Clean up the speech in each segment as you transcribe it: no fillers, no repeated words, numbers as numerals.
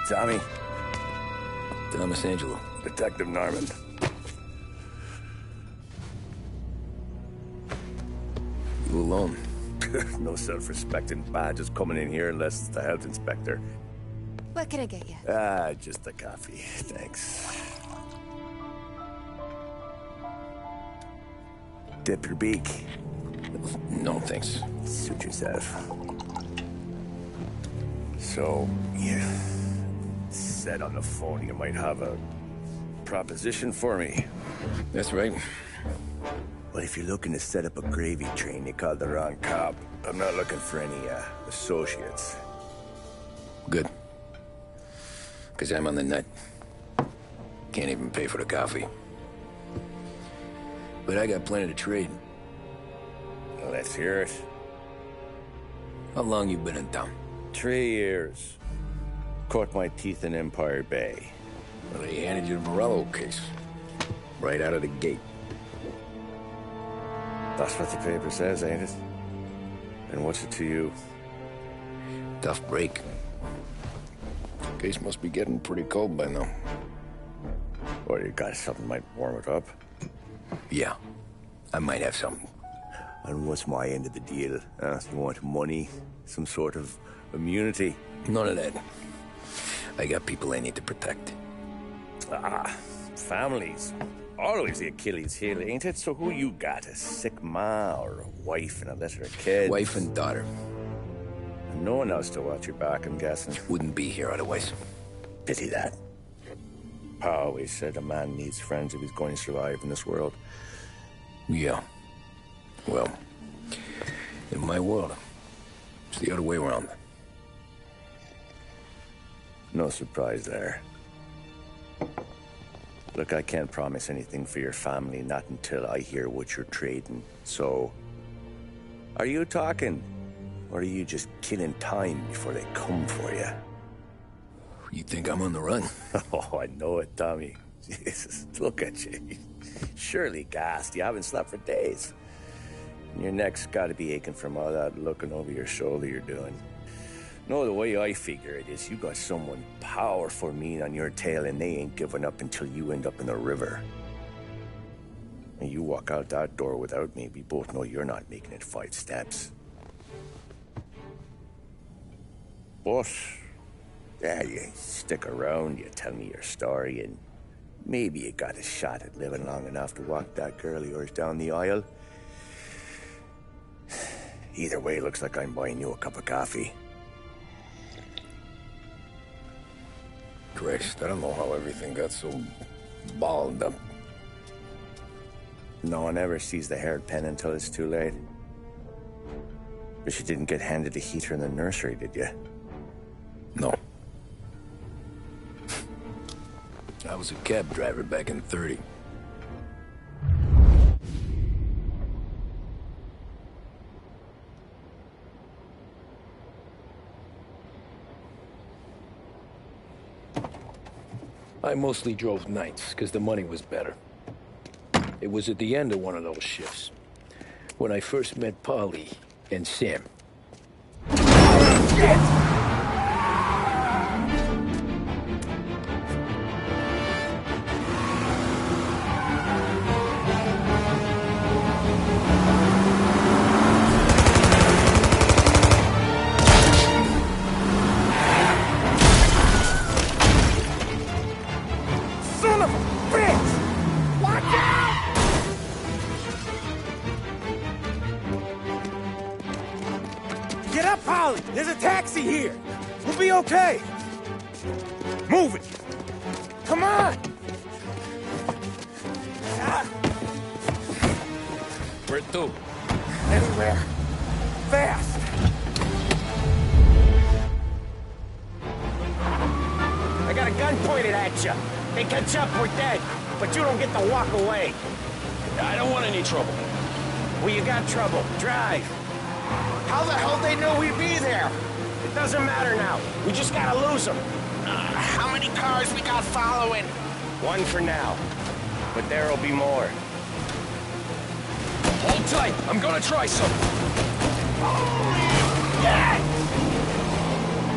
Tommy. Thomas Angelo. Detective Norman. You alone? No self-respecting badges coming in here unless it's the health inspector. What can I get you? Just a coffee. Thanks. Dip your beak. No, thanks. Suit yourself. So, you said on the phone you might have a proposition for me. That's right. Well, if you're looking to set up a gravy train, you called the wrong cop. I'm not looking for any, associates. Good. Because I'm on the net. Can't even pay for the coffee. But I got plenty to trade. Well, let's hear it. How long you been in town? 3 years. Caught my teeth in Empire Bay. Well, they handed you the Morello case. Right out of the gate. That's what the paper says, ain't it? And what's it to you? Tough break. Case must be getting pretty cold by now. Or you got something might warm it up? Yeah, I might have something. And what's my end of the deal? You want money? Some sort of immunity? None of that. I got people I need to protect. Families. Always the Achilles heel, ain't it? So who you got? A sick ma or a wife and a litter of kids? Wife and daughter. And no one else to watch your back, I'm guessing. Wouldn't be here otherwise. Pity that. Pa always said a man needs friends if he's going to survive in this world. Yeah. Well, in my world, it's the other way around. No surprise there. Look, I can't promise anything for your family, not until I hear what you're trading. So, are you talking? Or are you just killing time before they come for you? You think I'm on the run? Oh, I know it, Tommy. Jesus, look at you. Surely gassed. You haven't slept for days. And your neck's got to be aching from all that looking over your shoulder you're doing. No, the way I figure it is you got someone powerful mean on your tail and they ain't giving up until you end up in the river. And you walk out that door without me, we both know you're not making it 5 steps. But, yeah, you stick around, you tell me your story, and maybe you got a shot at living long enough to walk that girl of yours down the aisle. Either way, looks like I'm buying you a cup of coffee. Christ, I don't know how everything got so balled up. No one ever sees the haired pen until it's too late. But you didn't get handed a heater in the nursery, did you? No. I was a cab driver back in '30. I mostly drove nights, because the money was better. It was at the end of one of those shifts, when I first met Polly and Sam. Shit! Get up, Polly! There's a taxi here! We'll be okay! Move it! Come on! Where to? Anywhere. Fast! I got a gun pointed at you. They catch up, we're dead. But you don't get to walk away. I don't want any trouble. Well, you got trouble. Drive. How the hell they knew we'd be there? It doesn't matter now. We just gotta lose them. How many cars we got following? One for now. But there'll be more. Hold tight. I'm gonna try something. Yeah!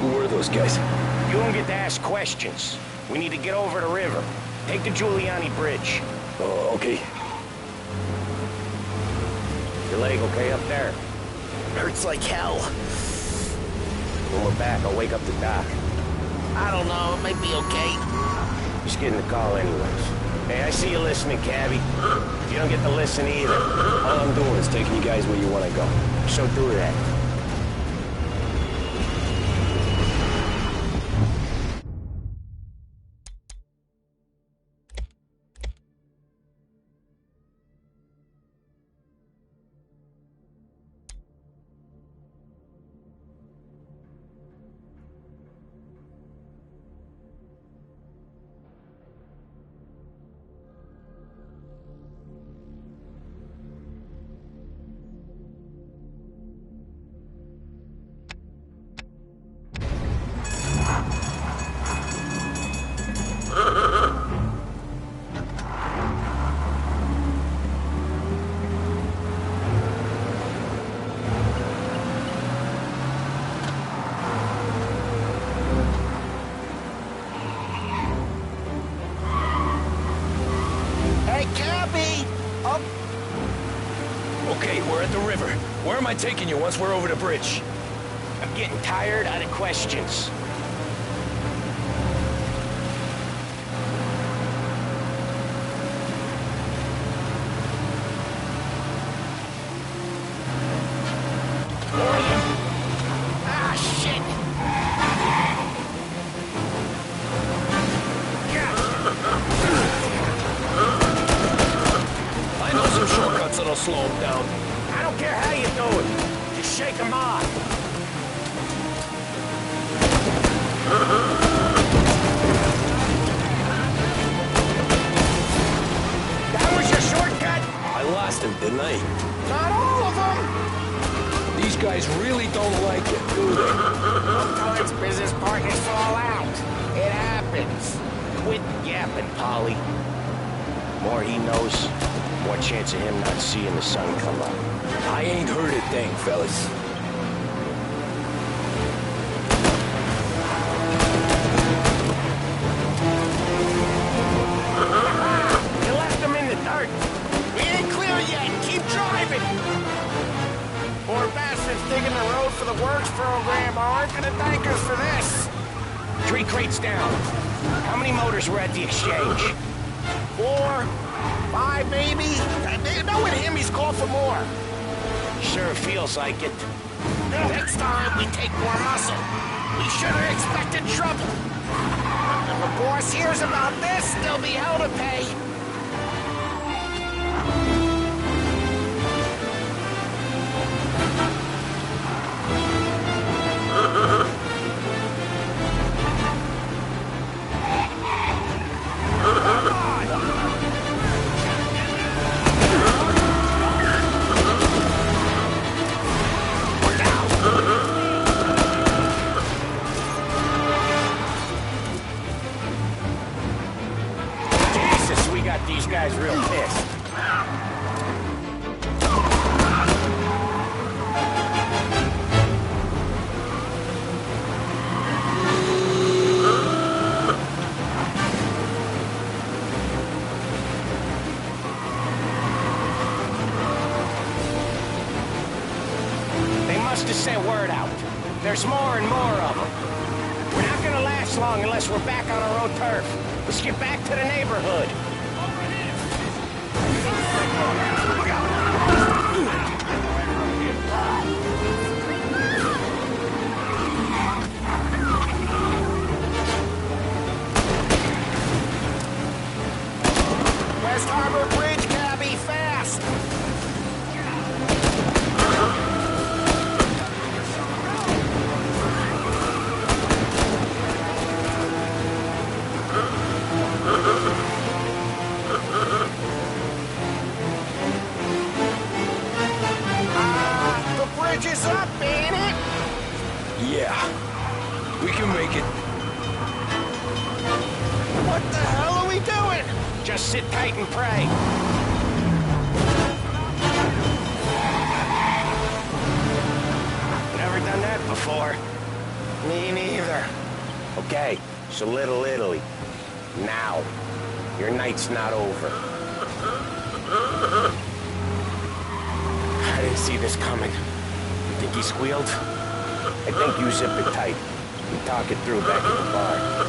Who were those guys? You don't get to ask questions. We need to get over the river. Take the Giuliani Bridge. Oh, okay. Your leg okay up there? Hurts like hell. When we're back, I'll wake up the doc. I don't know, it might be okay. Just getting the call anyways. Hey, I see you listening, Cabby. You don't get to listen either. All I'm doing is taking you guys where you want to go. So do that. Okay, we're at the river. Where am I taking you once we're over the bridge? I'm getting tired out of questions. Ah, shit! I know some shortcuts that'll slow him down. I don't care how you do it. Just shake them off. That was your shortcut? I lost him, didn't I? Not all of them. These guys really don't like it, do they? Sometimes business partners fall out. It happens. Quit yapping, Polly. More he knows, more chance of him not seeing the sun come up. I ain't heard a thing, fellas. You left him in the dirt. We ain't clear yet! Keep driving! Poor bastards digging the road for the works program aren't gonna thank us for this! 3 crates down. How many motors were at the exchange? 4, 5 maybe? Knowing him, he's called for more. Sure feels like it. Next time, we take more muscle. We should have expected trouble. If the boss hears about this, there'll be hell to pay. Jesus, we got these guys real pissed. They must have sent word out. There's more and more of them. We're not gonna last long unless we're back on our own turf. Let's get back to the neighborhood. West Harbor Bridge, cabby, fast! The bridge is up, ain't it? Yeah. We can make it. What the hell are we doing? Just sit tight and pray. Never done that before. Me neither. Okay, so Little Italy. Now. Your night's not over. I didn't see this coming. You think he squealed? I think you zip it tight. We talk it through back in the bar.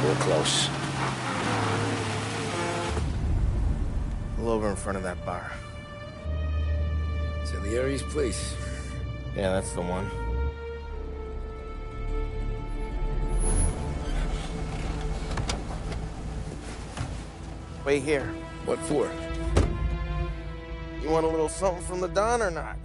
We're close. Pull over in front of that bar. Salieri's place. Yeah, that's the one. Wait here. What for? You want a little something from the Don or not?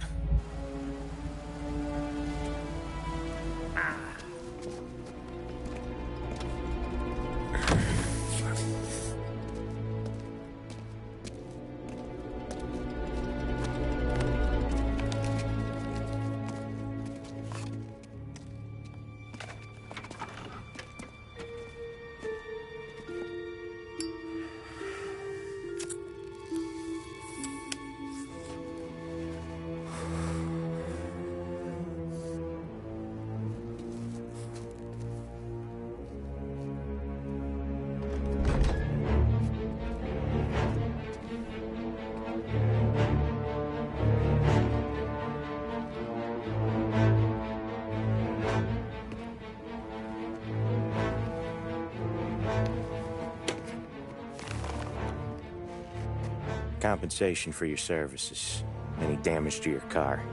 Compensation for your services. Any damage to your car.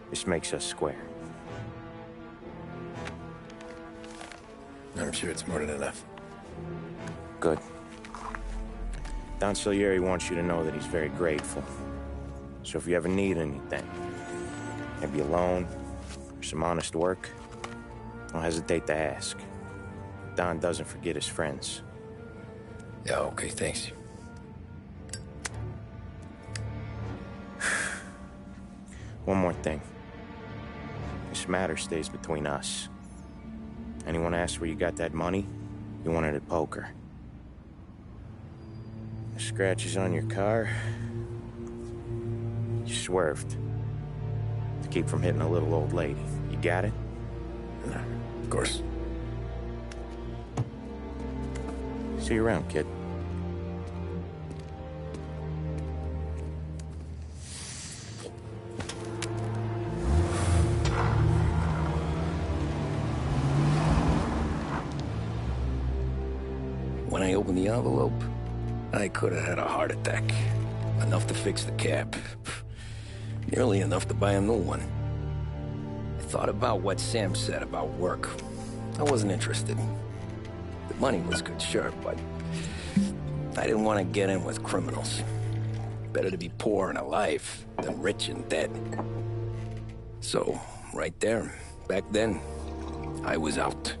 This makes us square. I'm sure it's more than enough. Good. Don Salieri wants you to know that he's very grateful. So if you ever need anything, maybe a loan or some honest work, don't hesitate to ask. Don doesn't forget his friends. Yeah, okay, thanks. One more thing. This matter stays between us. Anyone asks where you got that money, you won it at poker. The scratches on your car, you swerved to keep from hitting a little old lady. You got it? Of course. See you around, kid. When I opened the envelope, I could have had a heart attack. Enough to fix the cap. Nearly enough to buy a new one. I thought about what Sam said about work. I wasn't interested. The money was good, sure, but I didn't want to get in with criminals. Better to be poor and alive than rich and dead. So, right there, back then, I was out.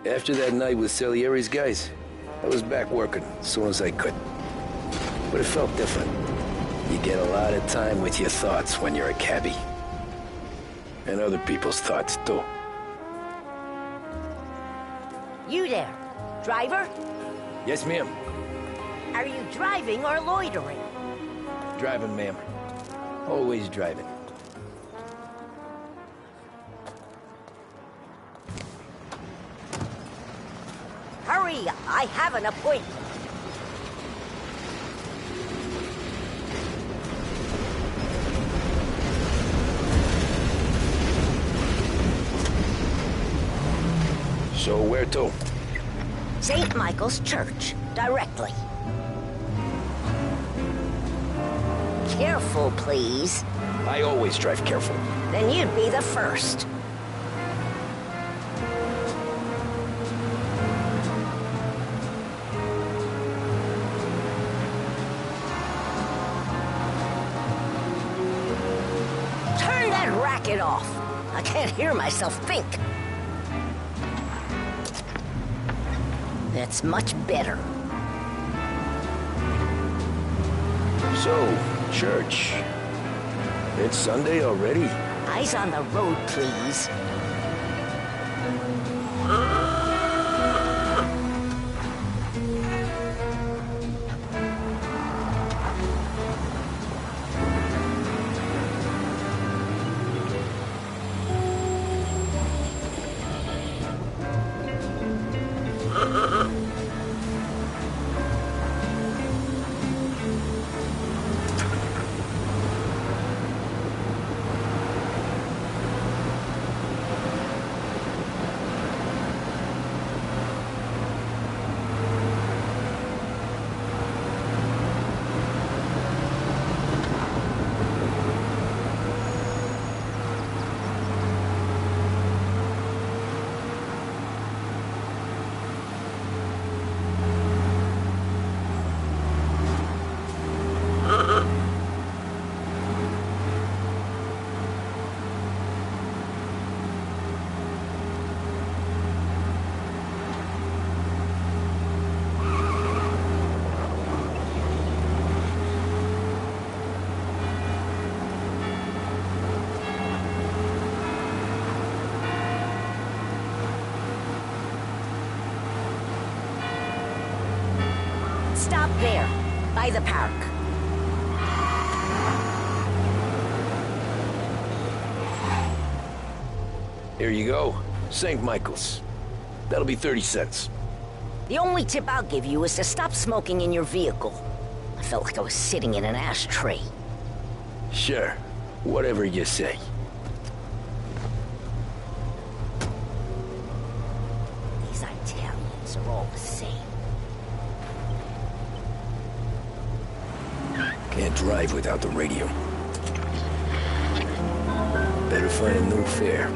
After that night with Salieri's guys, I was back working as soon as I could. But it felt different. You get a lot of time with your thoughts when you're a cabbie. And other people's thoughts, too. You there, driver? Yes, ma'am. Are you driving or loitering? Driving, ma'am. Always driving. Hurry, I have an appointment. So where to? St. Michael's Church, directly. Careful, please. I always drive careful. Then you'd be the first. Turn that racket off. I can't hear myself think. That's much better. So, church. It's Sunday already? Eyes on the road, please. Stop there, by the park. Here you go. St. Michael's. That'll be 30 cents. The only tip I'll give you is to stop smoking in your vehicle. I felt like I was sitting in an ashtray. Sure. Whatever you say. These Italians are all the same. Can't drive without the radio. Better find a new fare.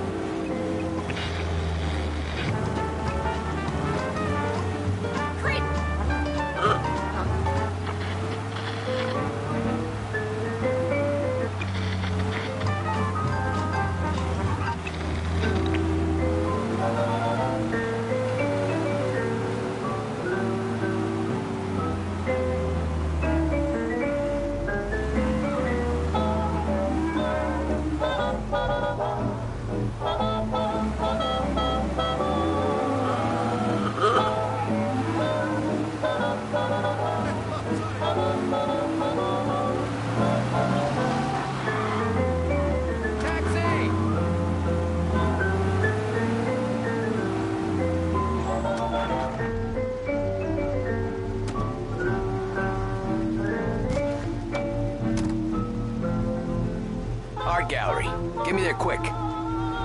Art gallery. Get me there quick.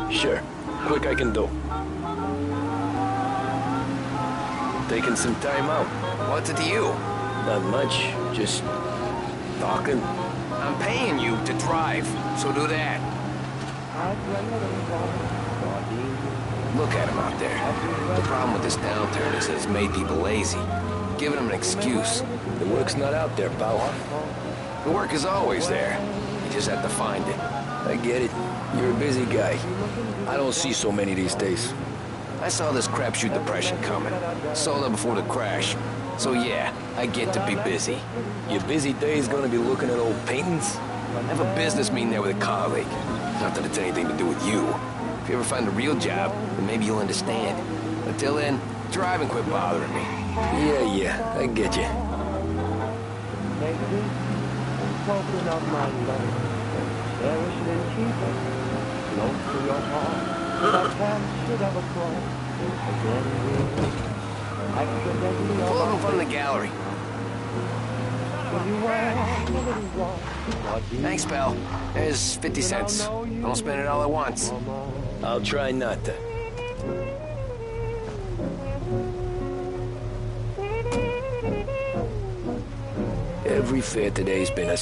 Sure. Quick I can do. Taking some time out. What's it to you? Not much. Just talking. I'm paying you to drive, so do that. Look at him out there. The problem with this downturn is that it's made people lazy. Giving them an excuse. The work's not out there, pal. The work is always there. You just have to find it. I get it. You're a busy guy. I don't see so many these days. I saw this crapshoot depression coming. Sold it before the crash. So yeah, I get to be busy. Your busy day's gonna be looking at old paintings? I have a business meeting there with a colleague. Not that it's anything to do with you. If you ever find a real job, then maybe you'll understand. Until then, drive and quit bothering me. Yeah, I get you. Pull up in front of the gallery. Thanks, pal. There's 50 cents. Don't spend it all at once. I'll try not to. Every fair today's been a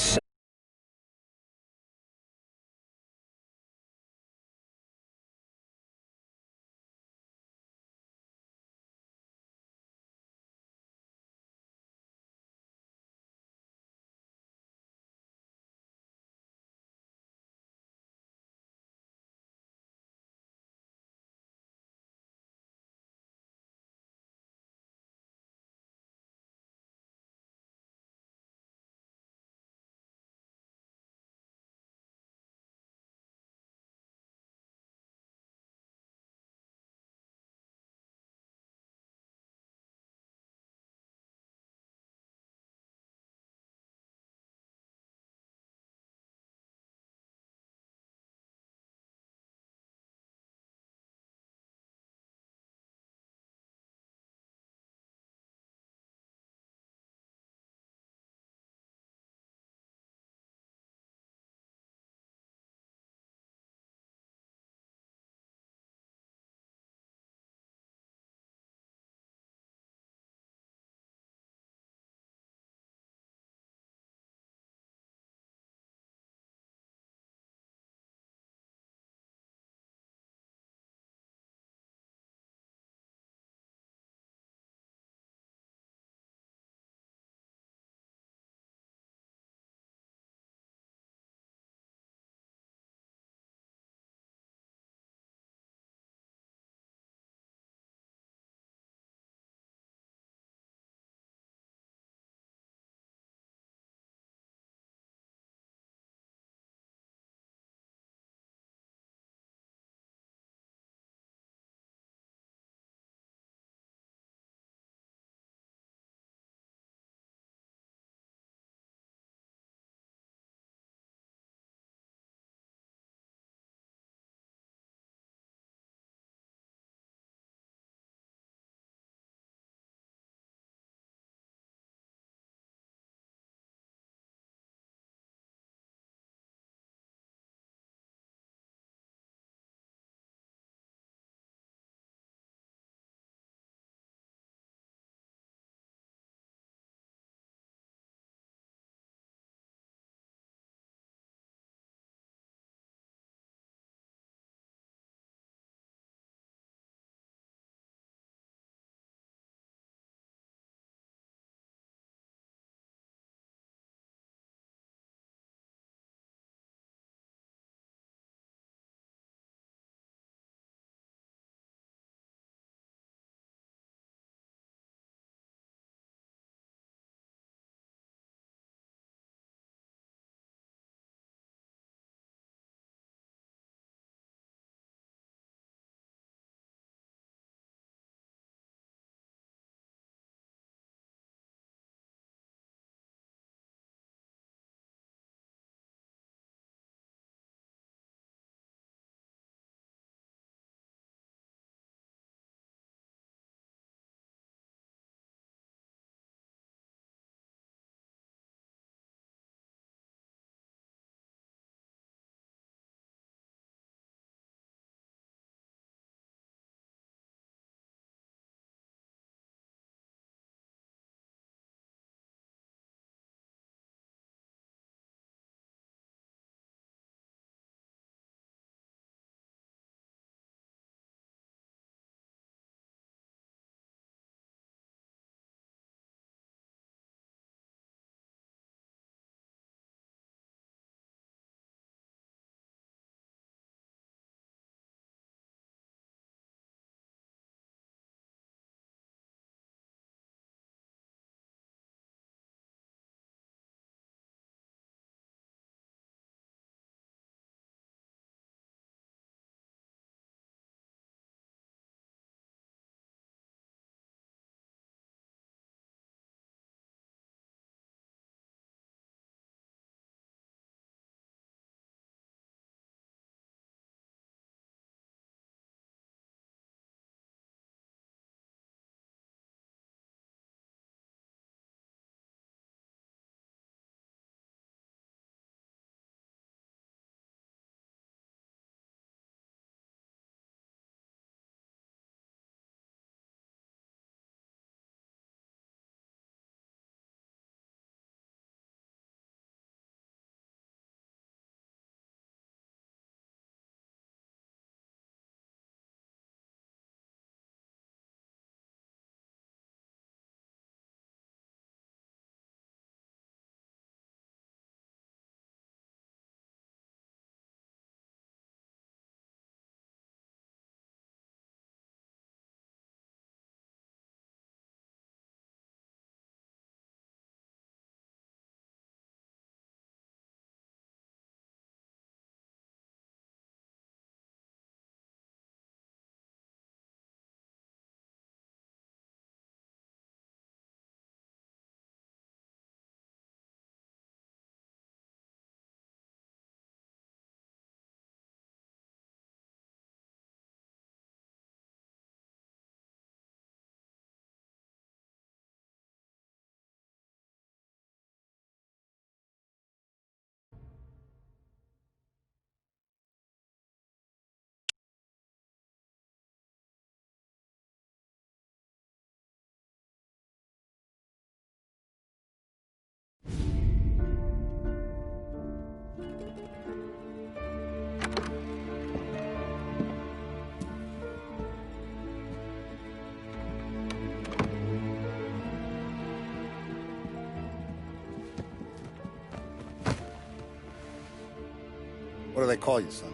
What do they call you, son?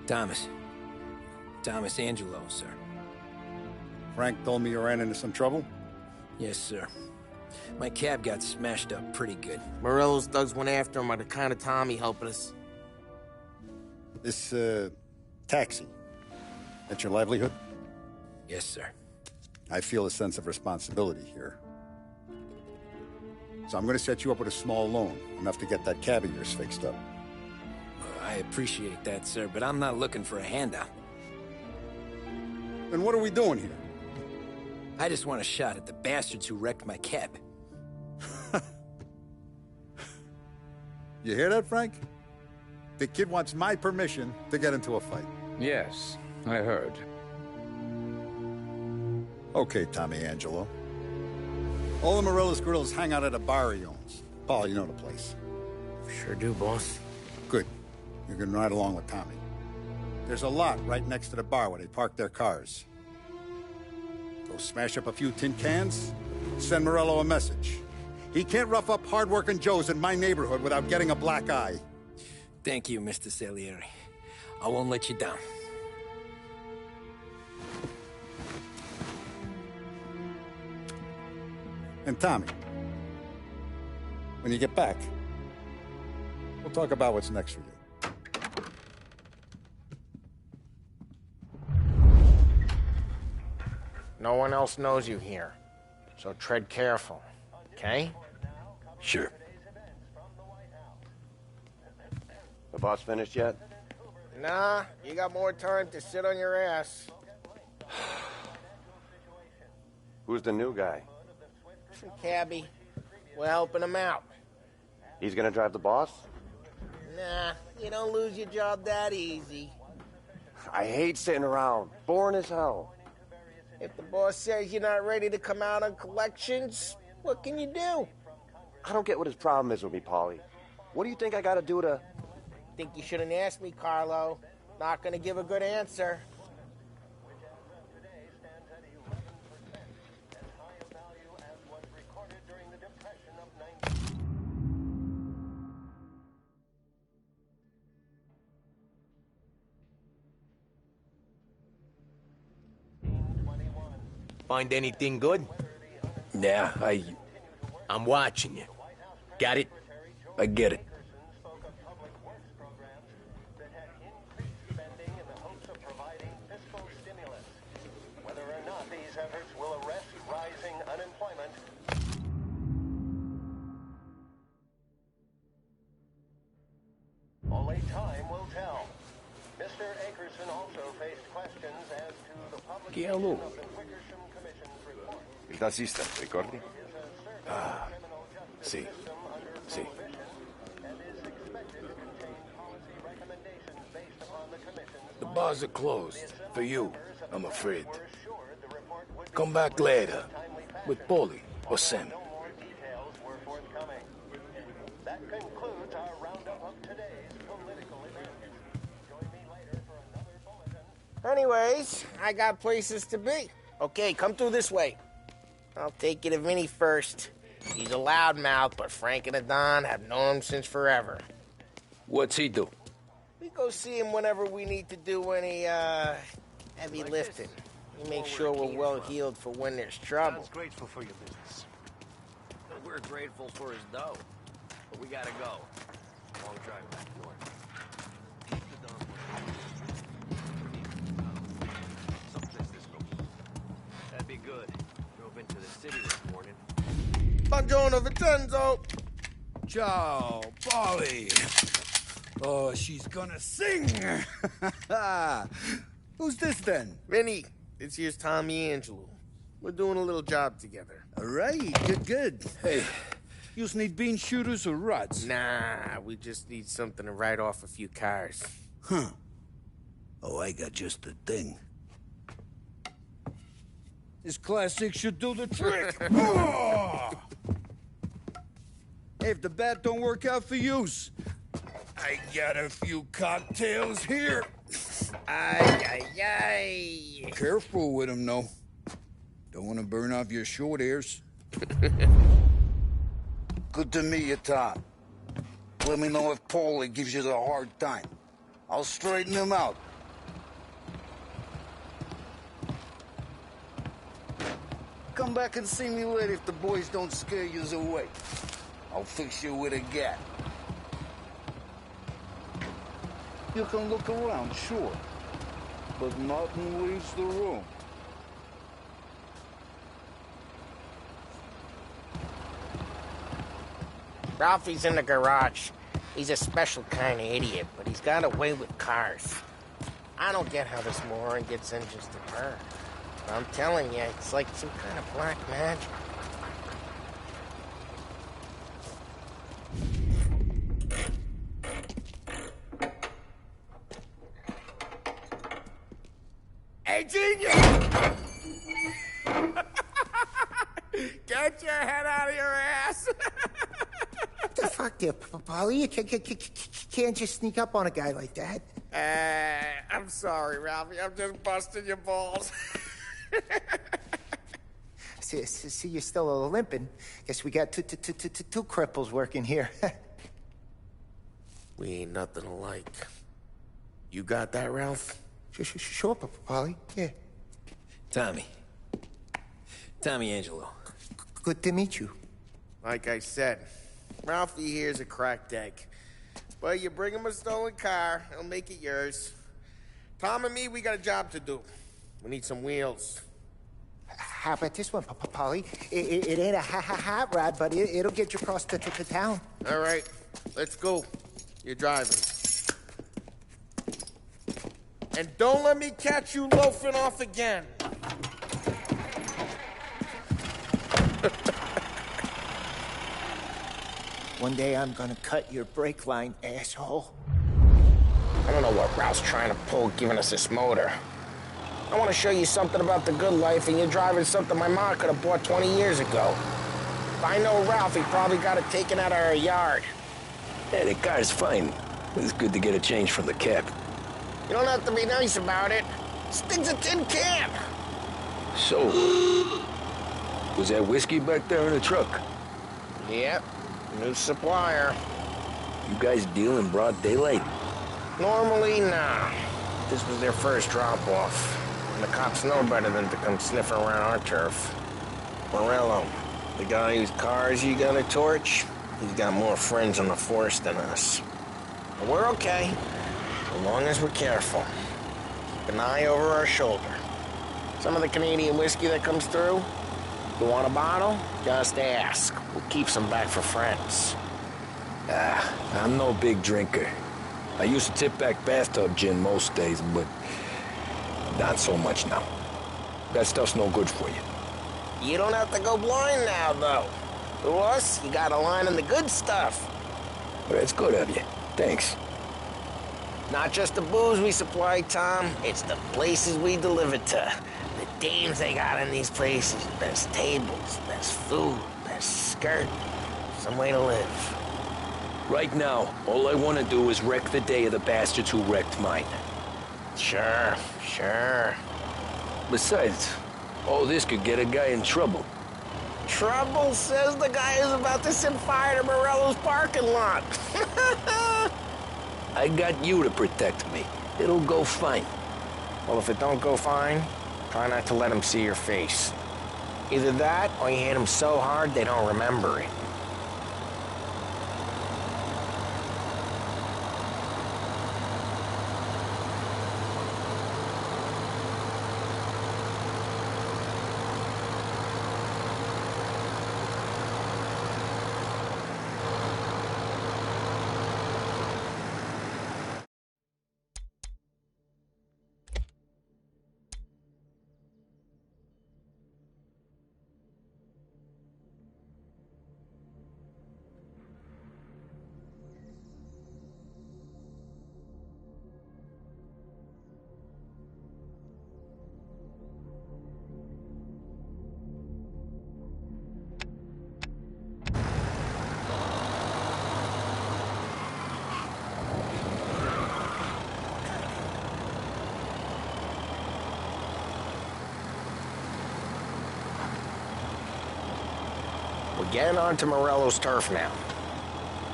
Thomas. Thomas Angelo, sir. Frank told me you ran into some trouble? Yes, sir. My cab got smashed up pretty good. Morello's thugs went after him by the kind of Tommy helping us. This, taxi. That's your livelihood? Yes, sir. I feel a sense of responsibility here. So I'm gonna set you up with a small loan, enough to get that cab of yours fixed up. I appreciate that, sir, but I'm not looking for a handout. Then what are we doing here? I just want a shot at the bastards who wrecked my cab. You hear that, Frank? The kid wants my permission to get into a fight. Yes, I heard. Okay, Tommy Angelo. All the Morello's girls hang out at a bar he owns. Paul, you know the place. Sure do, boss. Good. You can ride along with Tommy. There's a lot right next to the bar where they park their cars. Go smash up a few tin cans, send Morello a message. He can't rough up hard-working Joes in my neighborhood without getting a black eye. Thank you, Mr. Salieri. I won't let you down. And Tommy, when you get back, we'll talk about what's next for you. No one else knows you here, so tread careful, okay? Sure. The boss finished yet? Nah, you got more time to sit on your ass. Who's the new guy? Some cabbie. We're helping him out. He's gonna drive the boss? Nah, you don't lose your job that easy. I hate sitting around. Boring as hell. If the boss says you're not ready to come out on collections, what can you do? I don't get what his problem is with me, Paulie. What do you think I gotta do to... Think you shouldn't ask me, Carlo. Not gonna give a good answer. Find anything good? Yeah, I'm watching you. Got it? I get it. Only time will tell. Mr. Akerson also faced questions as to the publication of the Wickersham Commission's report. Il tassista, ricordi? Ah, sì, sì. The bars are closed. For you, I'm afraid. Come back later. With Paulie or Sam. That concludes our roundup of today's political events. Join me later for another bulletin. Anyways, I got places to be. Okay, come through this way. I'll take you to Vinny first. He's a loudmouth, but Frank and the Don have known him since forever. What's he do? We go see him whenever we need to do any, heavy lifting. We make sure we're well healed for when there's trouble. Don's grateful for your business. We're grateful for his dough. But we gotta go. Long drive back north. Someplace this local. That'd be good. Drove into the city this morning. Buongiorno, Vincenzo! Ciao, Paulie. Oh, she's gonna sing. Who's this then? Vinny, this here's Tommy Angelo. We're doing a little job together. All right, good. Hey, you need bean shooters or rods? Nah, we just need something to write off a few cars. Huh. Oh, I got just the thing. This classic should do the trick. Oh! Hey, if the bat don't work out for yous, I got a few cocktails here. Ay, ay, ay. Careful with them, though. Don't want to burn off your short hairs. Good to meet you, Tom. Let me know if Paulie gives you the hard time. I'll straighten him out. Come back and see me later if the boys don't scare yous away. I'll fix you with a gat. You can look around, sure, but nothing leaves the room. Ralphie's in the garage. He's a special kind of idiot, but he's got a way with cars. I don't get how this moron gets in just to burn. But I'm telling you, it's like some kind of black magic. Hey, genius! Get your head out of your ass! What the fuck there, Polly? You can't just sneak up on a guy like that. I'm sorry, Ralphie. I'm just busting your balls. See, you're still limping. Guess we got two cripples working here. We ain't nothing alike. You got that, Ralph? Sure, Polly. Yeah. Tommy Angelo. Good to meet you. Like I said, Ralphie here's a cracked egg. But you bring him a stolen car, he'll make it yours. Tom and me, we got a job to do. We need some wheels. How about this one, Polly? It ain't a hot rod, but it'll get you across to town. All right, let's go. You're driving. And don't let me catch you loafing off again. One day I'm gonna cut your brake line, asshole. I don't know what Ralph's trying to pull giving us this motor. I want to show you something about the good life, and you're driving something my mom could have bought 20 years ago. If I know Ralph, he probably got it taken out of our yard. Yeah, the car's fine. It's good to get a change from the cab. You don't have to be nice about it. This thing's a tin can. So, was that whiskey back there in the truck? Yep, new supplier. You guys deal in broad daylight? Normally, nah. This was their first drop-off. And the cops know better than to come sniffing around our turf. Morello, the guy whose cars you got a torch, he's got more friends on the force than us. But we're okay, as long as we're careful. Keep an eye over our shoulder. Some of the Canadian whiskey that comes through, you want a bottle? Just ask. We'll keep some back for friends. I'm no big drinker. I used to tip back bathtub gin most days, but not so much now. That stuff's no good for you. You don't have to go blind now, though. To us, you got a line on the good stuff. Well, that's good of you. Thanks. Not just the booze we supply, Tom. It's the places we deliver to. The dames they got in these places. Best tables, best food, best skirt. Some way to live. Right now, all I want to do is wreck the day of the bastards who wrecked mine. Sure. Besides, all this could get a guy in trouble. Trouble, says the guy who's about to set fire to Morello's parking lot. I got you to protect me. It'll go fine. Well, if it don't go fine, try not to let them see your face. Either that, or you hit them so hard they don't remember it. We're getting onto Morello's turf now.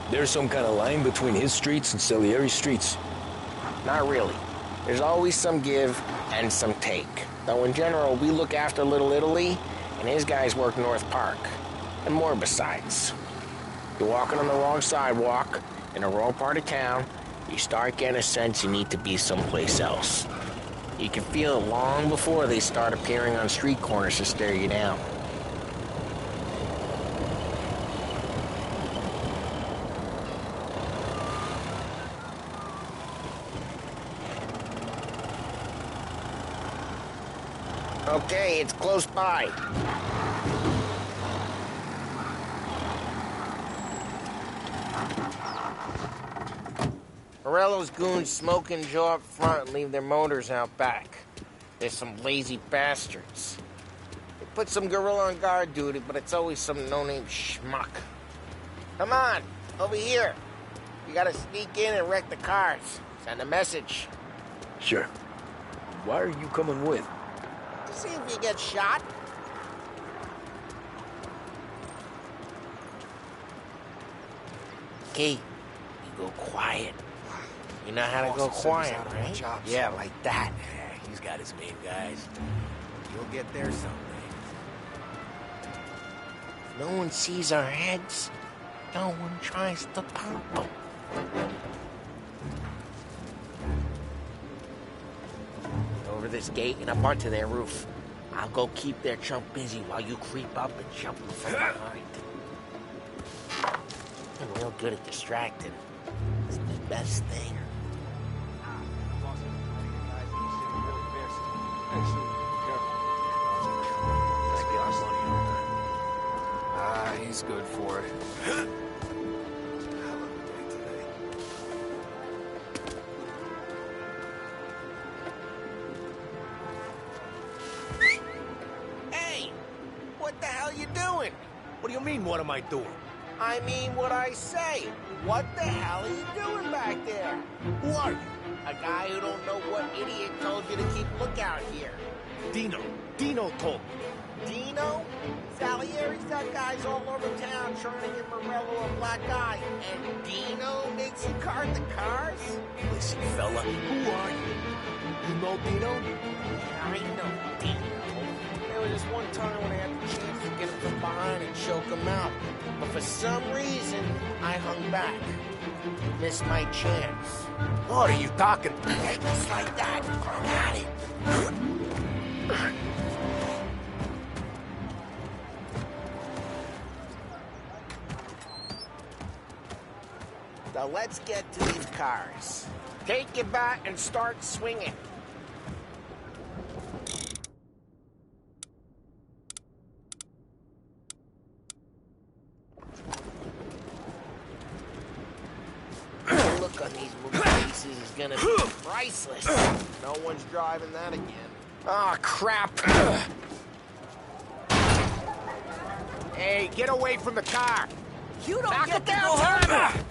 There's some kind of line between his streets and Salieri's streets. Not really. There's always some give and some take. Though in general, we look after Little Italy, and his guys work North Park. And more besides. You're walking on the wrong sidewalk, in the wrong part of town, you start getting a sense you need to be someplace else. You can feel it long before they start appearing on street corners to stare you down. Okay, it's close by. Morello's goons smoke and jaw up front and leave their motors out back. They're some lazy bastards. They put some gorilla on guard duty, but it's always some no-name schmuck. Come on, over here. You gotta sneak in and wreck the cars. Send a message. Sure. Why are you coming with? To see if you get shot. Okay, you go quiet. You know how to go quiet, right? Yeah, like that. Yeah, he's got his main guys. You'll get there someday. If no one sees our heads, no one tries to pop them. Over this gate and up onto their roof. I'll go keep their chump busy while you creep up and jump them from behind. I'm real good at distracting. It's the best thing. He's good for it. Hey! What the hell you doing? What do you mean, what am I doing? I mean what I say. What the hell are you doing back there? Who are you? A guy who don't know what idiot told you to keep lookout here. Dino. Dino told me. Dino? Salieri's got guys all over town trying to get Morello a black eye. And Dino makes you cart the cars? Listen, fella, who are you? You know Dino? I know Dino. There was this one time when I had the chance to get him from behind and choke him out. But for some reason, I hung back. Missed my chance. What are you talking? Just like that. Got it. Now let's get to these cars. Take your bat and start swinging. The look on these movie faces is gonna be priceless. No one's driving that again. Ah, crap. Hey, get away from the car. You don't Knock get down, Tom!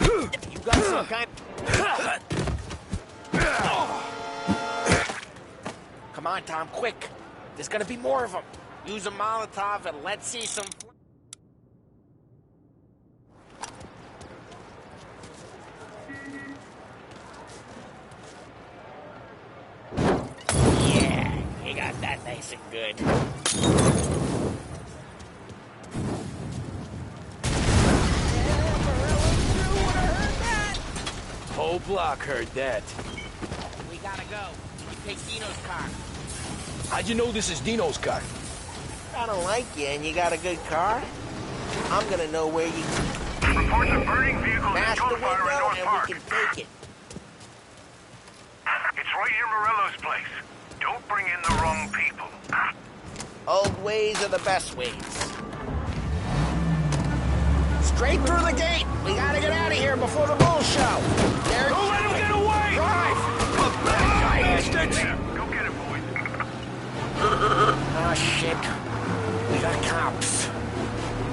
You got some kind... Come on, Tom, quick. There's gonna be more of them. Use a Molotov and let's see some... Yeah, you got that nice and good. Whole block heard that. We gotta go. You take Dino's car. How'd you know this is Dino's car? I don't like you and you got a good car? I'm gonna know where you... Reports of burning vehicles Smash and the window gunfire in North and Park. we can take it. It's right near Morello's place. Don't bring in the wrong people. Old ways are the best ways. Straight through the gate! We gotta get out of here before the bull show! Don't let him get away! Drive! Go get it, boys. Oh, shit. We got cops.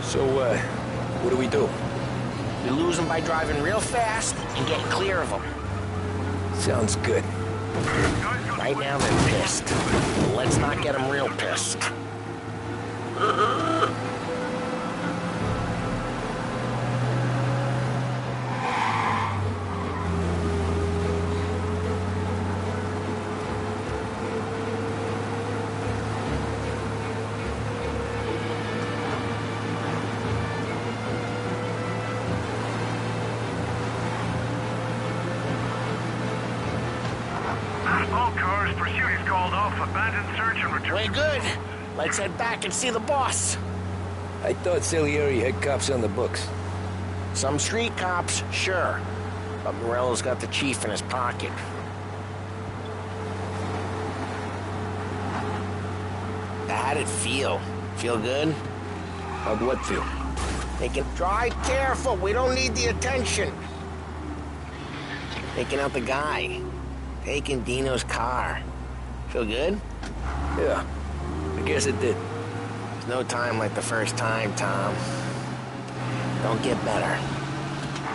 So, what do we do? We lose them by driving real fast and getting clear of them. Sounds good. Right now they're pissed. But let's not get them real pissed. pursuit is called off. Abandon search and return. We're good. Let's head back and see the boss. I thought Salieri had cops on the books. Some street cops, sure. But Morello's got the chief in his pocket. How'd it feel? Feel good? How'd what feel? Drive careful. We don't need the attention. Taking out the guy. Taking Dino's car. Feel good? Yeah, I guess it did. There's no time like the first time, Tom. Don't get better.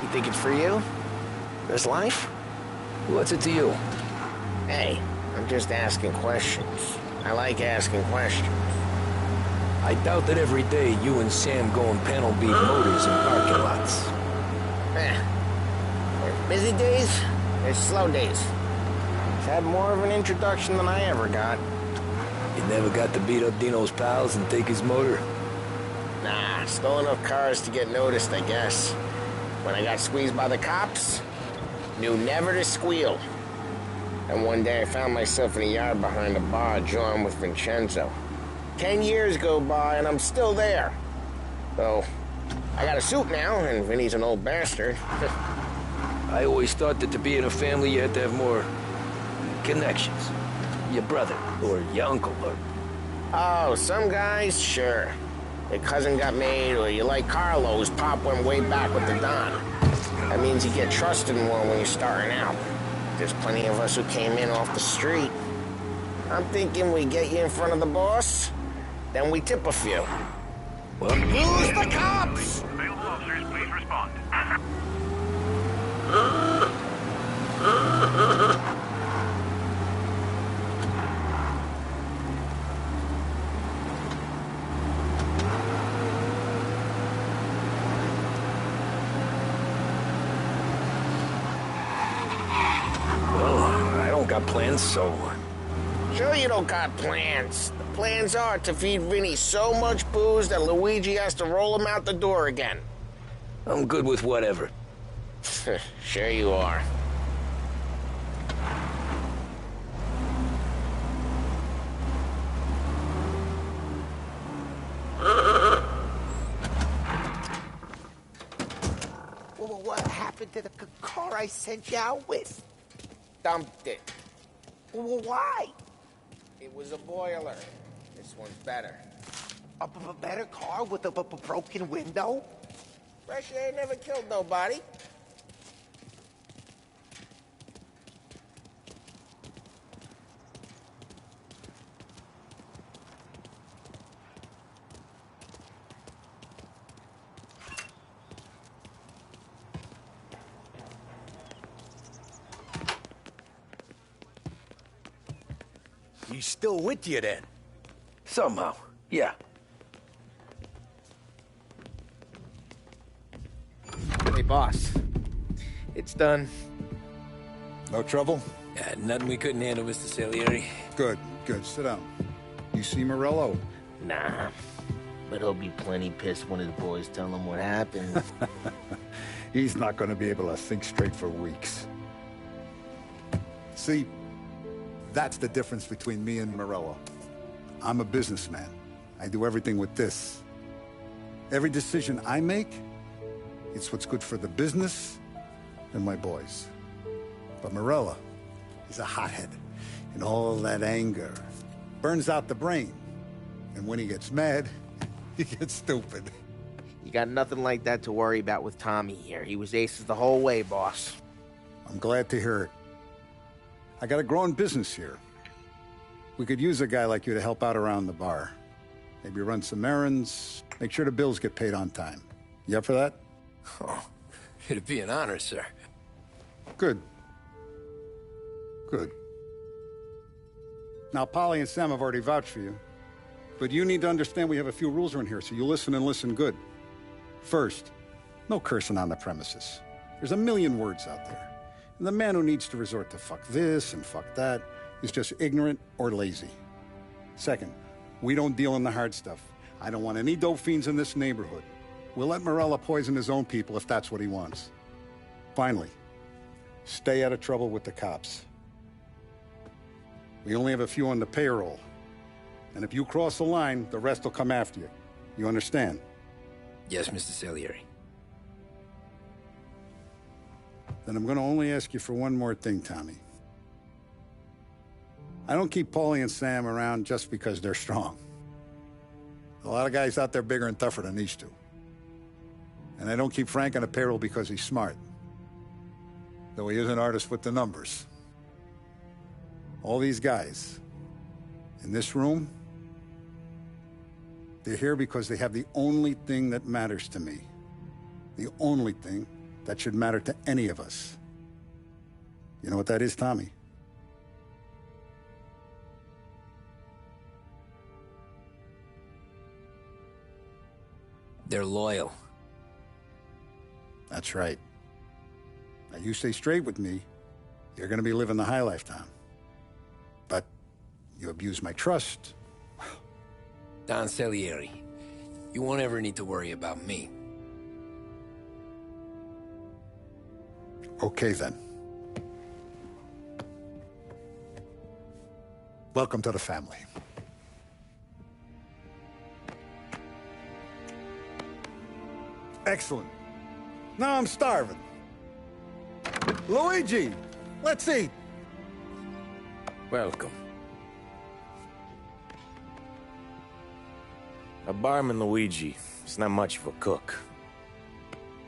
You think it's for you? This life? What's it to you? Hey, I'm just asking questions. I like asking questions. I doubt that every day you and Sam go and panel beat motors in parking lots. There's busy days, there's slow days. He's had more of an introduction than I ever got. You never got to beat up Dino's pals and take his motor? Nah, stole enough cars to get noticed, I guess. When I got squeezed by the cops, knew never to squeal. And one day I found myself in a yard behind a bar, jawing with Vincenzo. 10 years go by and I'm still there. So, I got a suit now, and Vinny's an old bastard. I always thought that to be in a family you had to have more connections. Your brother, or your uncle, or... Oh, some guys, sure. Your cousin got made, or you like Carlos, Pop went way back with the Don. That means you get trusted more when you're starting out. There's plenty of us who came in off the street. I'm thinking we get you in front of the boss, then we tip a few. Well, use the cops! Available officers, please respond. Got plans, so... Sure you don't got plans. The plans are to feed Vinny so much booze that Luigi has to roll him out the door again. I'm good with whatever. Sure you are. Well, what happened to the car I sent you out with? Dumped it. Well, why? It was a boiler. This one's better. A better car with a broken window? Fresh air never killed nobody. He's still with you then? Somehow, yeah. Hey, boss. It's done. No trouble? Yeah, nothing we couldn't handle, Mr. Salieri. Good, good. Sit down. You see Morello? Nah. But he'll be plenty pissed when his boys tell him what happened. He's not going to be able to think straight for weeks. See, that's the difference between me and Morello. I'm a businessman. I do everything with this. Every decision I make, it's what's good for the business and my boys. But Morello is a hothead, and all that anger burns out the brain. And when he gets mad, he gets stupid. You got nothing like that to worry about with Tommy here. He was aces the whole way, boss. I'm glad to hear it. I got a growing business here. We could use a guy like you to help out around the bar. Maybe run some errands, make sure the bills get paid on time. You up for that? Oh, it'd be an honor, sir. Good. Good. Now, Polly and Sam have already vouched for you. But you need to understand we have a few rules around here, so you listen and listen good. First, no cursing on the premises. There's a million words out there. And the man who needs to resort to fuck this and fuck that is just ignorant or lazy. Second, we don't deal in the hard stuff. I don't want any dope fiends in this neighborhood. We'll let Morello poison his own people if that's what he wants. Finally, stay out of trouble with the cops. We only have a few on the payroll. And if you cross the line, the rest will come after you. You understand? Yes, Mr. Salieri. Then I'm gonna only ask you for one more thing, Tommy. I don't keep Paulie and Sam around just because they're strong. A lot of guys out there bigger and tougher than these two. And I don't keep Frank on the payroll because he's smart. Though he is an artist with the numbers. All these guys in this room, they're here because they have the only thing that matters to me. The only thing that should matter to any of us. You know what that is, Tommy? They're loyal. That's right. Now, you stay straight with me, you're gonna be living the high life, Tom. But you abuse my trust. Don Salieri, you won't ever need to worry about me. Okay, then. Welcome to the family. Excellent. Now I'm starving. Luigi, let's eat. Welcome. A barman Luigi is not much of a cook.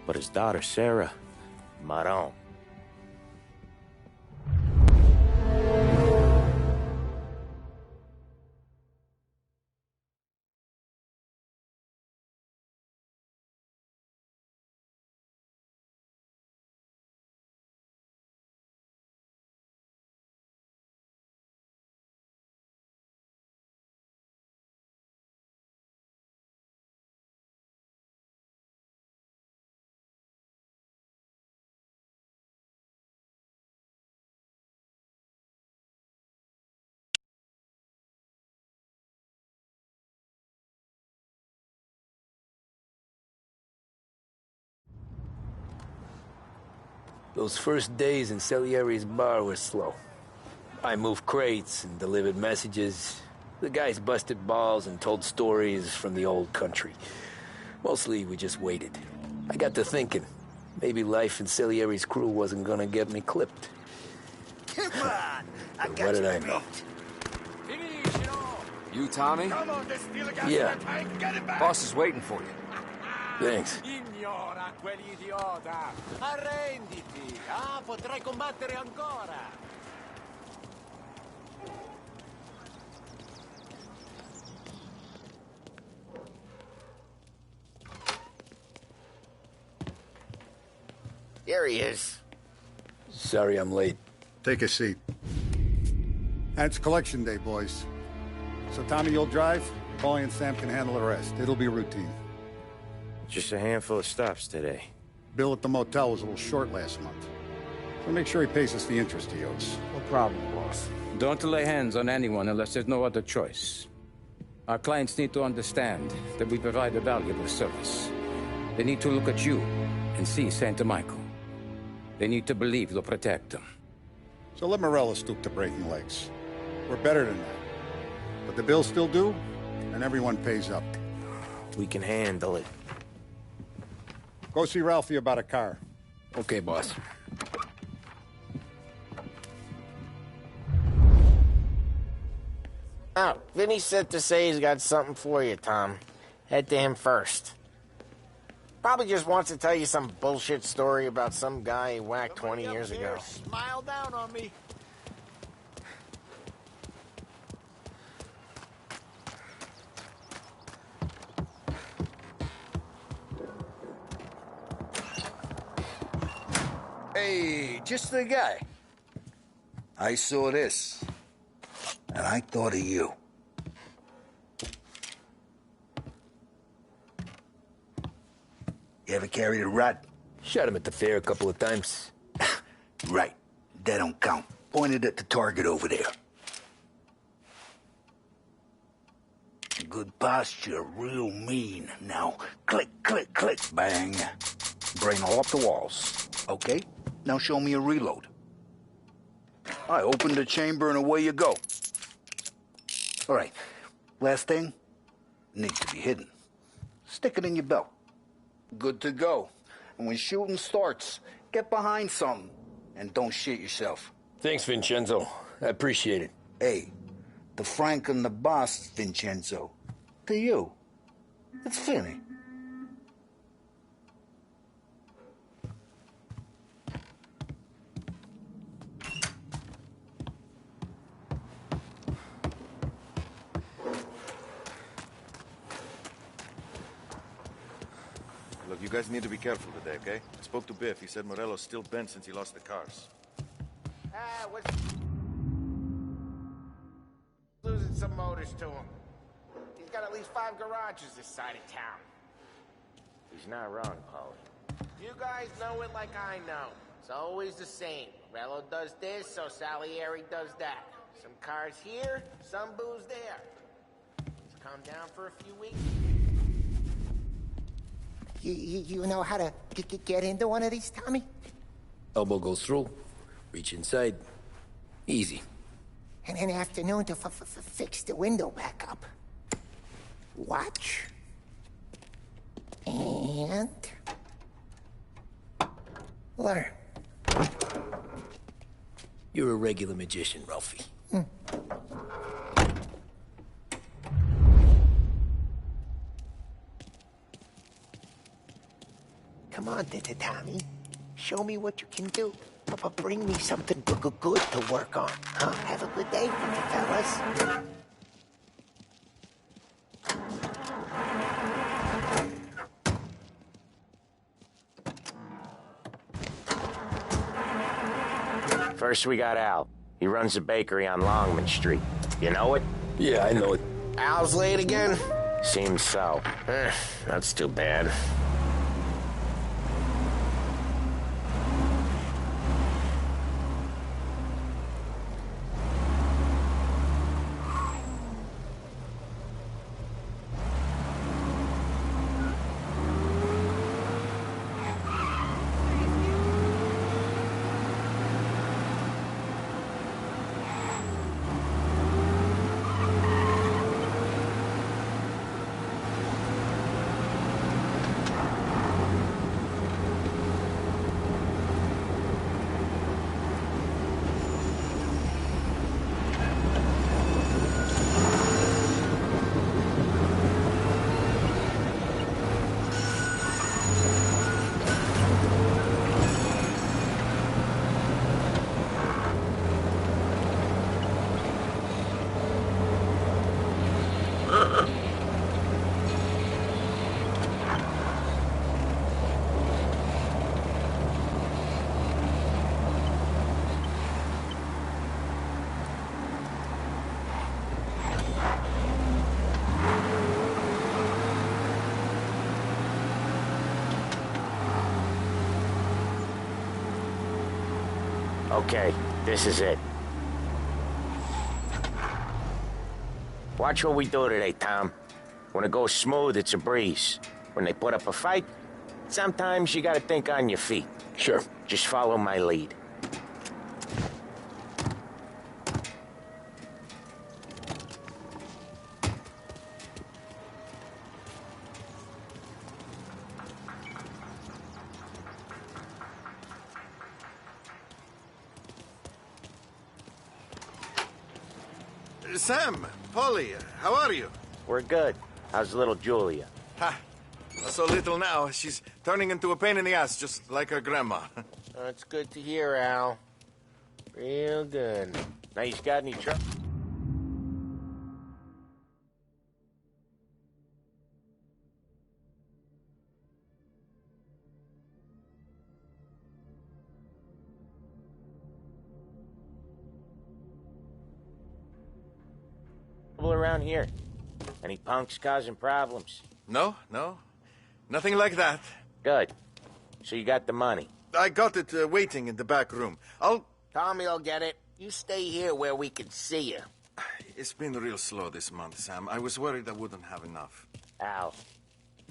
But his daughter Sarah, Maron. Those first days in Salieri's bar were slow. I moved crates and delivered messages. The guys busted balls and told stories from the old country. Mostly, we just waited. I got to thinking, maybe life in Salieri's crew wasn't gonna get me clipped. Come on! I got What did you I beat. know? You, Tommy? Come on, there's still a gas Yeah. in the tank. Get it back! Boss is waiting for you. Thanks. Ignora quell'idiota! Arrenditi! Ah, potrai combattere ancora! There he is. Sorry I'm late. Take a seat. And it's collection day, boys. So Tommy, you'll drive. Paulie and Sam can handle the rest. It'll be routine. Just a handful of stops today. Bill at the motel was a little short last month. So make sure he pays us the interest he owes. No problem, boss. Don't lay hands on anyone unless there's no other choice. Our clients need to understand that we provide a valuable service. They need to look at you and see Santa Michael. They need to believe you'll protect them. So let Morella stoop to breaking legs. We're better than that. But the bills still due, and everyone pays up. We can handle it. Go see Ralphie about a car. Okay, boss. Oh, Vinny said to say he's got something for you, Tom. Head to him first. Probably just wants to tell you some bullshit story about some guy he whacked 20 years ago. Smile down on me. Hey, just the guy. I saw this, and I thought of you. You ever carried a rod? Shot him at the fair a couple of times. Right. That don't count. Pointed at the target over there. Good posture, real mean. Now, click, click, click, bang. Brain all off the walls. Okay, now show me a reload. I opened the chamber and away you go. All right. Last thing, needs to be hidden. Stick it in your belt. Good to go. And when shooting starts, get behind something. And don't shit yourself. Thanks, Vincenzo. I appreciate it. Hey, the Frank and the boss, Vincenzo. To you. It's Finny. Look, you guys need to be careful today, okay? I spoke to Biff. He said Morello's still bent since he lost the cars. What's... Losing some motors to him. He's got at least 5 garages this side of town. He's not wrong, Paulie. You guys know it like I know. It's always the same. Rello does this, so Salieri does that. Some cars here, some booze there. Things calm down for a few weeks. You know how to get into one of these, Tommy? Elbow goes through, reach inside. Easy. And an afternoon to fix the window back up. Watch. And... learn. You're a regular magician, Ralphie. Come on, Tommy. Show me what you can do. Bring me something good to work on. Huh? Have a good day, fellas. First, we got Al. He runs a bakery on Longman Street. You know it? Yeah, I know it. Al's late again? Seems so. That's too bad. Okay, this is it. Watch what we do today, Tom. When it goes smooth, it's a breeze. When they put up a fight, sometimes you gotta think on your feet. Sure. Just follow my lead. Sam, Polly, how are you? We're good. How's little Julia? Ha! So little now, she's turning into a pain in the ass, just like her grandma. That's good to hear, Al. Real good. Now, you got any trouble? Around here? Any punks causing problems? No. Nothing like that. Good. So you got the money? I got it waiting in the back room. Tommy'll get it. You stay here where we can see you. It's been real slow this month, Sam. I was worried I wouldn't have enough. Al,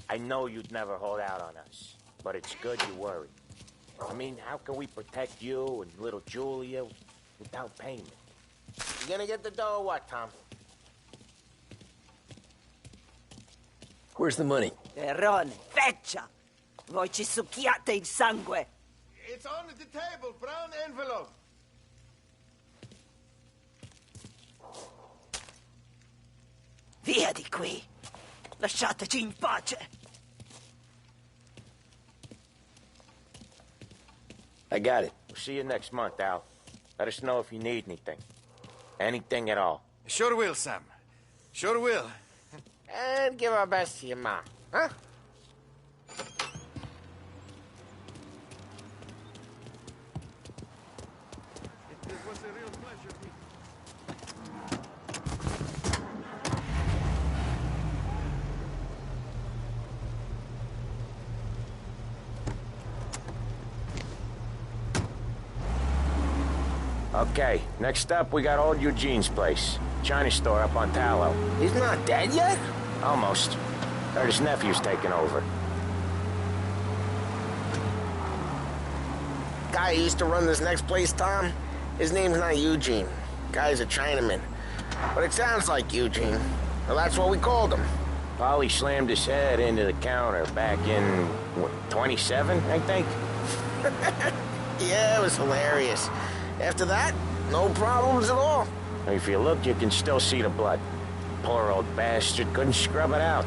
I know you'd never hold out on us, but it's good you worry. I mean, how can we protect you and little Julia without payment? You gonna get the dough or what, Tom? Where's the money? Errone, feccia! Voi ci succhiate il sangue! It's on the table, brown envelope. Via di qui! Lasciateci in pace! I got it. We'll see you next month, Al. Let us know if you need anything. Anything at all. Sure will, Sam. Sure will. And give our best to your mom, huh? It was a real pleasure meeting. Okay, next up, we got old Eugene's place. China store up on Tallow. He's not dead yet? Almost. Heard his nephew's taking over. Guy who used to run this next place, Tom, his name's not Eugene. Guy's a Chinaman. But it sounds like Eugene. Well, that's what we called him. Polly slammed his head into the counter back in, what, 27, I think? Yeah, it was hilarious. After that, no problems at all. If you look, you can still see the blood. Poor old bastard couldn't scrub it out.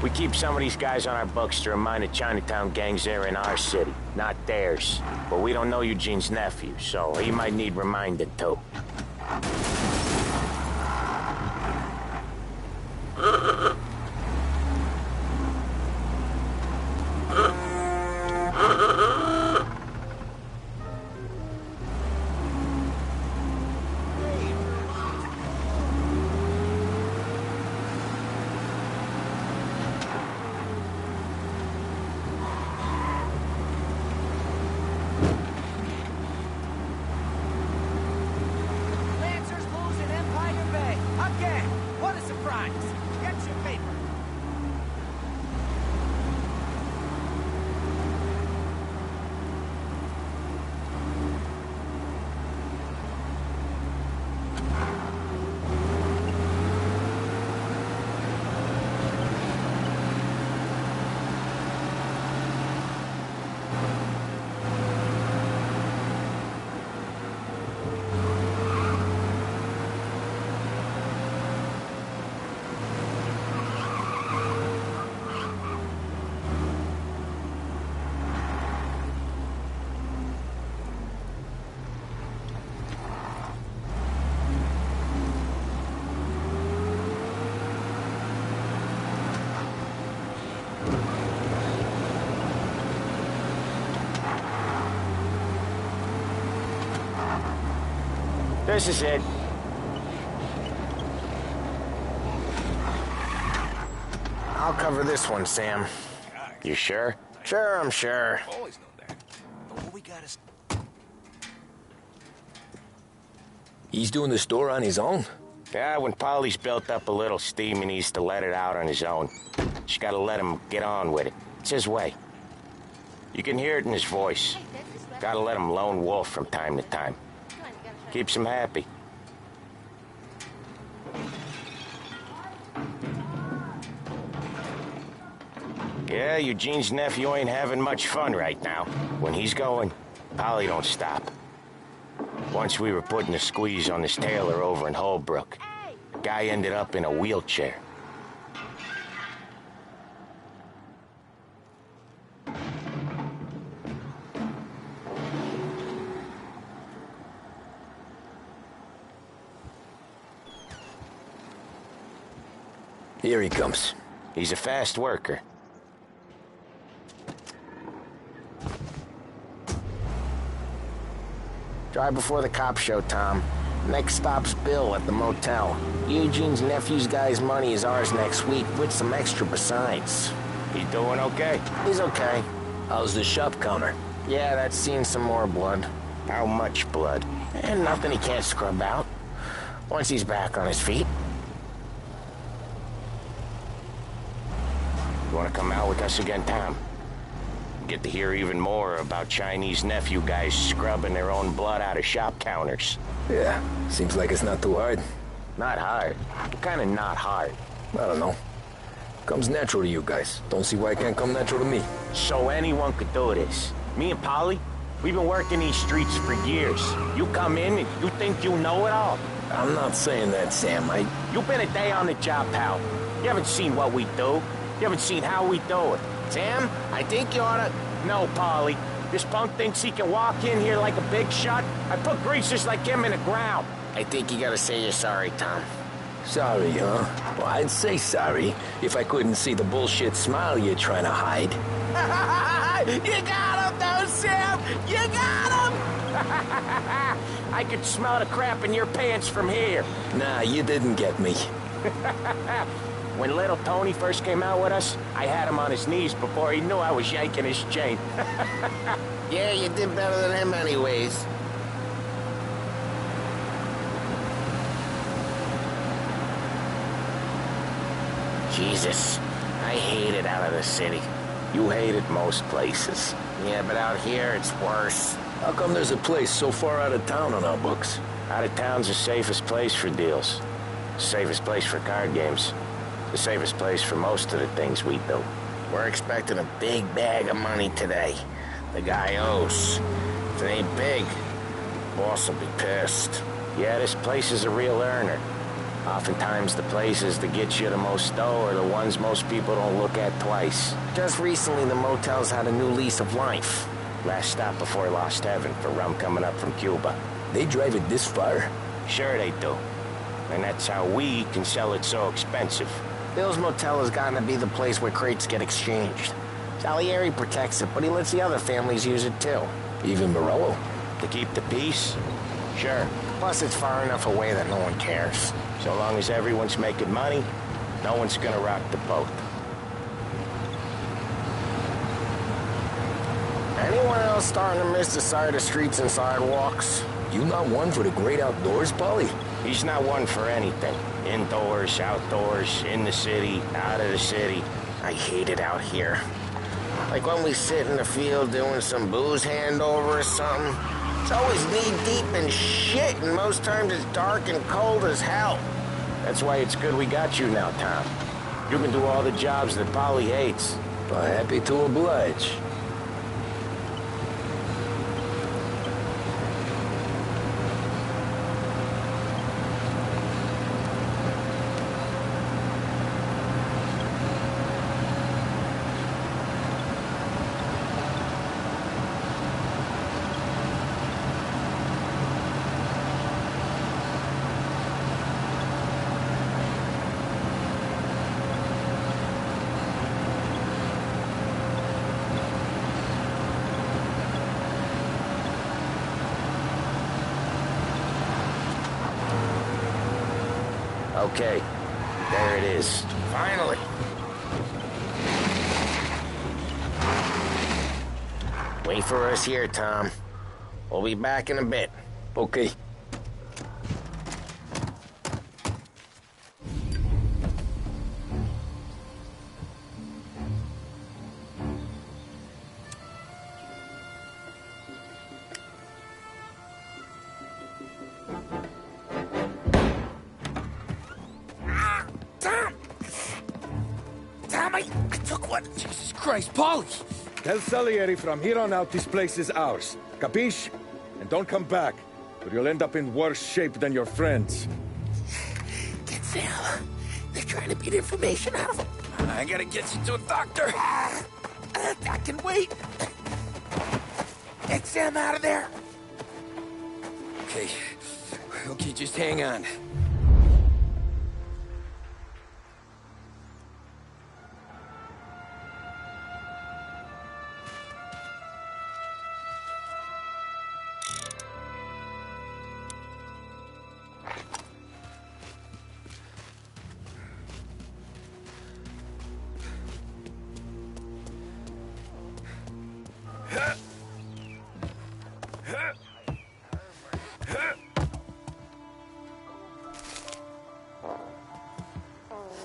We keep some of these guys on our books to remind the Chinatown gangs they're in our city, not theirs. But we don't know Eugene's nephew, so he might need reminding too. This is it. I'll cover this one, Sam. You sure? Sure, I'm sure. Always know that. But what we got is... He's doing the store on his own? Yeah, when Polly's built up a little steam, he needs to let it out on his own. Just gotta let him get on with it. It's his way. You can hear it in his voice. Gotta let him lone wolf from time to time. Keeps him happy. Yeah, Eugene's nephew ain't having much fun right now. When he's going, Polly don't stop. Once we were putting a squeeze on this tailor over in Holbrook. The guy ended up in a wheelchair. Here he comes. He's a fast worker. Drive before the cops show, Tom. Next stop's Bill at the motel. Eugene's nephew's guy's money is ours next week, with some extra besides. He doing okay? He's okay. How's the shop counter? Yeah, that's seen some more blood. How much blood? And nothing he can't scrub out. Once he's back on his feet. You want to come out with us again, Tom? Get to hear even more about Chinese nephew guys scrubbing their own blood out of shop counters. Yeah, seems like it's not too hard. Not hard. What kind of not hard? I don't know. Comes natural to you guys. Don't see why it can't come natural to me. So anyone could do this. Me and Polly, we've been working these streets for years. You come in and you think you know it all. I'm not saying that, Sam. You've been a day on the job, pal. You haven't seen what we do. You haven't seen how we do it. Sam, I think you oughta... No, Polly. This punk thinks he can walk in here like a big shot. I put greasers like him in the ground. I think you gotta say you're sorry, Tom. Sorry, huh? Well, I'd say sorry if I couldn't see the bullshit smile you're trying to hide. You got him, though, Sam! You got him! I could smell the crap in your pants from here. Nah, you didn't get me. When little Tony first came out with us, I had him on his knees before he knew I was yanking his chain. Yeah, you did better than him anyways. Jesus, I hate it out of the city. You hate it most places. Yeah, but out here, it's worse. How come there's a place so far out of town on our books? Out of town's the safest place for deals. The safest place for card games. The safest place for most of the things we do. We're expecting a big bag of money today. The guy owes. If it ain't big, boss will be pissed. Yeah, this place is a real earner. Oftentimes the places that get you the most dough are the ones most people don't look at twice. Just recently the motel's had a new lease of life. Last stop before Lost Heaven for rum coming up from Cuba. They drive it this far? Sure they do. And that's how we can sell it so expensive. Bill's Motel has gotten to be the place where crates get exchanged. Salieri protects it, but he lets the other families use it too. Even Morello? To keep the peace? Sure. Plus it's far enough away that no one cares. So long as everyone's making money, no one's gonna rock the boat. Anyone else starting to miss the side of streets and sidewalks? You not one for the great outdoors, Polly? He's not one for anything. Indoors, outdoors, in the city, out of the city. I hate it out here. Like when we sit in the field doing some booze handover or something. It's always knee-deep in shit, and most times it's dark and cold as hell. That's why it's good we got you now, Tom. You can do all the jobs that Polly hates. Well, happy to oblige. Okay, there it is. Finally. Wait for us here, Tom. We'll be back in a bit. Okay. Jesus Christ, Polly! Tell Salieri from here on out this place is ours. Capiche? And don't come back, or you'll end up in worse shape than your friends. Get Sam. They're trying to beat information out of him. I gotta get you to a doctor. I can wait. Get Sam out of there. Okay. Okay, just hang on.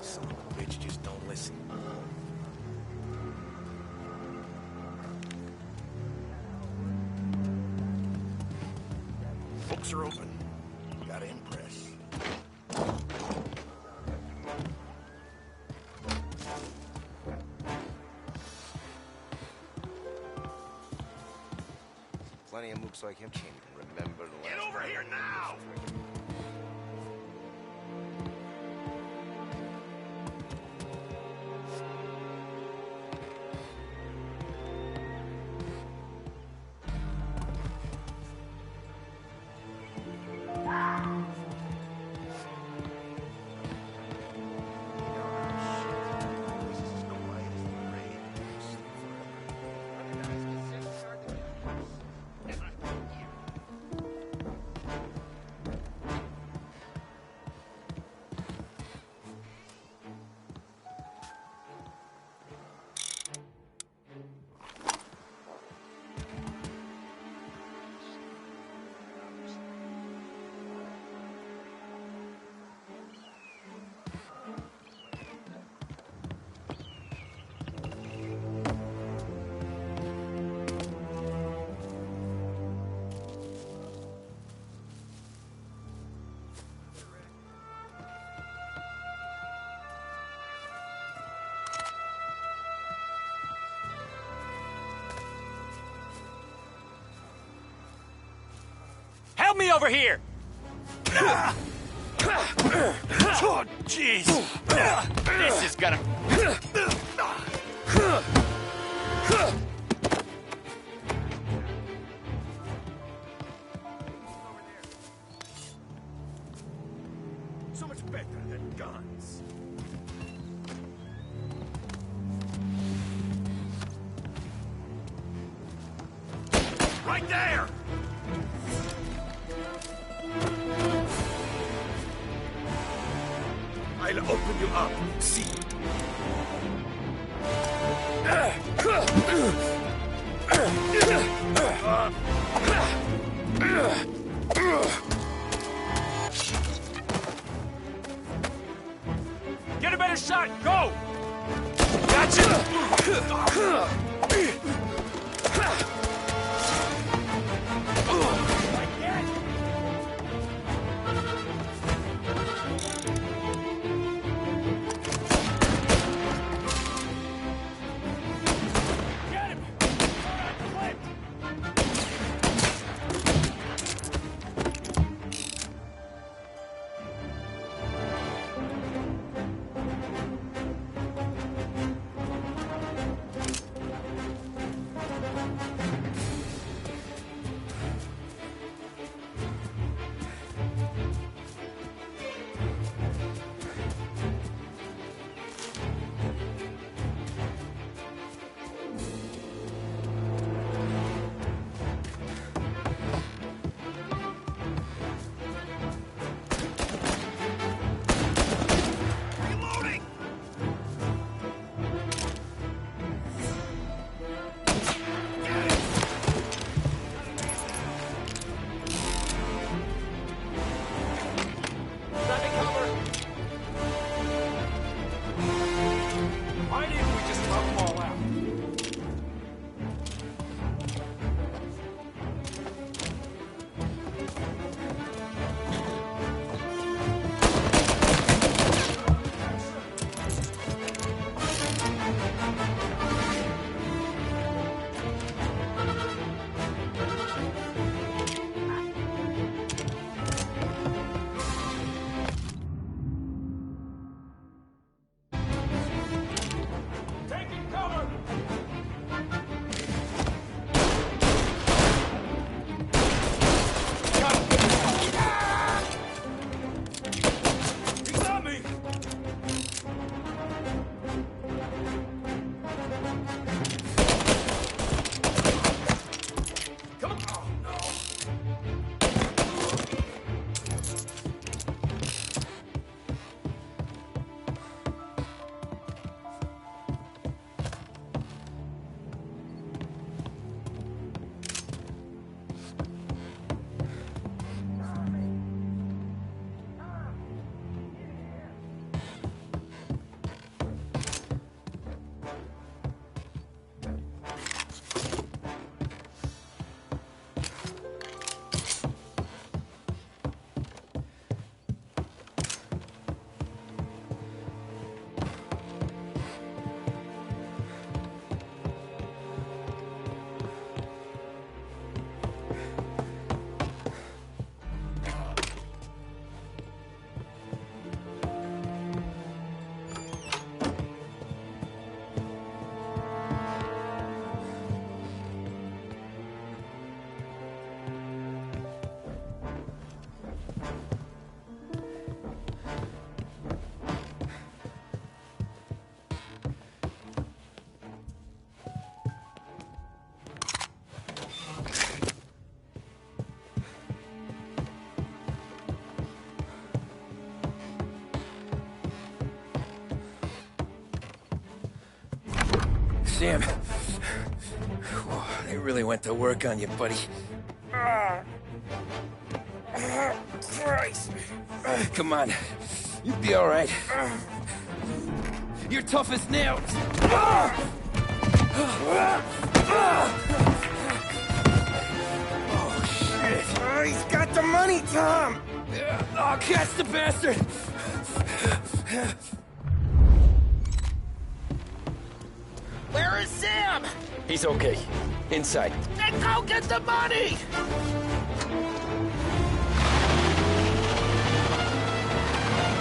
Son of a bitch, just don't listen. Books are open. Gotta impress. Plenty of mooks like him can't even remember the last. Get over here now! Help me over here! Oh, jeez! This is gonna... So much better than guns. Right there! I'll open you up. See. Get a better shot! Go! Gotcha! Sam, they really went to work on you, buddy. Christ. Come on. You'll be all right. You're tough as nails. Oh, shit. Oh, he's got the money, Tom! Oh, catch the bastard! Where is Sam? He's okay. Inside. Then go get the money!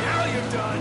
Now you're done.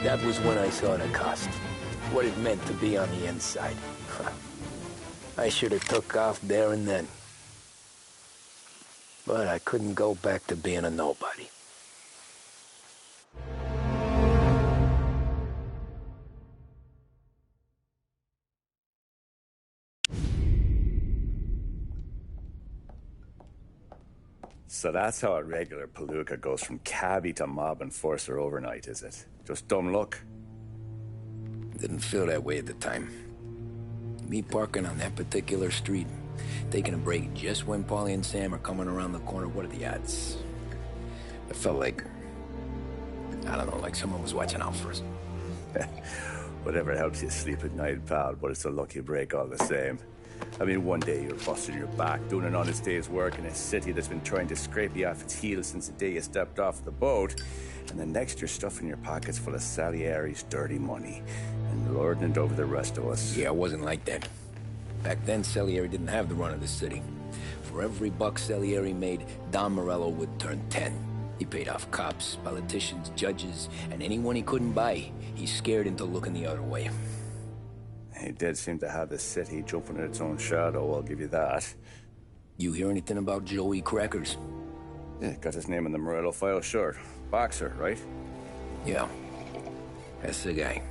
That was when I saw the cost. What it meant to be on the inside. I should have took off there and then. But I couldn't go back to being a nobody. So that's how a regular palooka goes from cabbie to mob enforcer overnight, is it? Just dumb luck? Didn't feel that way at the time. Me parking on that particular street, taking a break just when Paulie and Sam are coming around the corner, what are the odds? I felt like, I don't know, like someone was watching out for us. Whatever helps you sleep at night, pal, but it's a lucky break all the same. I mean, one day you're busting your back, doing an honest day's work in a city that's been trying to scrape you off its heels since the day you stepped off the boat, and the next you're stuffing your pockets full of Salieri's dirty money and lording it over the rest of us. Yeah, it wasn't like that. Back then, Salieri didn't have the run of the city. For every buck Salieri made, Don Morello would turn 10. He paid off cops, politicians, judges, and anyone he couldn't buy, he scared into looking the other way. He did seem to have the city jumping at its own shadow, I'll give you that. You hear anything about Joey Crackers? Yeah, got his name in the Morello file, sure. Boxer, right? Yeah, that's the guy.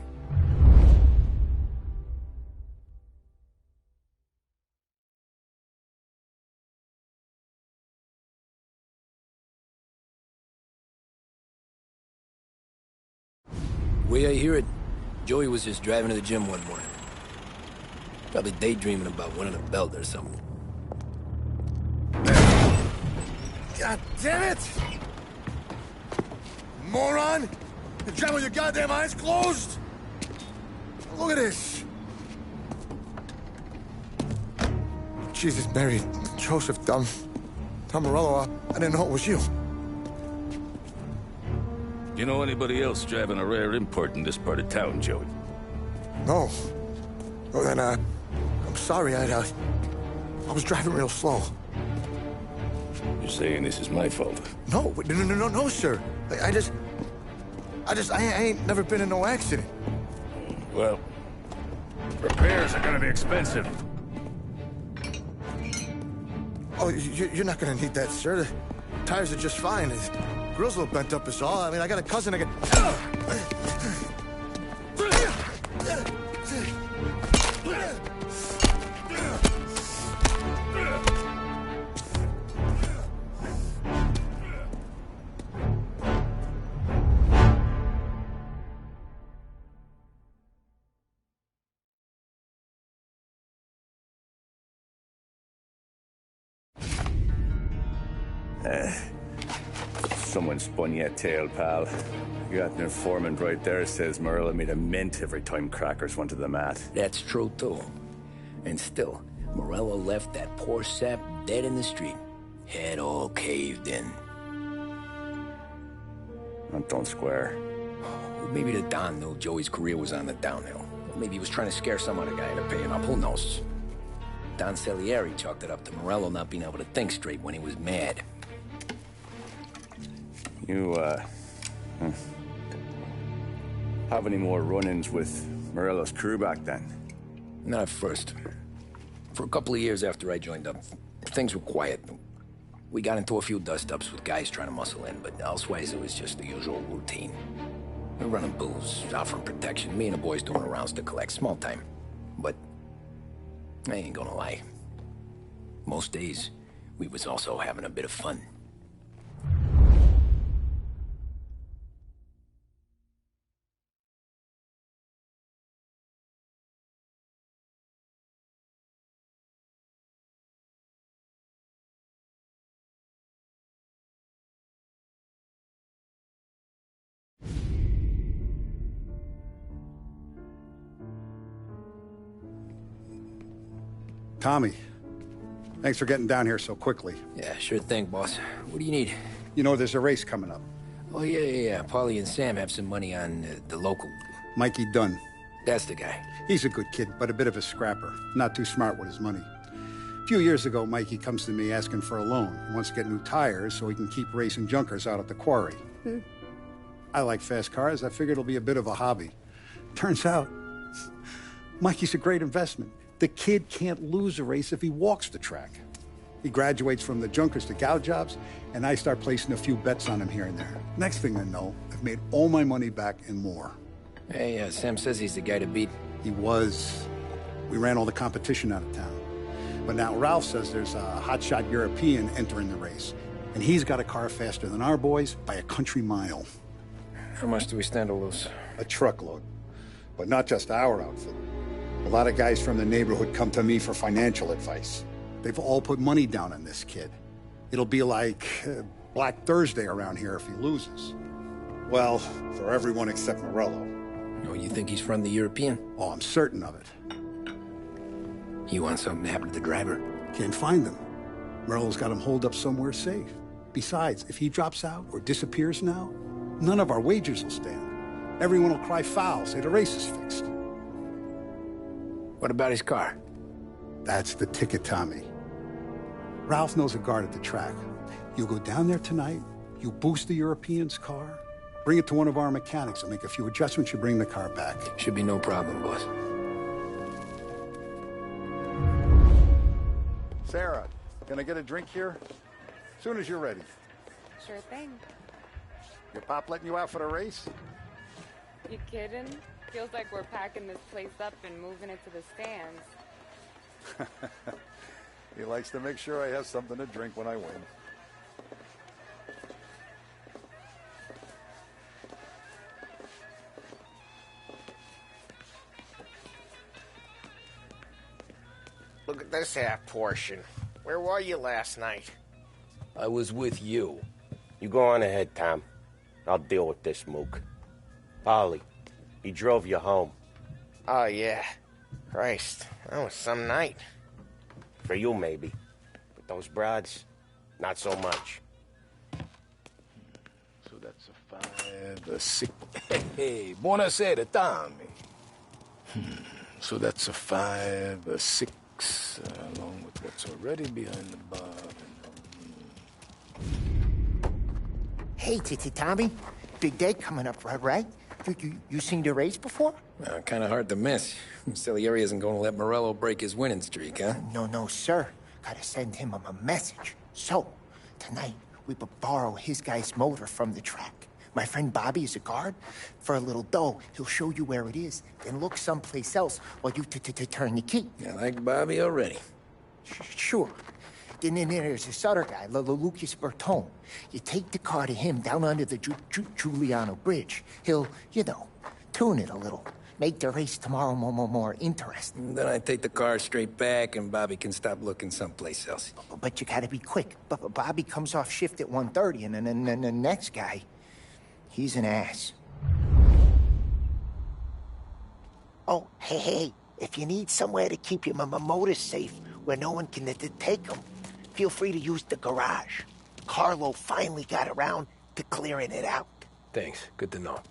Way I hear it, Joey was just driving to the gym one morning. Probably daydreaming about winning a belt or something. God damn it! Moron! You're driving with your goddamn eyes closed? Look at this! Jesus, Mary, Joseph, Tom Morello, I didn't know it was you. You know anybody else driving a rare import in this part of town, Joey? No. Well, then, I'm sorry, I was driving real slow. You're saying this is my fault? No, sir. I ain't never been in no accident. Well, repairs are gonna be expensive. Oh, you're not gonna need that, sir. The tires are just fine. The grill's a little bent up is all. I mean, I got a cousin I Someone spun you a tail, pal. You got an informant right there says Morello made a mint every time crackers went to the mat. That's true, too. And still, Morello left that poor sap dead in the street. Head all caved in. That don't square. Maybe the Don knew Joey's career was on the downhill. Maybe he was trying to scare some other guy into paying up. Who knows? Don Salieri chalked it up to Morello not being able to think straight when he was mad. You, have any more run-ins with Morello's crew back then? Not at first. For a couple of years after I joined up, things were quiet. We got into a few dust-ups with guys trying to muscle in, but elsewise it was just the usual routine. We're running booze, offering protection, me and the boys doing rounds to collect, small time. But I ain't gonna lie. Most days, we was also having a bit of fun. Tommy, thanks for getting down here so quickly. Yeah, sure thing, boss. What do you need? You know, there's a race coming up. Oh, yeah. Paulie and Sam have some money on the local... Mikey Dunn. That's the guy. He's a good kid, but a bit of a scrapper. Not too smart with his money. A few years ago, Mikey comes to me asking for a loan. He wants to get new tires so he can keep racing junkers out at the quarry. I like fast cars. I figured it'll be a bit of a hobby. Turns out, Mikey's a great investment. The kid can't lose a race if he walks the track. He graduates from the junkers to gal jobs, and I start placing a few bets on him here and there. Next thing I know, I've made all my money back and more. Hey, Sam says he's the guy to beat. He was. We ran all the competition out of town. But now Ralph says there's a hotshot European entering the race, and he's got a car faster than our boys by a country mile. How much do we stand to lose? A truckload. But not just our outfit. A lot of guys from the neighborhood come to me for financial advice. They've all put money down on this kid. It'll be like Black Thursday around here if he loses. Well, for everyone except Morello. Oh, you think he's from the European? Oh, I'm certain of it. You want something to happen to the driver? Can't find him. Morello's got him holed up somewhere safe. Besides, if he drops out or disappears now, none of our wagers will stand. Everyone will cry foul, say the race is fixed. What about his car? That's the ticket, Tommy. Ralph knows a guard at the track. You go down there tonight, you boost the European's car, bring it to one of our mechanics, and make a few adjustments, you bring the car back. Should be no problem, boss. Sarah, can I get a drink here? As soon as you're ready. Sure thing. Your pop letting you out for the race? You kidding? Feels like we're packing this place up and moving it to the stands. He likes to make sure I have something to drink when I win. Look at this half portion. Where were you last night? I was with you. You go on ahead, Tom. I'll deal with this mook. Polly, he drove you home. Oh, yeah. Christ, that was some night. For you, maybe. But those broads, not so much. So that's a 5, a 6. Hey, buonasera, Tommy. So that's a 5, a 6, along with what's already behind the bar. Hey, Tommy. Big day coming up, right? You seen the race before? Kind of hard to miss. Salieri isn't going to let Morello break his winning streak, huh? No, sir. Gotta send him a message. So, tonight, we borrow his guy's motor from the track. My friend Bobby is a guard. For a little dough, he'll show you where it is, then look someplace else while you turn the key. I like Bobby already. Sure. Then there's this other guy, Lucas Bertone. You take the car to him down under the Giuliano Bridge. He'll, tune it a little. Make the race tomorrow more interesting. Then I take the car straight back and Bobby can stop looking someplace else. But you gotta be quick. Bobby comes off shift at 1:30 and then the next guy, he's an ass. Oh, hey, if you need somewhere to keep your motor safe where no one can take them, feel free to use the garage. Carlo finally got around to clearing it out. Thanks. Good to know.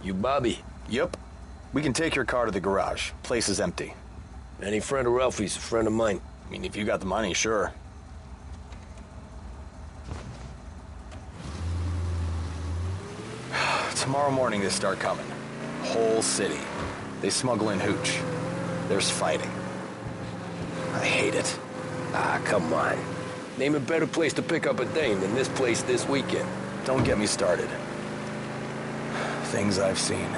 You Bobby? Yep. We can take your car to the garage. Place is empty. Any friend of Ralphie's a friend of mine. I mean, if you got the money, sure. Tomorrow morning they start coming. Whole city. They smuggle in hooch. There's fighting. I hate it. Ah, come on. Name a better place to pick up a dame than this place this weekend. Don't get me started. Things I've seen.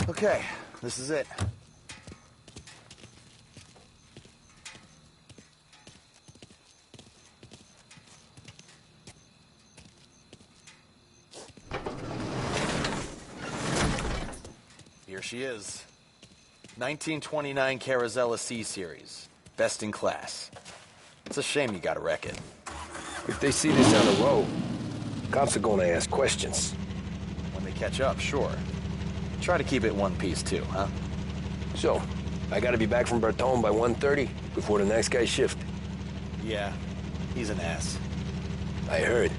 Okay, this is it. Here she is. 1929 Carazella C-Series. Best in class. It's a shame you gotta wreck it. If they see this on the road, cops are gonna ask questions. When they catch up, sure. Try to keep it one piece too, huh? So, I gotta be back from Bertone by 1:30 before the next guy's shift. Yeah, he's an ass. I heard.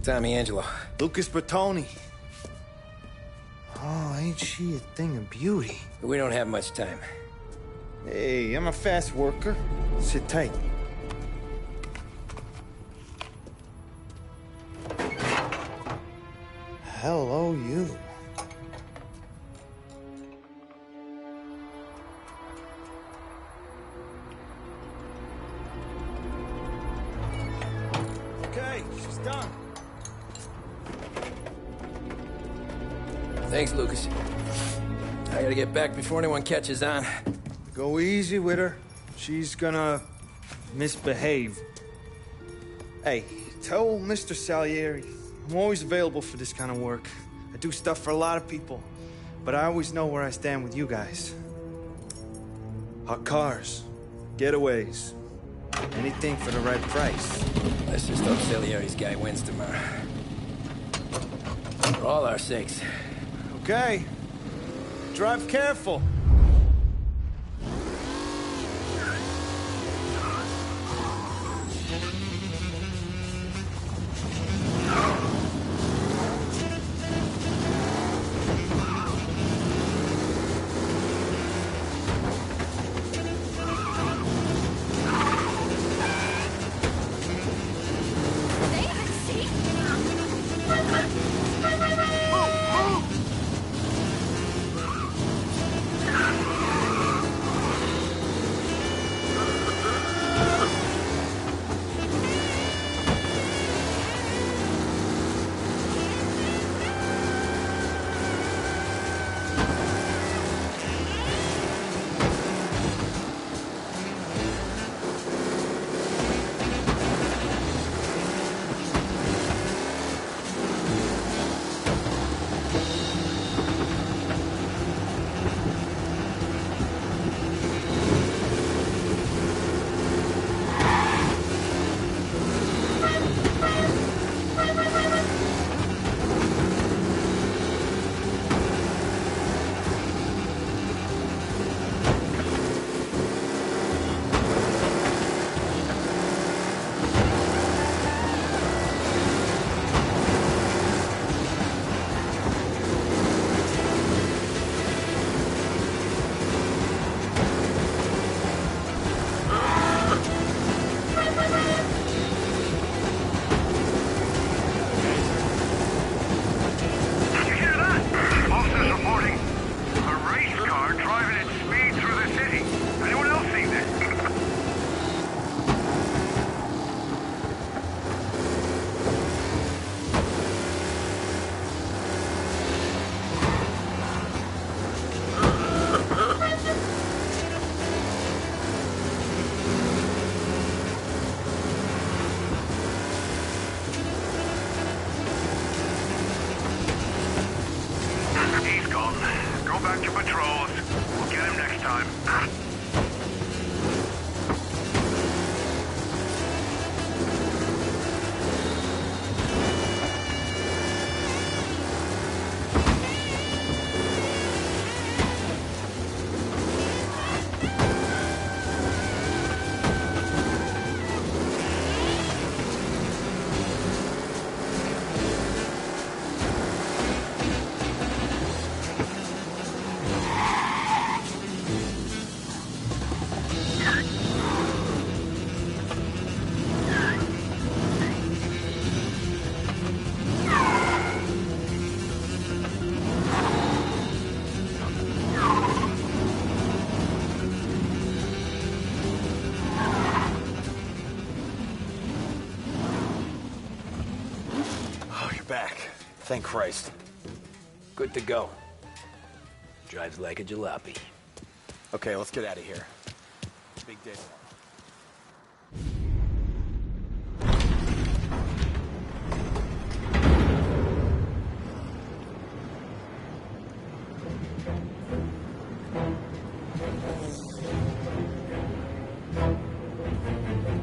Tommy Angelo. Lucas Bertoni. Oh, ain't she a thing of beauty? We don't have much time. Hey, I'm a fast worker. Sit tight. Hello, you. Okay, she's done. Thanks, Lucas. I gotta get back before anyone catches on. Go easy with her. She's gonna misbehave. Hey, tell Mr. Salieri I'm always available for this kind of work. I do stuff for a lot of people, but I always know where I stand with you guys. Hot cars, getaways, anything for the right price. Let's just hope Salieri's guy wins tomorrow. For all our sakes. Okay. Drive careful. Thank Christ. Good to go. Drives like a jalopy. Okay, let's get out of here. Big day.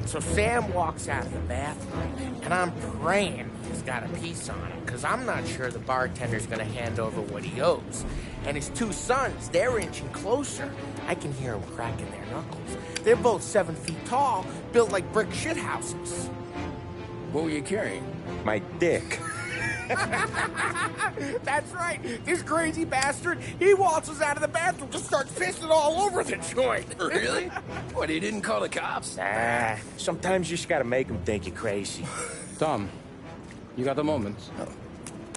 So Sam walks out of the bathroom, and I'm praying he's got a piece on him, because I'm not sure the bartender's going to hand over what he owes. And his two sons, they're inching closer. I can hear them cracking their knuckles. They're both 7 feet tall, built like brick shithouses. What were you carrying? My dick. That's right. This crazy bastard, he waltzes out of the bathroom, just starts pissing all over the joint. Really? What, he didn't call the cops? Nah, sometimes you just gotta make him think you're crazy. Tom, you got a moment? Oh.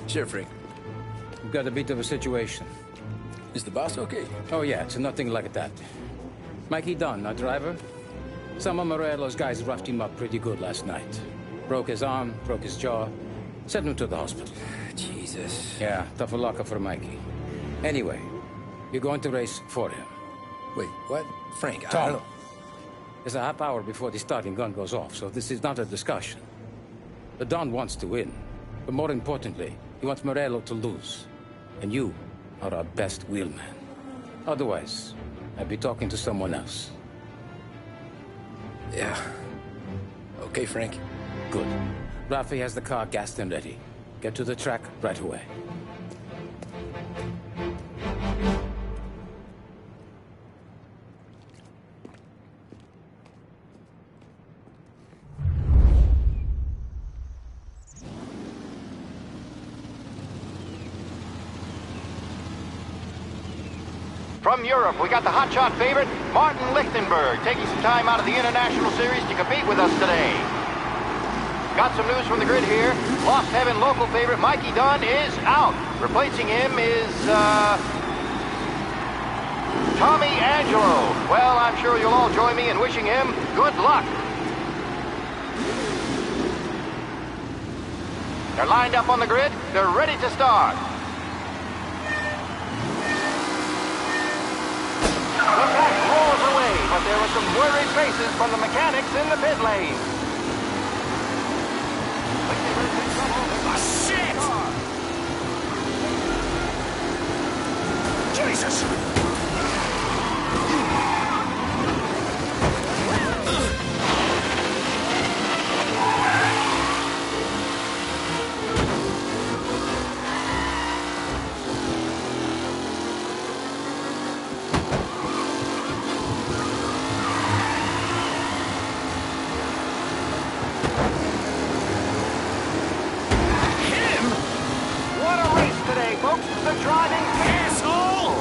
Sure, Frank. We've got a bit of a situation. Is the boss okay? Oh, yeah, it's nothing like that. Mikey Dunn, our driver. Some of Morello's guys roughed him up pretty good last night. Broke his arm, broke his jaw. Sent him to the hospital. Jesus. Yeah, tough luck for Mikey. Anyway, you're going to race for him. Wait, what? Frank, I Tom, don't know. there's a half hour before the starting gun goes off, so this is not a discussion. The Don wants to win, but more importantly, he wants Morello to lose. And you are our best wheelman. Otherwise, I'd be talking to someone else. Yeah. Okay, Frank. Good. Rafi has the car gassed and ready. Get to the track right away. From Europe, we got the hotshot favorite, Martin Lichtenberg, taking some time out of the International Series to compete with us today. Got some news from the grid here. Lost Heaven local favorite Mikey Dunn is out. Replacing him is, Tommy Angelo. Well, I'm sure you'll all join me in wishing him good luck. They're lined up on the grid. They're ready to start. The pack rolls away, but there were some worried faces from the mechanics in the pit lane. Jesus! What a race today, folks. The driving asshole!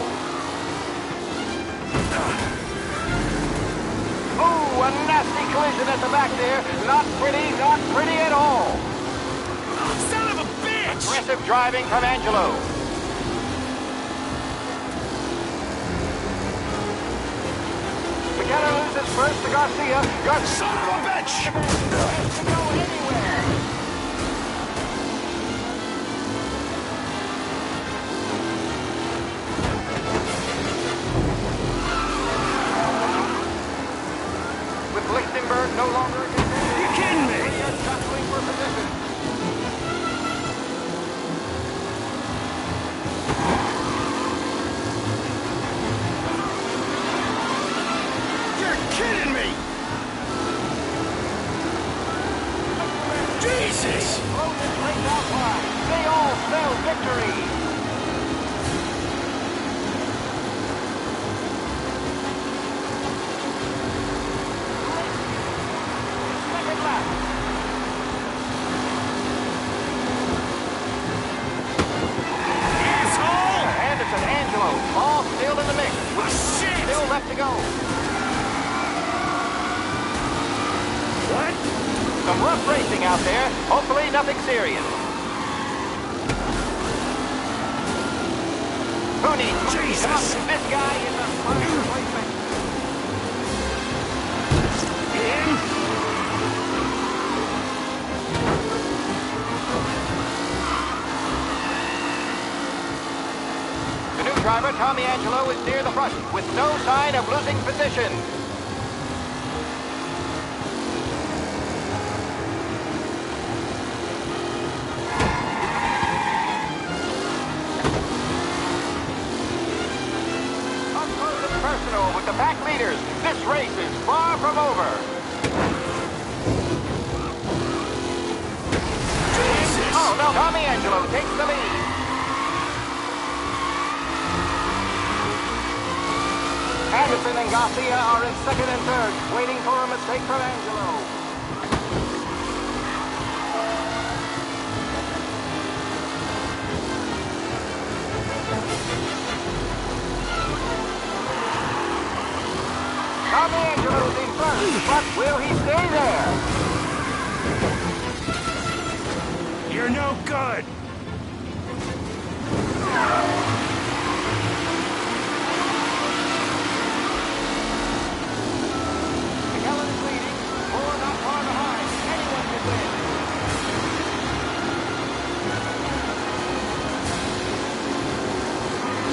Ooh, a nasty collision at the back there. Not pretty at all. Son of a bitch! Aggressive driving from Angelo. McKenna loses first to Garcia. Son of a bitch! To go anywhere. With Lichtenberg no longer a contender. You kidding me? They are tussling for position. You're kidding me! Jesus! Close this race out wide. They all spell victory. Second lap. Asshole! Anderson, Angelo, all still in the mix. Oh, shit! Still left to go. What? Some rough racing out there. Hopefully nothing serious. Who needs Jesus! This guy is a fine replacement. In? The new driver, Tommy Angelo, is near the front with no sign of losing position. Up close and personal with the pack leaders. This race is far from over. Jesus! Oh no, Tommy Angelo takes the lead. Anderson and Garcia are in second and third, waiting for a mistake from Angelo. losing first, but will he stay there? You're no good! McKellen is leading. Moore not far behind. Anyone can win.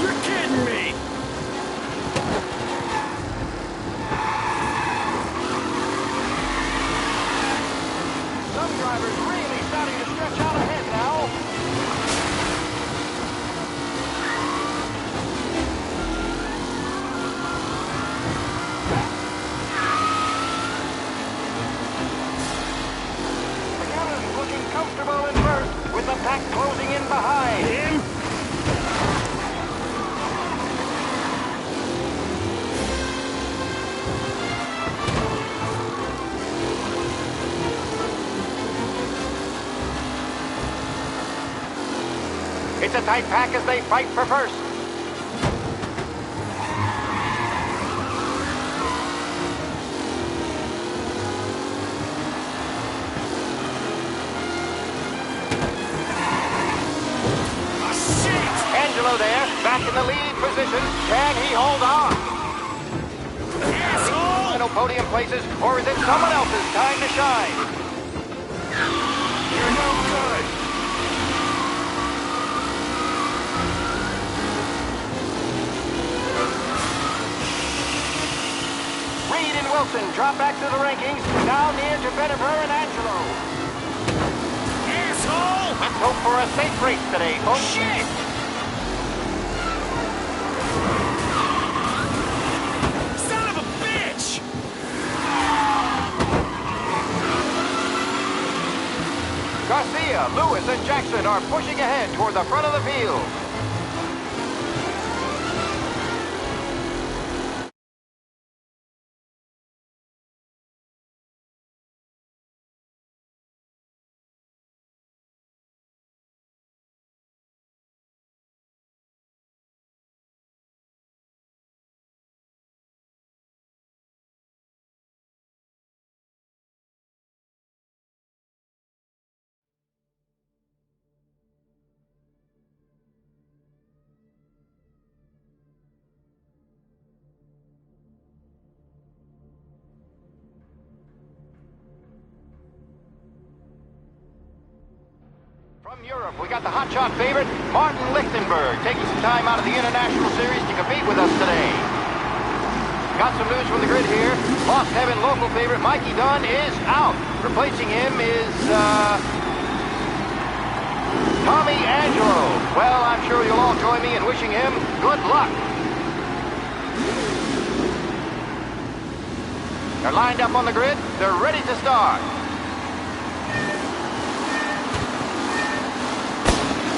You're kidding me! Some drivers really starting to stretch out ahead now. McKellen looking comfortable in first, with the pack closing in behind. Him? It's a tight pack as they fight for first. Angelo there, back in the lead position. Can he hold on? Asshole! Final podium places, or is it someone else's time to shine? You're no good! Reed and Wilson drop back to the rankings, down near to Bennifer and Angelo. Asshole! Let's hope for a safe race today, folks. Shit! Son of a bitch! Garcia, Lewis, and Jackson are pushing ahead toward the front of the field. From Europe, we got the hotshot favorite, Martin Lichtenberg, taking some time out of the International Series to compete with us today. Got some news from the grid here. Lost Heaven local favorite Mikey Dunn is out. Replacing him is, Tommy Angelo. Well, I'm sure you'll all join me in wishing him good luck. They're lined up on the grid. They're ready to start.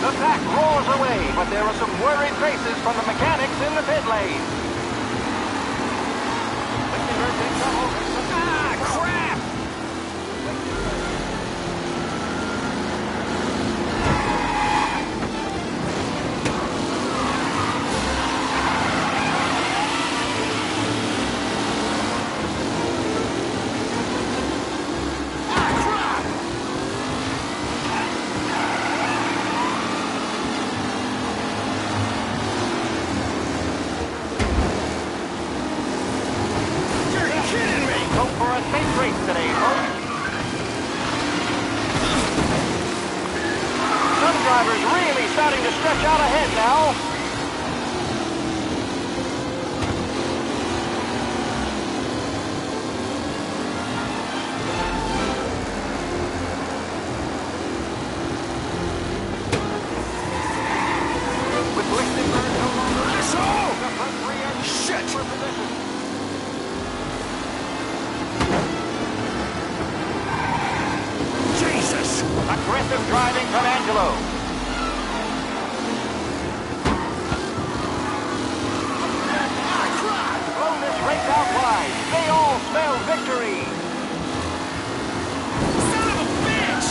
The pack roars away, but there are some worried faces from the mechanics in the pit lane. Ah, crap! Starting to stretch out ahead now. With Lichtenberg no longer the front three are shit for position. Jesus! Aggressive driving from Angelo. Race out wide. They all smell victory. Son of a bitch!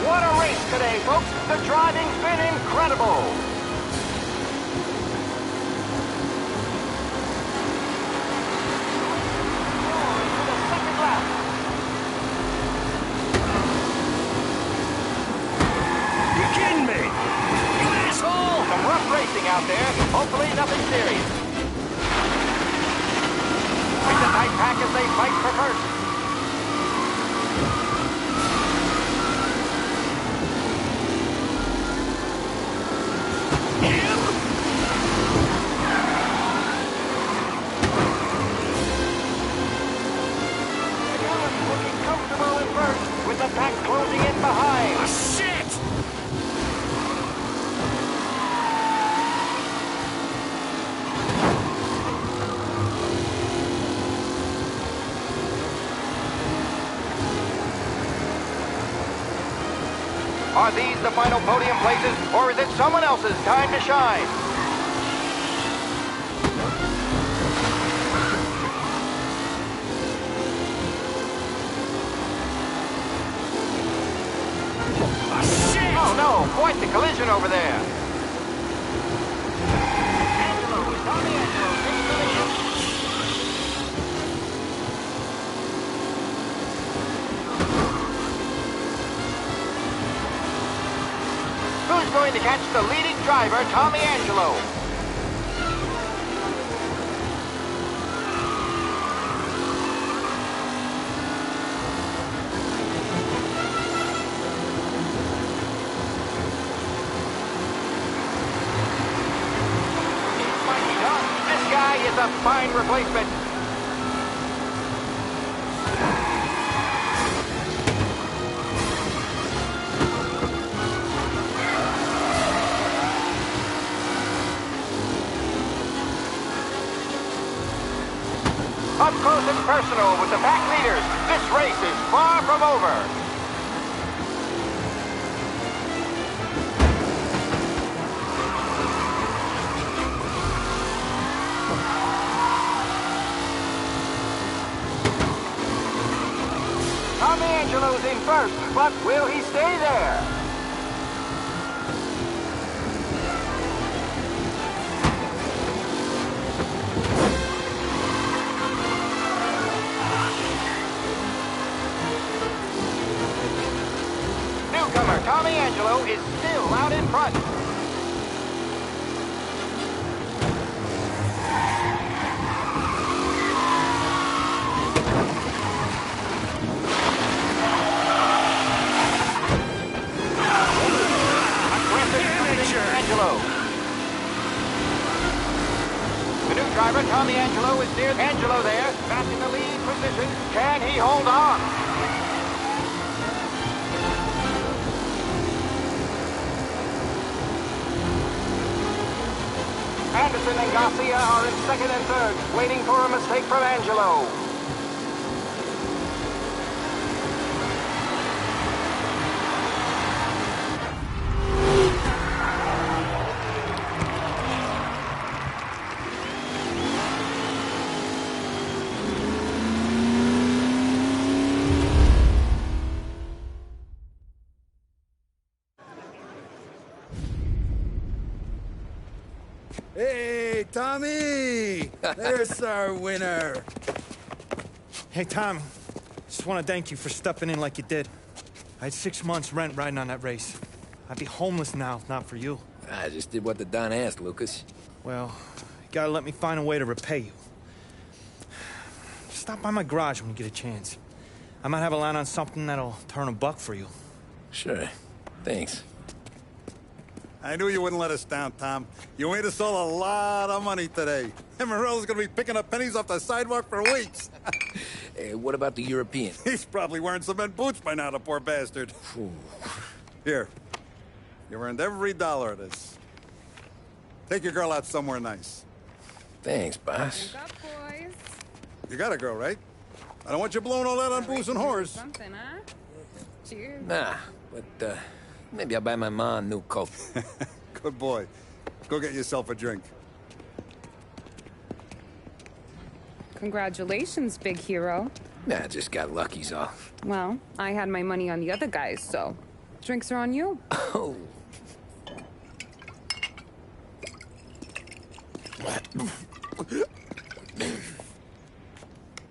What a say, folks. The driving's been incredible. Racing out there. Hopefully nothing serious. It's a tight pack as they fight for first. McAllen's looking comfortable in first, with the pack closing in behind. Oh, shit! Are these the final podium places, or is it someone else's time to shine? Oh no, quite the collision over there. Angelo, Tommy Angelo, takes the lead. Who's going to catch the leading driver, Tommy Angelo? It might be done. This guy is a fine replacement. Up close and personal with the pack leaders. This race is far from over. Tommy Angelo's in first, but will he stay there? Tommy Angelo is still out in front. Angelo. The new driver, Tommy Angelo, is near Angelo there, back in the lead position. Can he hold on? Anderson and Garcia are in second and third, waiting for a mistake from Angelo. Hey, Tommy! There's our winner. Hey, Tom. Just want to thank you for stepping in like you did. I had 6 months rent riding on that race. I'd be homeless now if not for you. I just did what the Don asked, Lucas. Well, you gotta let me find a way to repay you. Stop by my garage when you get a chance. I might have a line on something that'll turn $1 for you. Sure. Thanks. I knew you wouldn't let us down, Tom. You made us all a lot of money today. And Morello's gonna be picking up pennies off the sidewalk for weeks. Hey, what about the European? He's probably wearing cement boots by now, the poor bastard. Here. You earned every dollar of this. Take your girl out somewhere nice. Thanks, boss. Boys. You got a girl, right? I don't want you blowing all that on booze and whores. Something, huh? Cheers. Nah, but, maybe I'll buy my ma a new coat. Good boy. Go get yourself a drink. Congratulations, big hero. Nah, just got lucky's all. Well, I had my money on the other guys, so Drinks are on you. Oh.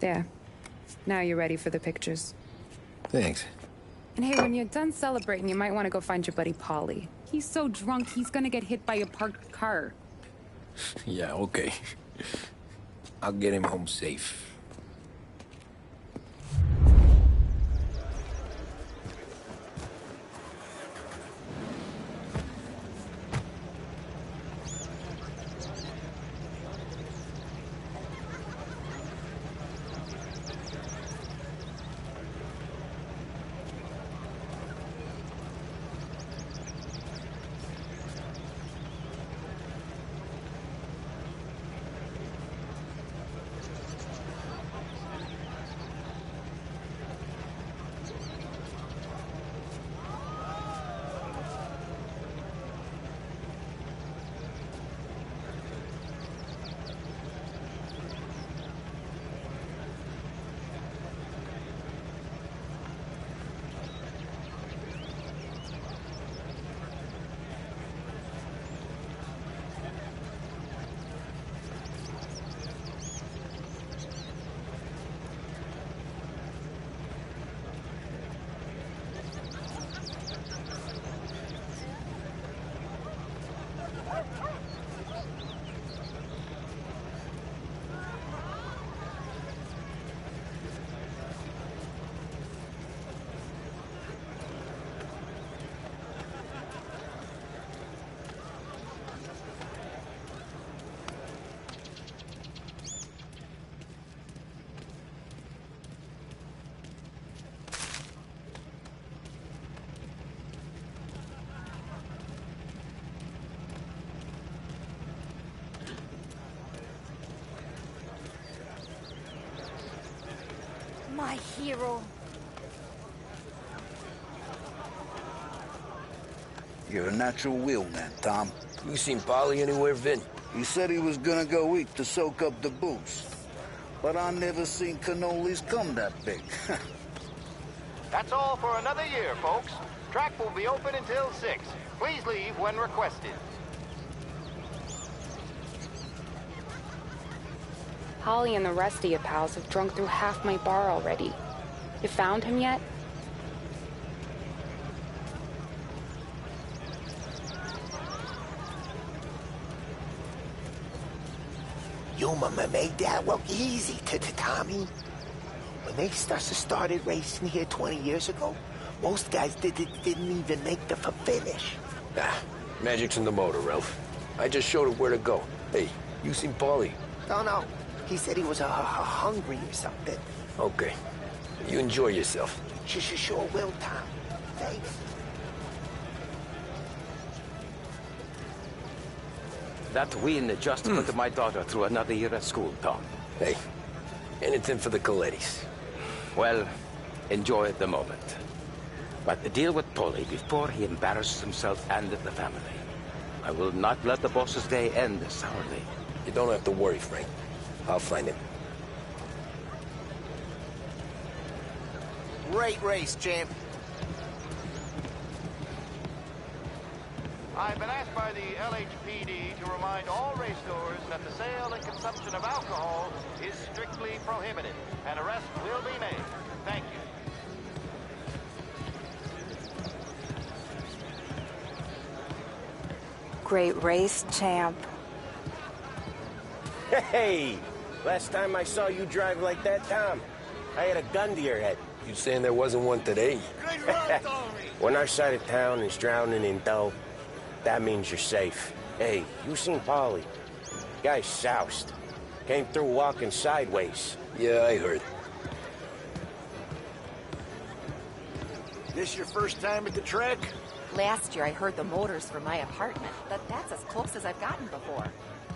There. Now you're ready for the pictures. Thanks. And hey, when you're done celebrating, you might want to go find your buddy Paulie. He's so drunk, he's gonna get hit by a parked car. Yeah, okay. I'll get him home safe. My hero. You're a natural wheelman, Tom. You seen Paulie anywhere, Vin? He said he was gonna go eat to soak up the booze. But I never seen cannolis come that big. That's all for another year, folks. Track will be open until 6. Please leave when requested. Holly and the rest of your pals have drunk through half my bar already. You found him yet? Your mama made that look easy to Tommy. When they started racing here 20 years ago, most guys didn't even make the finish. Ah, magic's in the motor, Ralph. I just showed it where to go. Hey, you seen Paulie? No. He said he was hungry or something. Okay. You enjoy yourself. Sure will, Tom. Thanks. That win just put my daughter through another year at school, Tom. Hey, anything for the Colettis. Well, enjoy the moment. But deal with Paulie before he embarrasses himself and the family. I will not let the boss's day end sourly. You don't have to worry, Frank. I'll find him. Great race, champ. I've been asked by the LHPD to remind all race stores that the sale and consumption of alcohol is strictly prohibited. An arrest will be made. Thank you. Great race, champ. Hey! Last time I saw you drive like that, Tom, I had a gun to your head. You saying there wasn't one today? When our side of town is drowning in dough, that means you're safe. Hey, you seen Paulie? Guy's soused. Came through walking sideways. Yeah, I heard. This your first time at the track? Last year I heard the motors from my apartment, but that's as close as I've gotten before.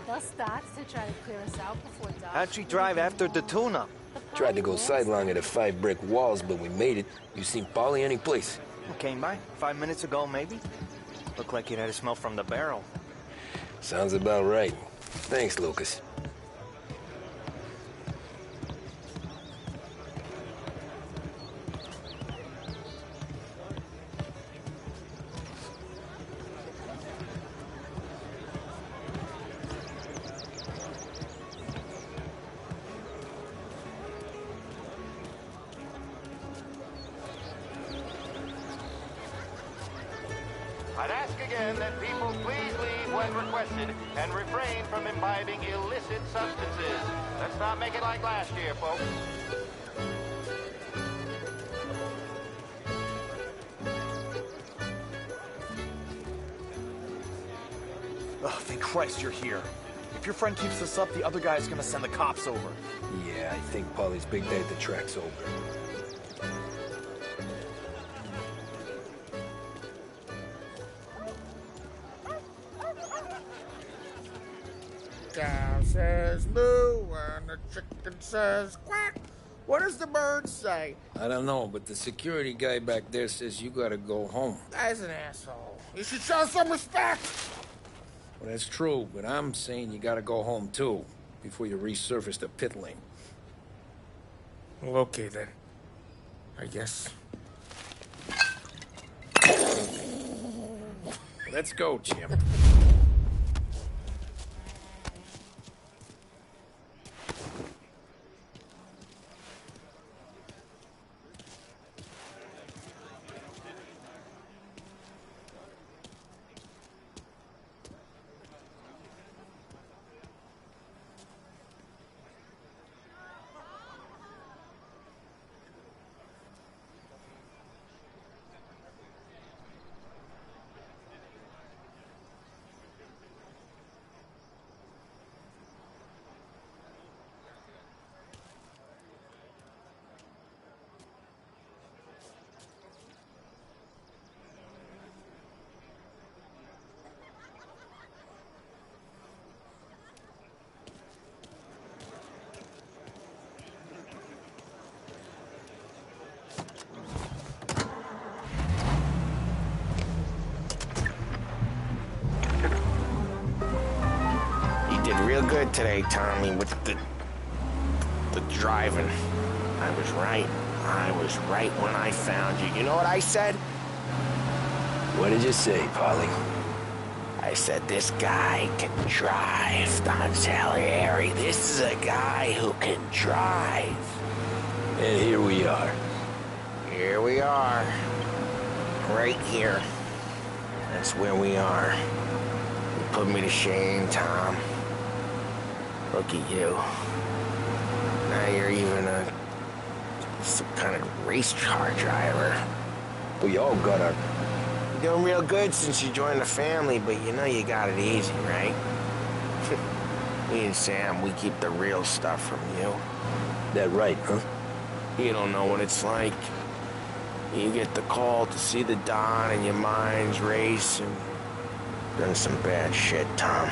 Thus starts to try to clear us out before dark. How'd she drive after the tune-up? Tried to go sidelong at the 5 brick walls, but we made it. You seen Paulie any place? Came by 5 minutes ago, maybe. Looked like he'd had a smell from the barrel. Sounds about right. Thanks, Lucas. I'd ask again that people please leave when requested and refrain from imbibing illicit substances. Let's not make it like last year, folks. Oh, thank Christ you're here. If your friend keeps this up, the other guy's gonna send the cops over. Yeah, I think Polly's big day at the track's over. Cow says moo and the chicken says quack. What does the bird say? I don't know, but the security guy back there says you gotta go home. Guy's an asshole. You should show some respect. Well, that's true, but I'm saying you gotta go home too, before you resurface the pit lane. Well, okay then. I guess. Let's go, Jim. Real good today, Tommy, with the driving. I was right. I was right when I found you. You know what I said? What did you say, Polly? I said, this guy can drive, Don Salieri. This is a guy who can drive. And here we are. Here we are. Right here. That's where we are. You put me to shame, Tom. Look at you. Now you're even some kind of race car driver. We all got our... You're doing real good since you joined the family, but you know you got it easy, right? Me and Sam, we keep the real stuff from you. That right, huh? You don't know what it's like. You get the call to see the Don and your mind's racing. Done some bad shit, Tom.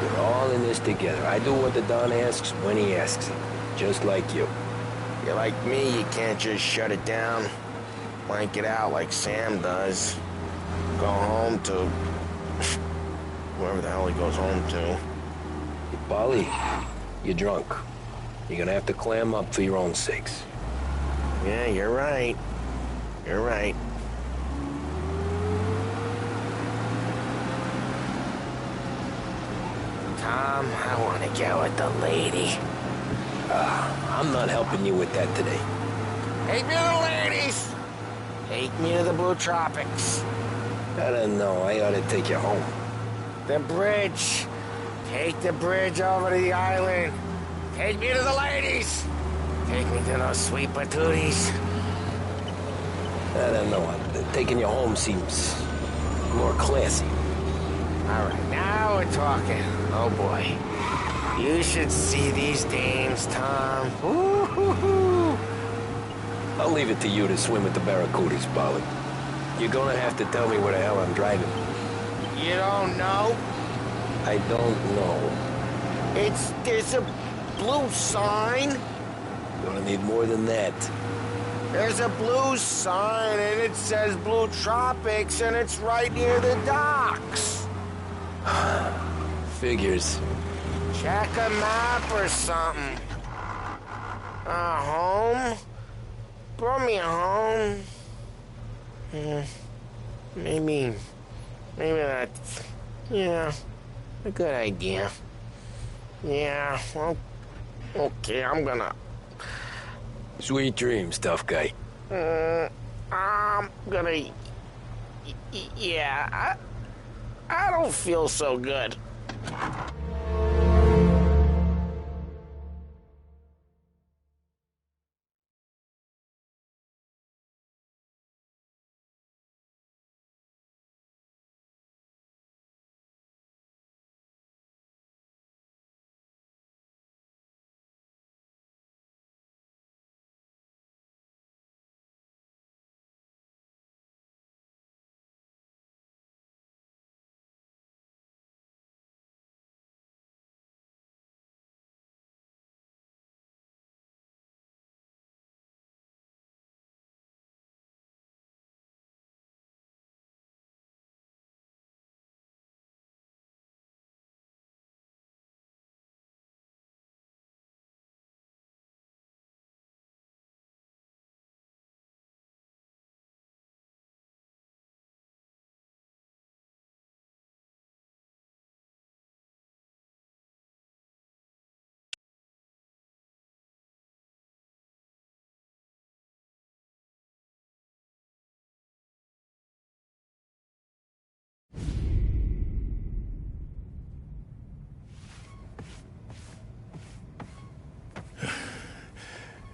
We're all in this together. I do what the Don asks when he asks it. Just like you. You're like me, you can't just shut it down. Blank it out like Sam does. Go home to... whoever the hell he goes home to. Hey, Polly, you're drunk. You're gonna have to clam up for your own sakes. Yeah, you're right. You're right. Tom, I want to get with the lady. I'm not helping you with that today. Take me to the ladies! Take me to the Blue Tropics. I don't know. I ought to take you home. The bridge. Take the bridge over to the island. Take me to the ladies. Take me to those sweet patooties. I don't know. Taking you home seems more classy. All right, now we're talking. Oh, boy. You should see these dames, Tom. Ooh-hoo-hoo. I'll leave it to you to swim with the barracudas, Polly. You're gonna have to tell me where the hell I'm driving. You don't know? I don't know. There's a blue sign. Gonna need more than that. There's a blue sign, and it says Blue Tropics, and it's right near the docks. Figures. Check a map or something. Home? Brought me home. Maybe that's, a good idea. Yeah, well, okay, I'm gonna... Sweet dreams, tough guy. I'm gonna Yeah, I don't feel so good.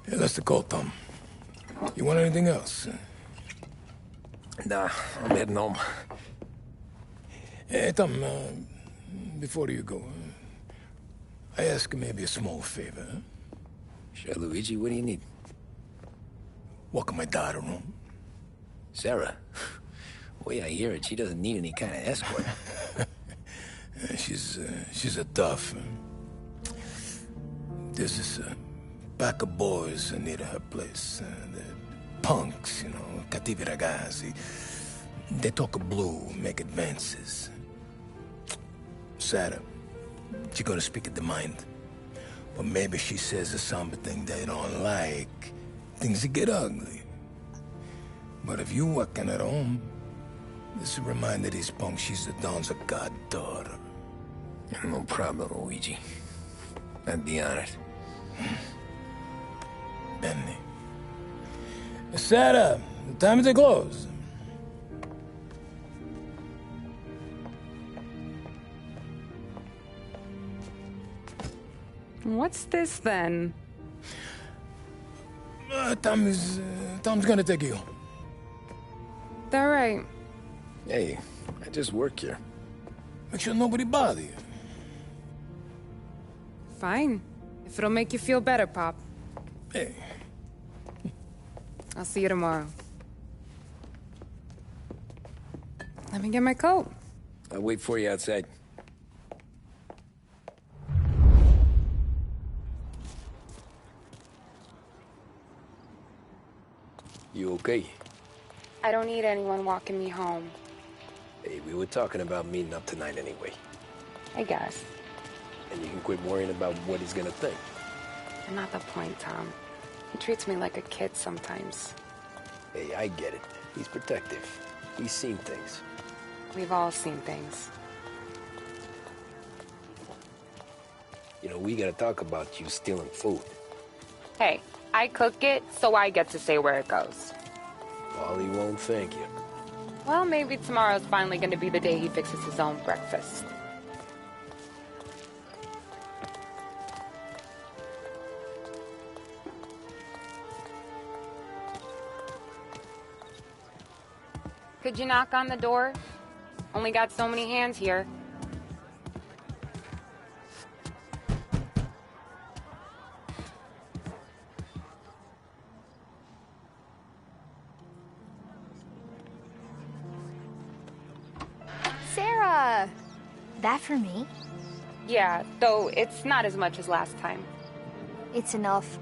Hey, that's the call, Tom. You want anything else? Nah, I'm heading home. Hey, Tom, before you go, I ask maybe a small favor. Huh? Sure, Luigi, what do you need? Welcome my daughter home. Sarah? The way I hear it, she doesn't need any kind of escort. She's a tough. There's this pack of boys near her place. They're punks, you know, cattivi ragazzi. They talk blue, make advances. Sarah, she gonna speak at the mind. But maybe she says something they don't like. Things get ugly. But if you working at home, this will remind these punks she's the Don's goddaughter. No problem, Luigi. I'd be honored. Benny. Sarah, time to close. What's this then? Tom's gonna take you. All right. Hey, I just work here. Make sure nobody bother you. Fine. If it'll make you feel better, Pop. Hey. I'll see you tomorrow. Let me get my coat. I'll wait for you outside. You okay? I don't need anyone walking me home. Hey, we were talking about meeting up tonight anyway. I guess. And you can quit worrying about what he's gonna think. Not the point, Tom. He treats me like a kid sometimes. Hey, I get it. He's protective. He's seen things. We've all seen things. You know, we gotta talk about you stealing food. Hey, I cook it, so I get to say where it goes. Wally won't thank you. Well, maybe tomorrow's finally gonna be the day he fixes his own breakfast. Could you knock on the door? Only got so many hands here. Sarah! That for me? Yeah, though it's not as much as last time. It's enough.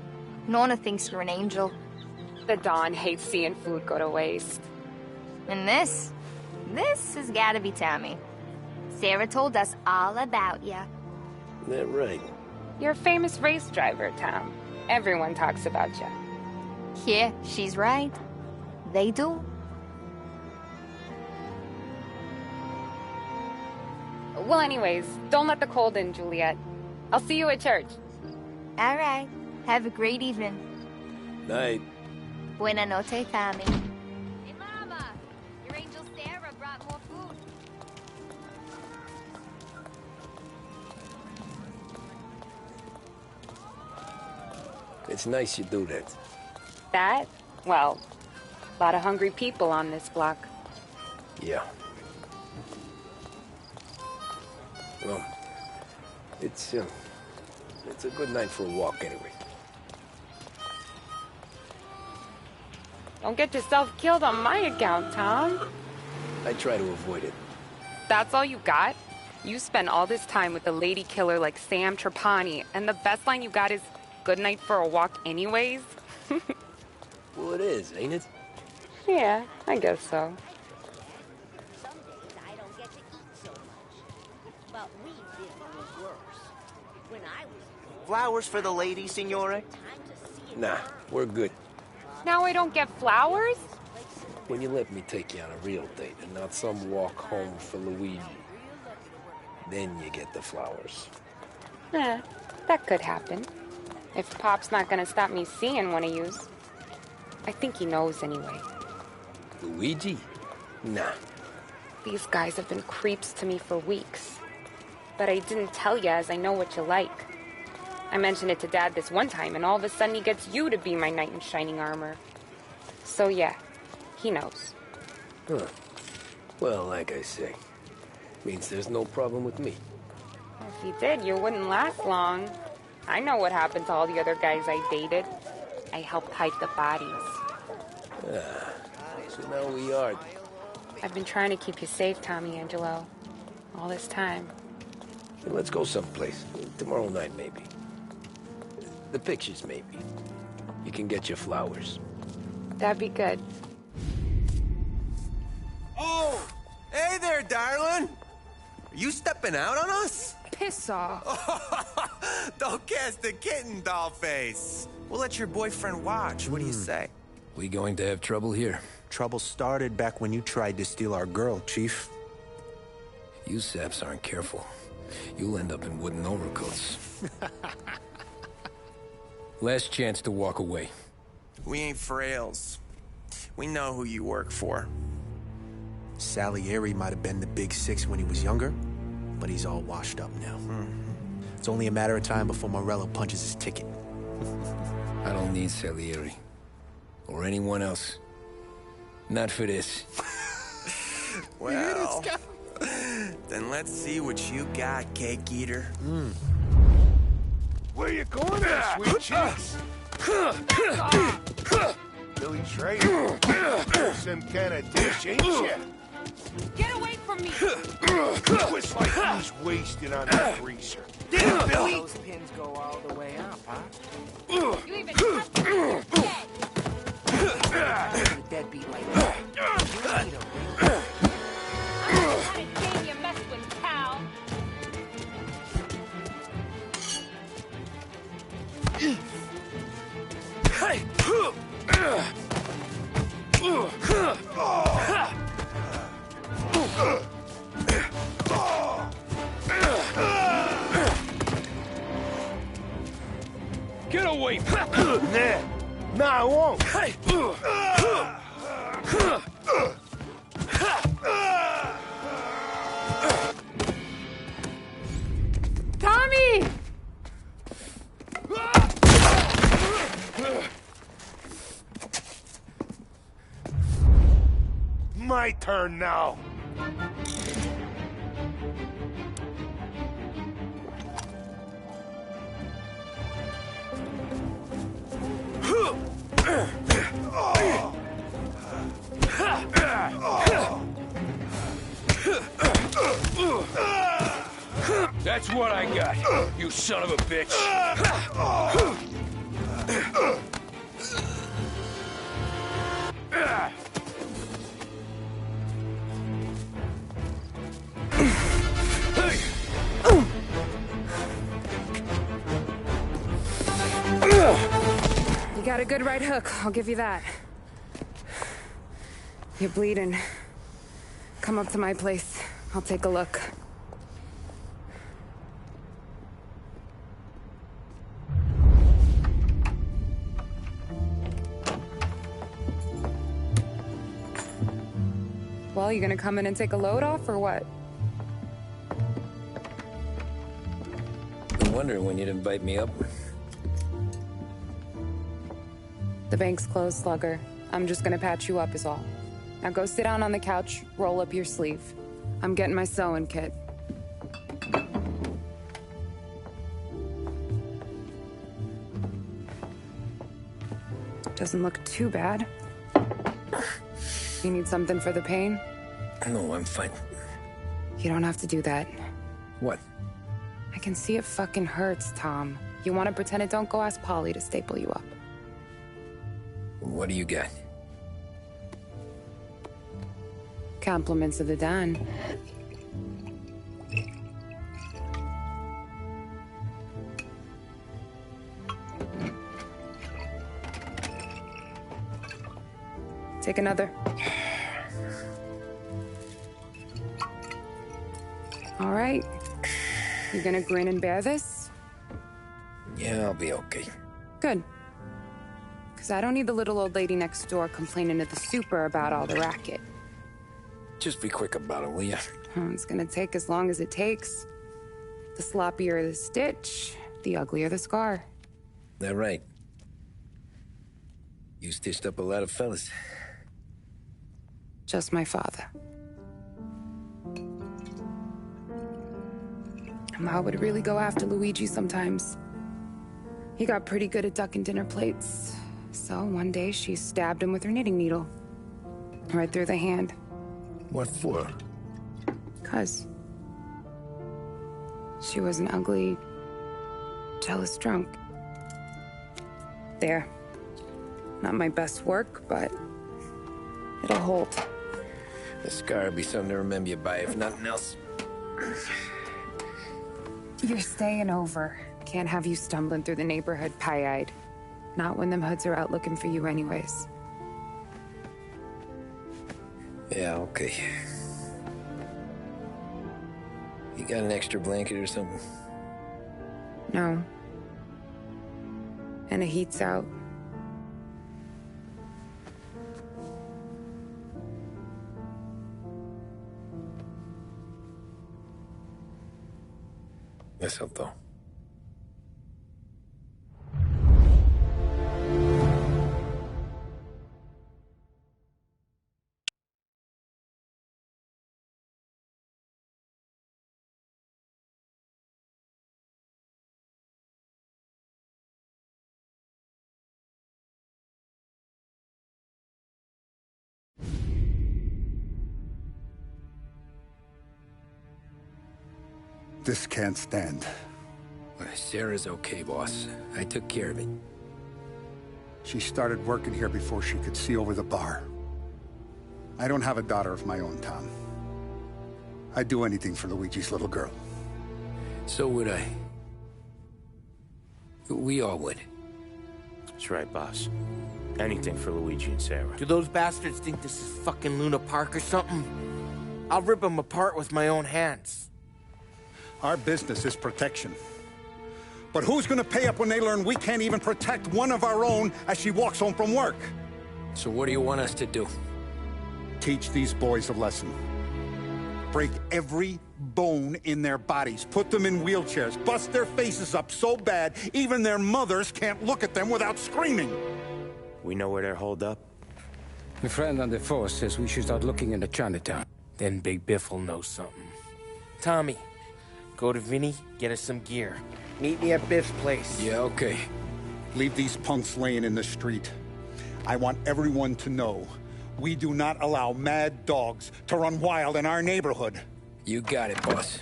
Nona thinks you're an angel. The Don hates seeing food go to waste. And this has gotta be Tommy. Sarah told us all about ya. That right? You're a famous race driver, Tom. Everyone talks about you. Yeah, she's right. They do. Well, anyways, don't let the cold in, Juliet. I'll see you at church. All right. Have a great evening. Night. Buena noche, Tommy. Hey, Mama! Your angel Sarah It's nice you do that. That? Well, a lot of hungry people on this block. Yeah. Well, it's a good night for a walk anyway. Don't get yourself killed on my account, Tom. I try to avoid it. That's all you got? You spend all this time with a lady killer like Sam Trapani, and the best line you got is, "Good night for a walk anyways"? Well, it is, ain't it? Yeah, I guess so. Flowers for the lady, Signore? Nah, we're good. Now I don't get flowers? When you let me take you on a real date and not some walk home for Luigi, then you get the flowers. That could happen. If Pop's not gonna stop me seeing one of yous. I think he knows anyway. Luigi? Nah. These guys have been creeps to me for weeks. But I didn't tell you as I know what you like. I mentioned it to Dad this one time, and all of a sudden he gets you to be my knight in shining armor. So yeah, he knows. Huh. Well, like I say, means there's no problem with me. If he did, you wouldn't last long. I know what happened to all the other guys I dated. I helped hide the bodies. So now we are. I've been trying to keep you safe, Tommy Angelo. All this time. Hey, let's go someplace. Tomorrow night, maybe. The pictures, maybe. You can get your flowers. That'd be good. Oh! Hey there, darling! Are you stepping out on us? Piss off. Don't cast the kitten, dollface. We'll let your boyfriend watch. What do you say? We going to have trouble here? Trouble started back when you tried to steal our girl, Chief. You saps aren't careful. You'll end up in wooden overcoats. Last chance to walk away. We ain't frails. We know who you work for. Salieri might have been the big six when he was younger, but he's all washed up now. It's only a matter of time before Morello punches his ticket. I don't need Salieri. Or anyone else. Not for this. Well, then let's see what you got, cake eater. Where you going there, sweet cheeks? Billy Trey, some kind of dish, ain't ya? Get away from me! Twist like he's wasted on that greaser. Did Billy? Those pins go all the way up, huh? You even touched me, dead! A deadbeat like that. You need a ring. I'm not the kind of game you mess with, pal. Hey! Get away! Nah, I won't. Hey! Tommy! My turn now. That's what I got, you son of a bitch. You got a good right hook, I'll give you that. You're bleeding. Come up to my place. I'll take a look. Well, you gonna come in and take a load off, or what? Been wondering when you'd invite me up. The bank's closed, Slugger. I'm just gonna patch you up is all. Now go sit down on the couch, roll up your sleeve. I'm getting my sewing kit. Doesn't look too bad. You need something for the pain? No, I'm fine. You don't have to do that. What? I can see it fucking hurts, Tom. You want to pretend it don't? Go ask Polly to staple you up. What do you got? Compliments of the Don. Take another. All right. You gonna grin and bear this? Yeah, I'll be okay. Good. Because I don't need the little old lady next door complaining to the super about all the racket. Just be quick about it, will ya? It's gonna take as long as it takes. The sloppier the stitch, the uglier the scar. That right. You stitched up a lot of fellas. Just my father. Ma would really go after Luigi sometimes. He got pretty good at ducking dinner plates. So one day she stabbed him with her knitting needle. Right through the hand. What for? 'Cause she was an ugly, jealous drunk. There. Not my best work, but it'll hold. The scar'll be something to remember you by, if nothing else. You're staying over. Can't have you stumbling through the neighborhood pie-eyed. Not when them hoods are out looking for you anyways. Yeah, okay. You got an extra blanket or something? No. And the heat's out. Yes, though. This can't stand. Sarah's okay, boss. I took care of it. She started working here before she could see over the bar. I don't have a daughter of my own, Tom. I'd do anything for Luigi's little girl. So would I. We all would. That's right, boss. Anything for Luigi and Sarah. Do those bastards think this is fucking Luna Park or something? I'll rip them apart with my own hands. Our business is protection. But who's gonna pay up when they learn we can't even protect one of our own as she walks home from work? So what do you want us to do? Teach these boys a lesson. Break every bone in their bodies. Put them in wheelchairs. Bust their faces up so bad, even their mothers can't look at them without screaming. We know where they're holed up? My friend on the force says we should start looking into Chinatown. Then Big Biff will know something. Tommy, go to Vinny, get us some gear. Meet me at Biff's place. Yeah, okay. Leave these punks laying in the street. I want everyone to know we do not allow mad dogs to run wild in our neighborhood. You got it, boss.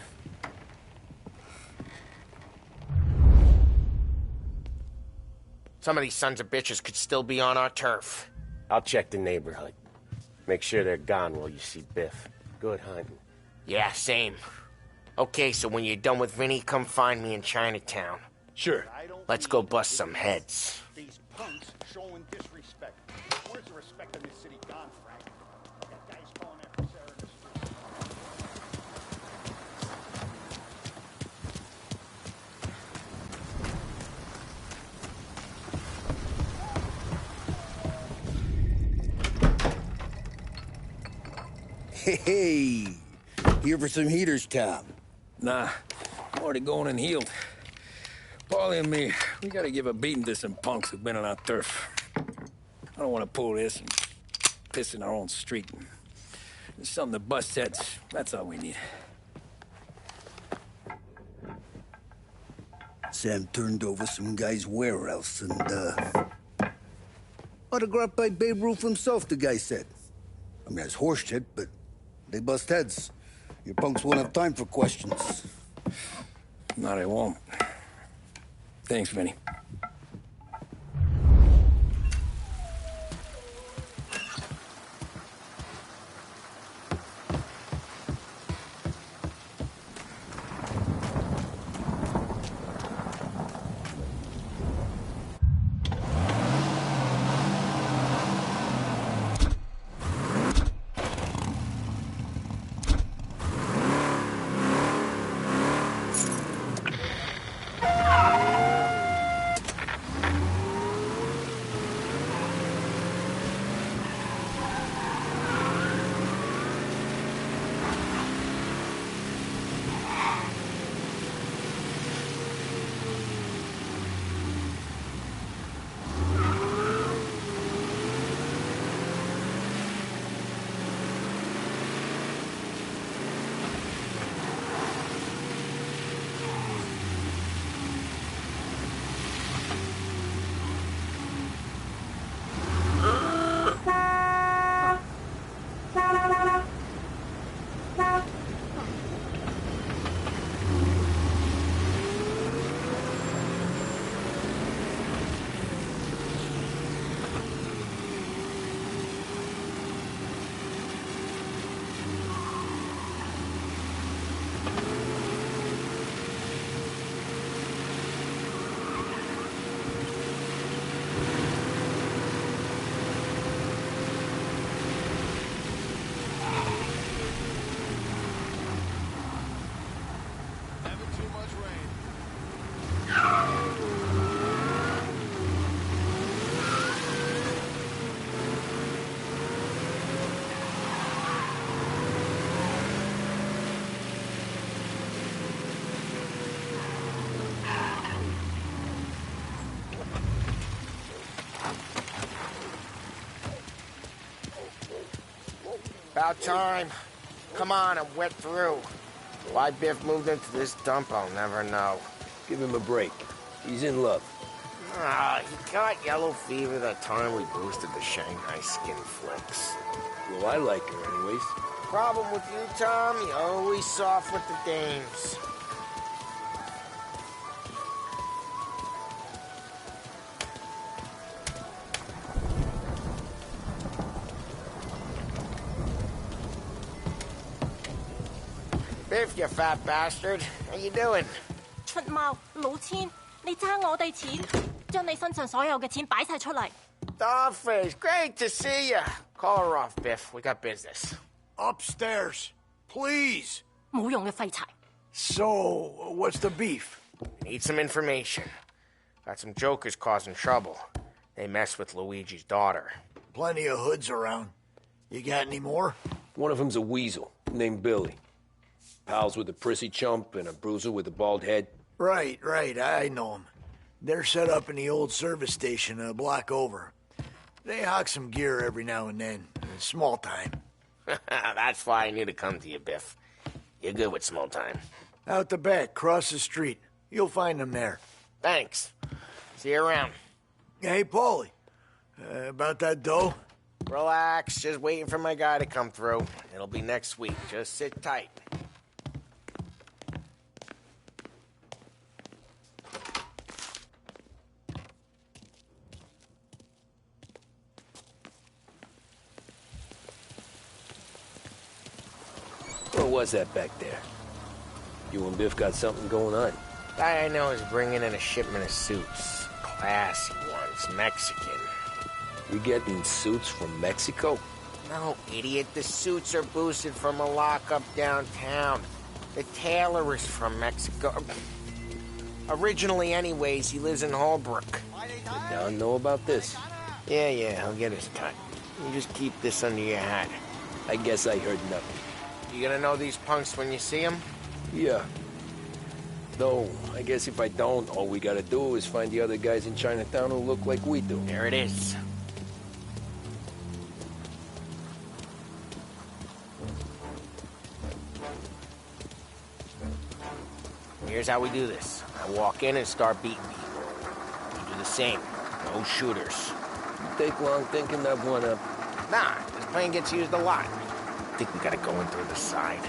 Some of these sons of bitches could still be on our turf. I'll check the neighborhood. Make sure they're gone while you see Biff. Good hunting. Yeah, same. Okay, so when you're done with Vinny, come find me in Chinatown. Sure. Let's go bust some heads. These punks showing disrespect. Where's the respect in this city gone, Frank? That guy's calling after Sarah in the street. Hey, here for some heaters, Tom? Nah, I'm already going and healed. Paulie and me, we gotta give a beating to some punks who've been on our turf. I don't want to pull this and piss in our own street. There's something to bust heads. That's all we need. Sam turned over some guy's warehouse and, autographed by Babe Ruth himself, the guy said. I mean, that's horse shit, but they bust heads. Your punks won't have time for questions. No, they won't. Thanks, Vinny. About time. Come on, I'm wet through. Why Biff moved into this dump, I'll never know. Give him a break. He's in love. Ah, he got yellow fever that time we boosted the Shanghai skin flicks. Well, I like her anyways. Problem with you, Tom, you're always soft with the dames. Biff, you fat bastard. How you doing? 出貓老千，你爭我哋錢，將你身上所有嘅錢擺晒出嚟。Dollface, great to see you. Call her off, Biff. We got business. Upstairs, please. 冇用嘅廢柴。So, what's the beef? Need some information. Got some jokers causing trouble. They mess with Luigi's daughter. Plenty of hoods around. You got any more? One of them's a weasel named Billy. Pals with a prissy chump and a bruiser with a bald head. Right, I know them. They're set up in the old service station a block over. They hawk some gear every now and then. Small time. That's why I knew to come to you, Biff. You're good with small time. Out the back, cross the street. You'll find them there. Thanks. See you around. Hey, Paulie. About that dough? Relax. Just waiting for my guy to come through. It'll be next week. Just sit tight. What was that back there? You and Biff got something going on. Guy I know is bringing in a shipment of suits. Classy ones, Mexican. You getting suits from Mexico? No, idiot. The suits are boosted from a lockup downtown. The tailor is from Mexico. Originally, anyways, he lives in Holbrook. Did Don know about this? Yeah, he'll get his cut. You just keep this under your hat. I guess I heard nothing. You gonna know these punks when you see them? Yeah. Though, I guess if I don't, all we gotta do is find the other guys in Chinatown who look like we do. There it is. Here's how we do this. I walk in and start beating people. You do the same. No shooters. You take long thinking that one up. Nah, this plane gets used a lot. I think we gotta go in through the side.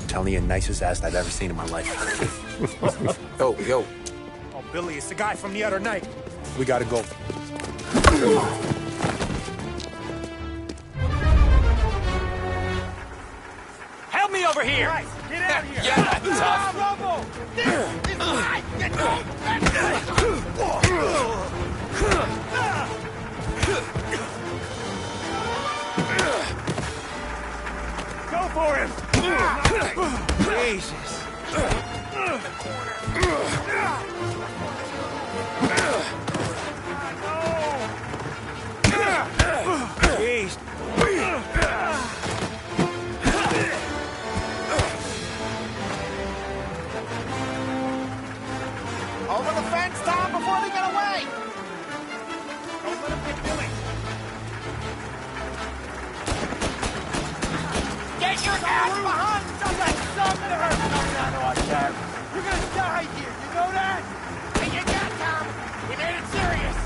Telling you, nicest ass I've ever seen in my life. Yo. Oh, Billy, it's the guy from the other night. We gotta go. Help me over here! Right, get out of here! Yeah, tough. Bravo! This is mine! Get Go for him! Jesus! Jeez! Over the fence, Tom, before they get away! Don't let him get Billy! Get your ass behind! Something hurt coming out of our sheriff! You're gonna die here, you know that? Hey, you got Tom! We made it serious!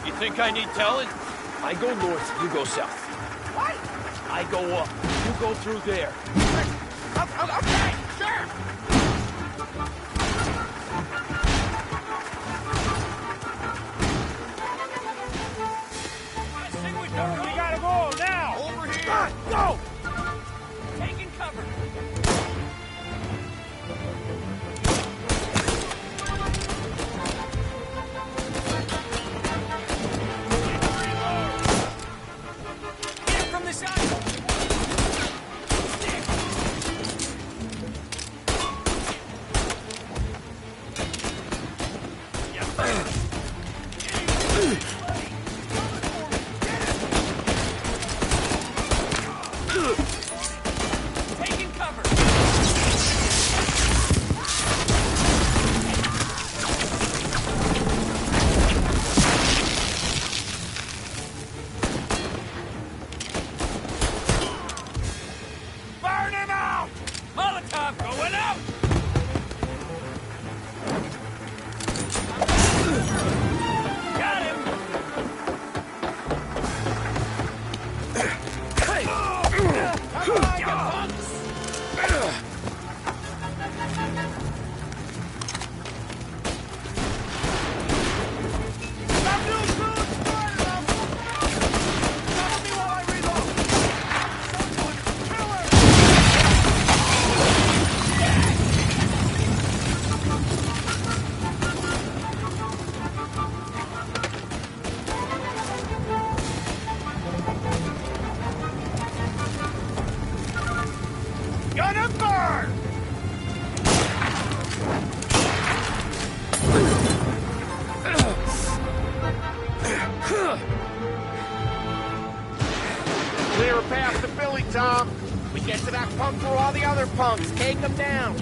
You think I need telling? I go north, you go south. What? I go up, you go through there. Okay, sure! We gotta go now! Over here! Go! Taking cover! Get from the side! Taking cover! Burn him out! Molotov going out! Got him! Come on, you punks! Stop doing good! Start it up! Cover me while I reload! Kill her! Gonna burn! Clear a path to Billy, Tom. We get to that punk for all the other punks. Take them down.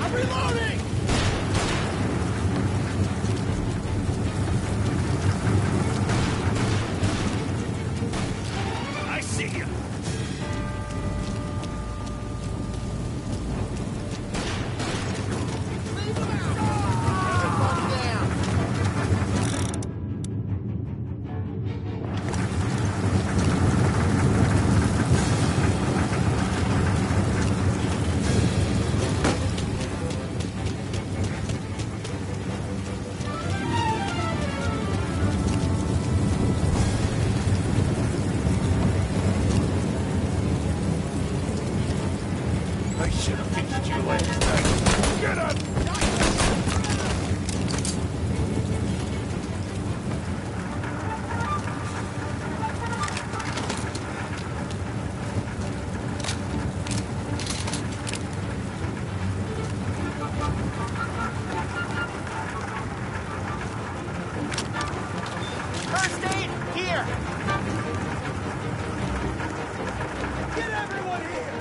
I'm reloading! I see you. I should have fixed you last night. Get up! First aid, here! Get everyone here!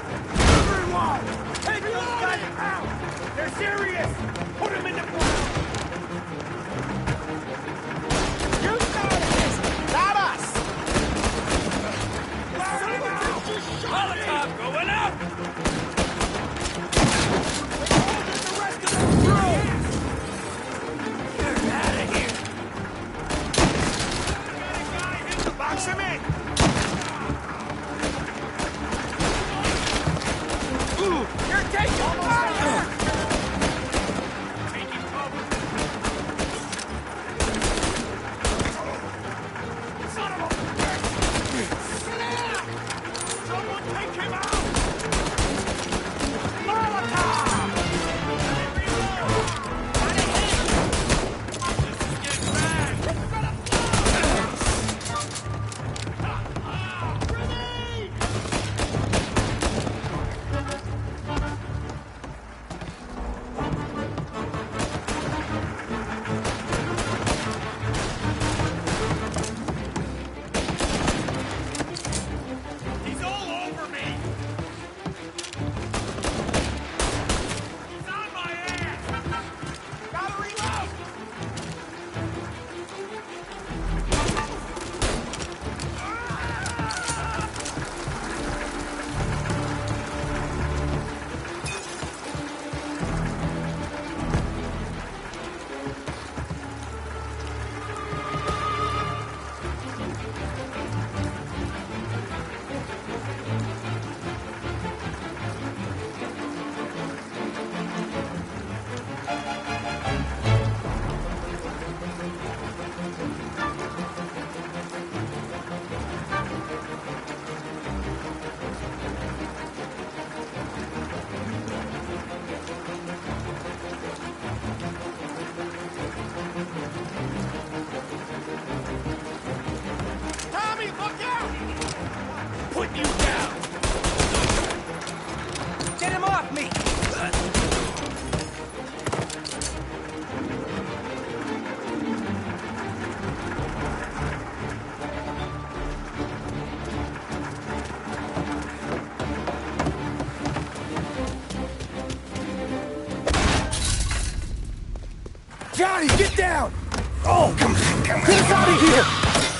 Oh, come on. Get us out of here!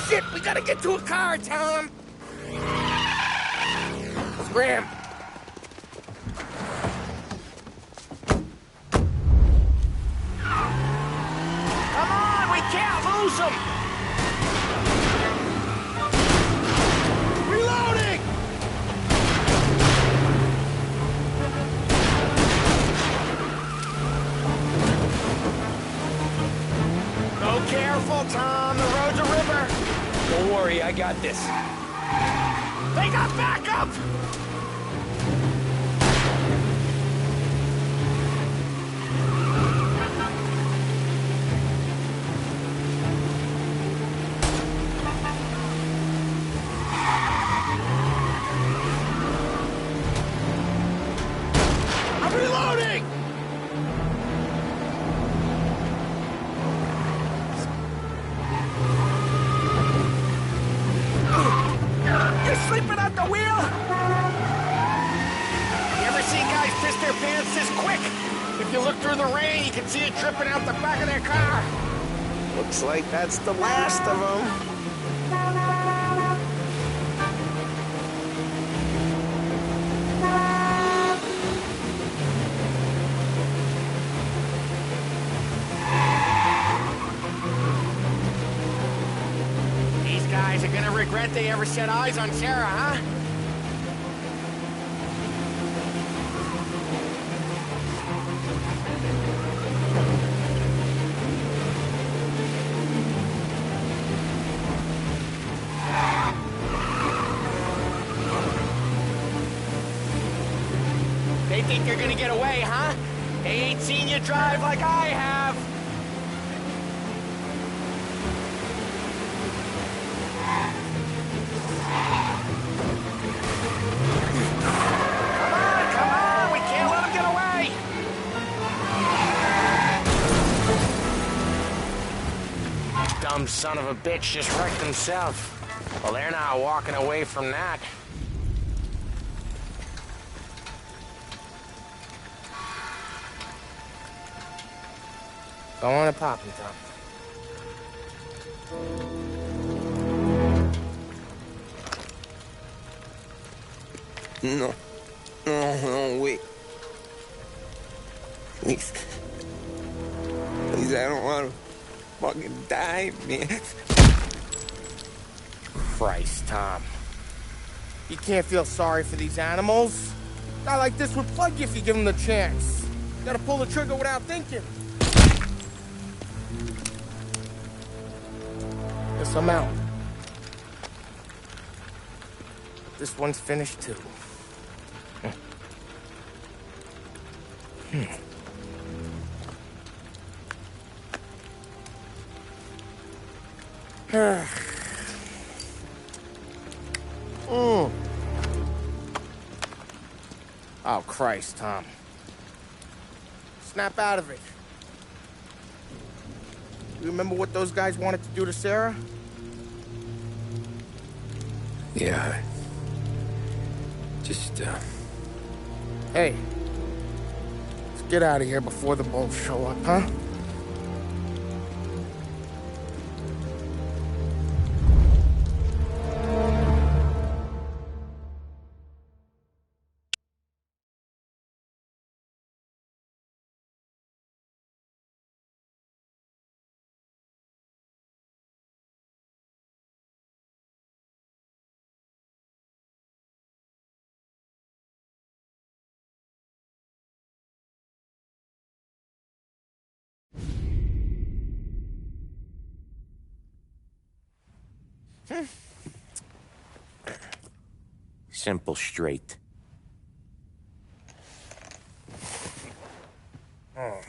Shit, we gotta get to a car, Tom! Scram! Come on, we can't lose him! Reloading! Go careful, Tom. The road's a river. Don't worry, I got this. They got backup! I'm reloading! You're sleeping at the wheel? You ever seen guys piss their pants this quick? If you look through the rain, you can see it dripping out the back of their car. Looks like that's the last of them. These guys are gonna regret they ever set eyes on Sarah, huh? They think you're gonna get away, huh? They ain't seen you drive like I have. Come on, we can't let them get away. Dumb son of a bitch just wrecked himself. Well, they're not walking away from that. Go on and pop him, Tom. No. No, wait. Please. Please, I don't want to fucking die, man. Christ, Tom. You can't feel sorry for these animals. A guy like this would plug you if you give him the chance. You gotta pull the trigger without thinking. Guess I'm out. This one's finished too. Oh, Christ, Tom. Snap out of it. You remember what those guys wanted to do to Sarah? Yeah. Just, Hey. Let's get out of here before the bulls show up, huh? Simple, straight. I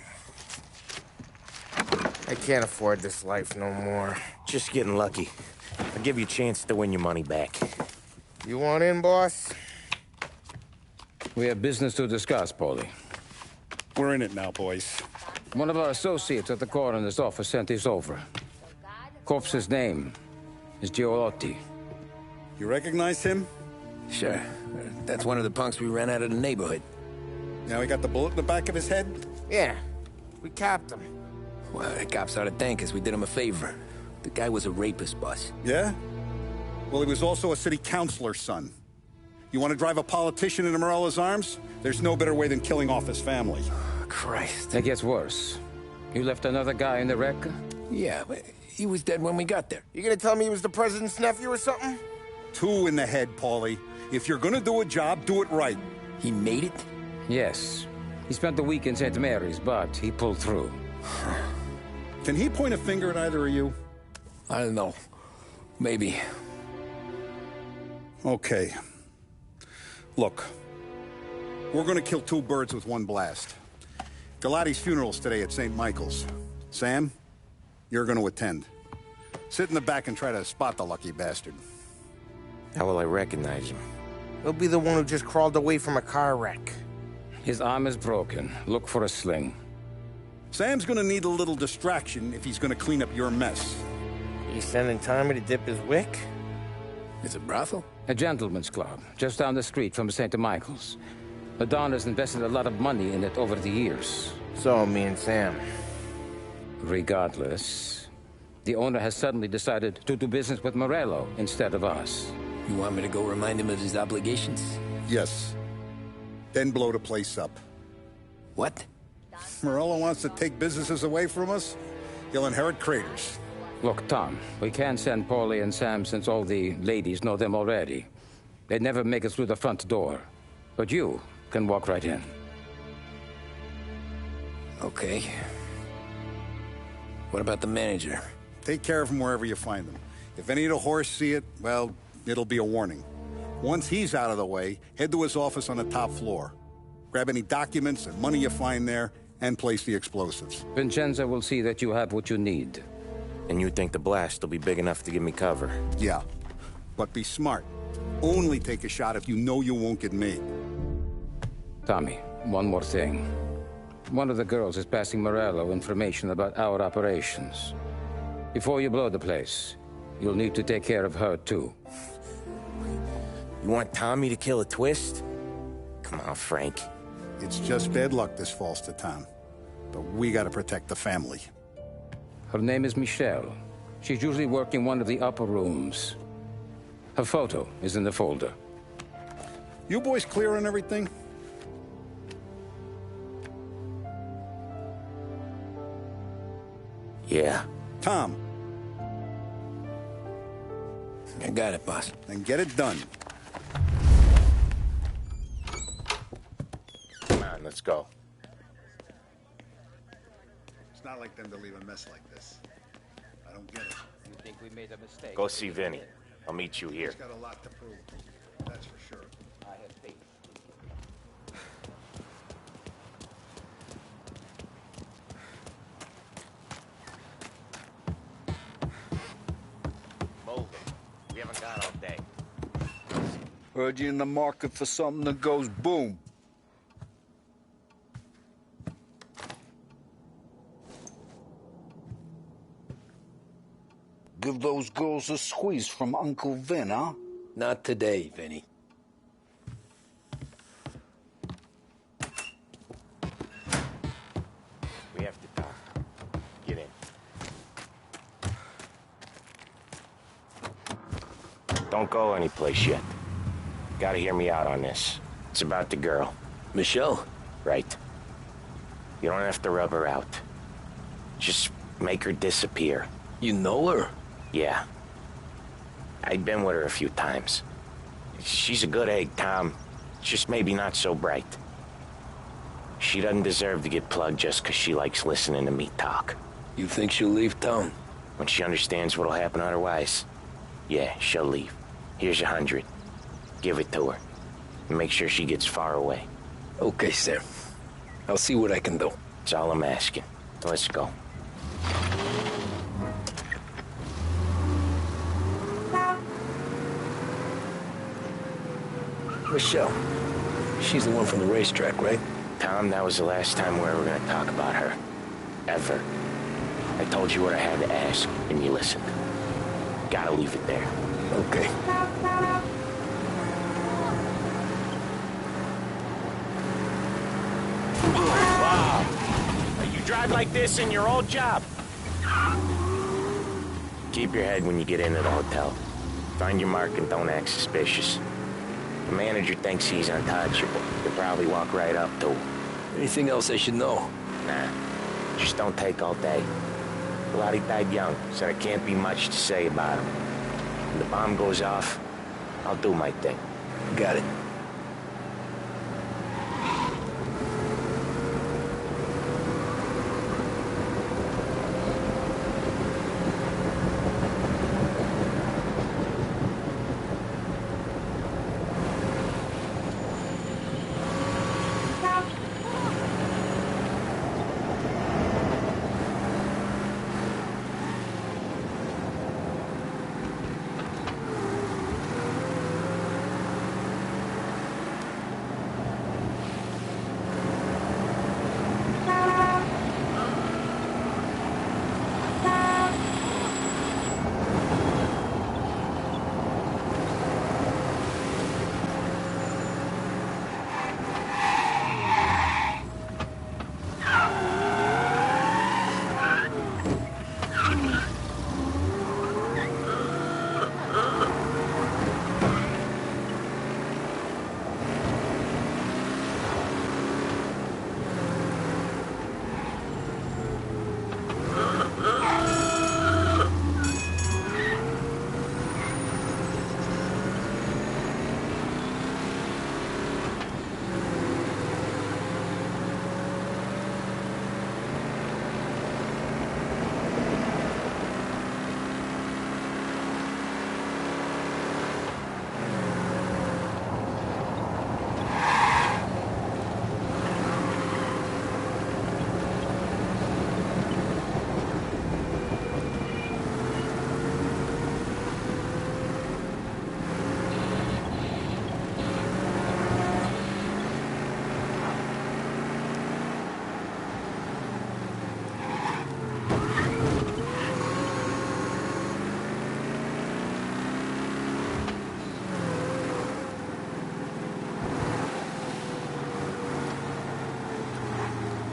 can't afford this life no more. Just getting lucky. I'll give you a chance to win your money back. You want in, boss? We have business to discuss, Paulie. We're in it now, boys. One of our associates at the coroner's office sent this over. Corpse's name is Giolotti. You recognize him? Sure. That's one of the punks we ran out of the neighborhood. Now he got the bullet in the back of his head? Yeah. We capped him. Well, the cops ought to thank us. We did him a favor. The guy was a rapist, boss. Yeah? Well, he was also a city councilor's son. You want to drive a politician into Morello's arms? There's no better way than killing off his family. Christ. It gets worse. You left another guy in the wreck? Yeah, but he was dead when we got there. You gonna tell me he was the president's nephew or something? 2 in the head, Paulie. If you're gonna do a job, do it right. He made it? Yes. He spent the week in St. Mary's, but he pulled through. Can he point a finger at either of you? I don't know. Maybe. Okay. Look. We're gonna kill 2 birds with 1 blast. Galati's funeral's today at St. Michael's. Sam, you're gonna attend. Sit in the back and try to spot the lucky bastard. How will I recognize him? He'll be the one who just crawled away from a car wreck. His arm is broken. Look for a sling. Sam's gonna need a little distraction if he's gonna clean up your mess. You sending Tommy to dip his wick? It's a brothel? A gentleman's club, just down the street from St. Michael's. The Don has invested a lot of money in it over the years. So, me and Sam. Regardless, the owner has suddenly decided to do business with Morello instead of us. You want me to go remind him of his obligations? Yes. Then blow the place up. What? Morello wants to take businesses away from us? He'll inherit craters. Look, Tom, we can't send Paulie and Sam since all the ladies know them already. They'd never make it through the front door. But you can walk right in. Okay. What about the manager? Take care of him wherever you find him. If any of the horse see it, well, it'll be a warning. Once he's out of the way, head to his office on the top floor. Grab any documents and money you find there, and place the explosives. Vincenzo will see that you have what you need. And you think the blast will be big enough to give me cover? Yeah. But be smart. Only take a shot if you know you won't get made. Tommy, one more thing. One of the girls is passing Morello information about our operations. Before you blow the place, you'll need to take care of her, too. You want Tommy to kill a twist? Come on, Frank. It's just bad luck this falls to Tom. But we gotta protect the family. Her name is Michelle. She's usually working one of the upper rooms. Her photo is in the folder. You boys clear on everything? Yeah. Tom. I got it, boss. Then get it done. Come on, let's go. It's not like them to leave a mess like this. I don't get it. You think we made a mistake? Go see Vinny. I'll meet you here. He's got a lot to prove. That's for sure. I have faith. Move it. We haven't got all day. Heard you in the market for something that goes boom. Give those girls a squeeze from Uncle Vin, huh? Not today, Vinny. We have to talk. Get in. Don't go anyplace yet. Gotta hear me out on this. It's about the girl. Michelle? Right. You don't have to rub her out. Just make her disappear. You know her? Yeah. I've been with her a few times. She's a good egg, Tom. Just maybe not so bright. She doesn't deserve to get plugged just because she likes listening to me talk. You think she'll leave town? When she understands what'll happen otherwise, yeah, she'll leave. Here's 100. Give it to her. And make sure she gets far away. Okay, Sam. I'll see what I can do. That's all I'm asking. Let's go. Michelle. She's the one from the racetrack, right? Tom, that was the last time we were gonna talk about her. Ever. I told you what I had to ask, and you listened. Gotta leave it there. Okay. Wow! Are you drive like this in your old job? Keep your head when you get into the hotel. Find your mark and don't act suspicious. The manager thinks he's untouchable. He'll probably walk right up to him. Anything else I should know? Nah, just don't take all day. Lottie died young, so there can't be much to say about him. When the bomb goes off, I'll do my thing. Got it.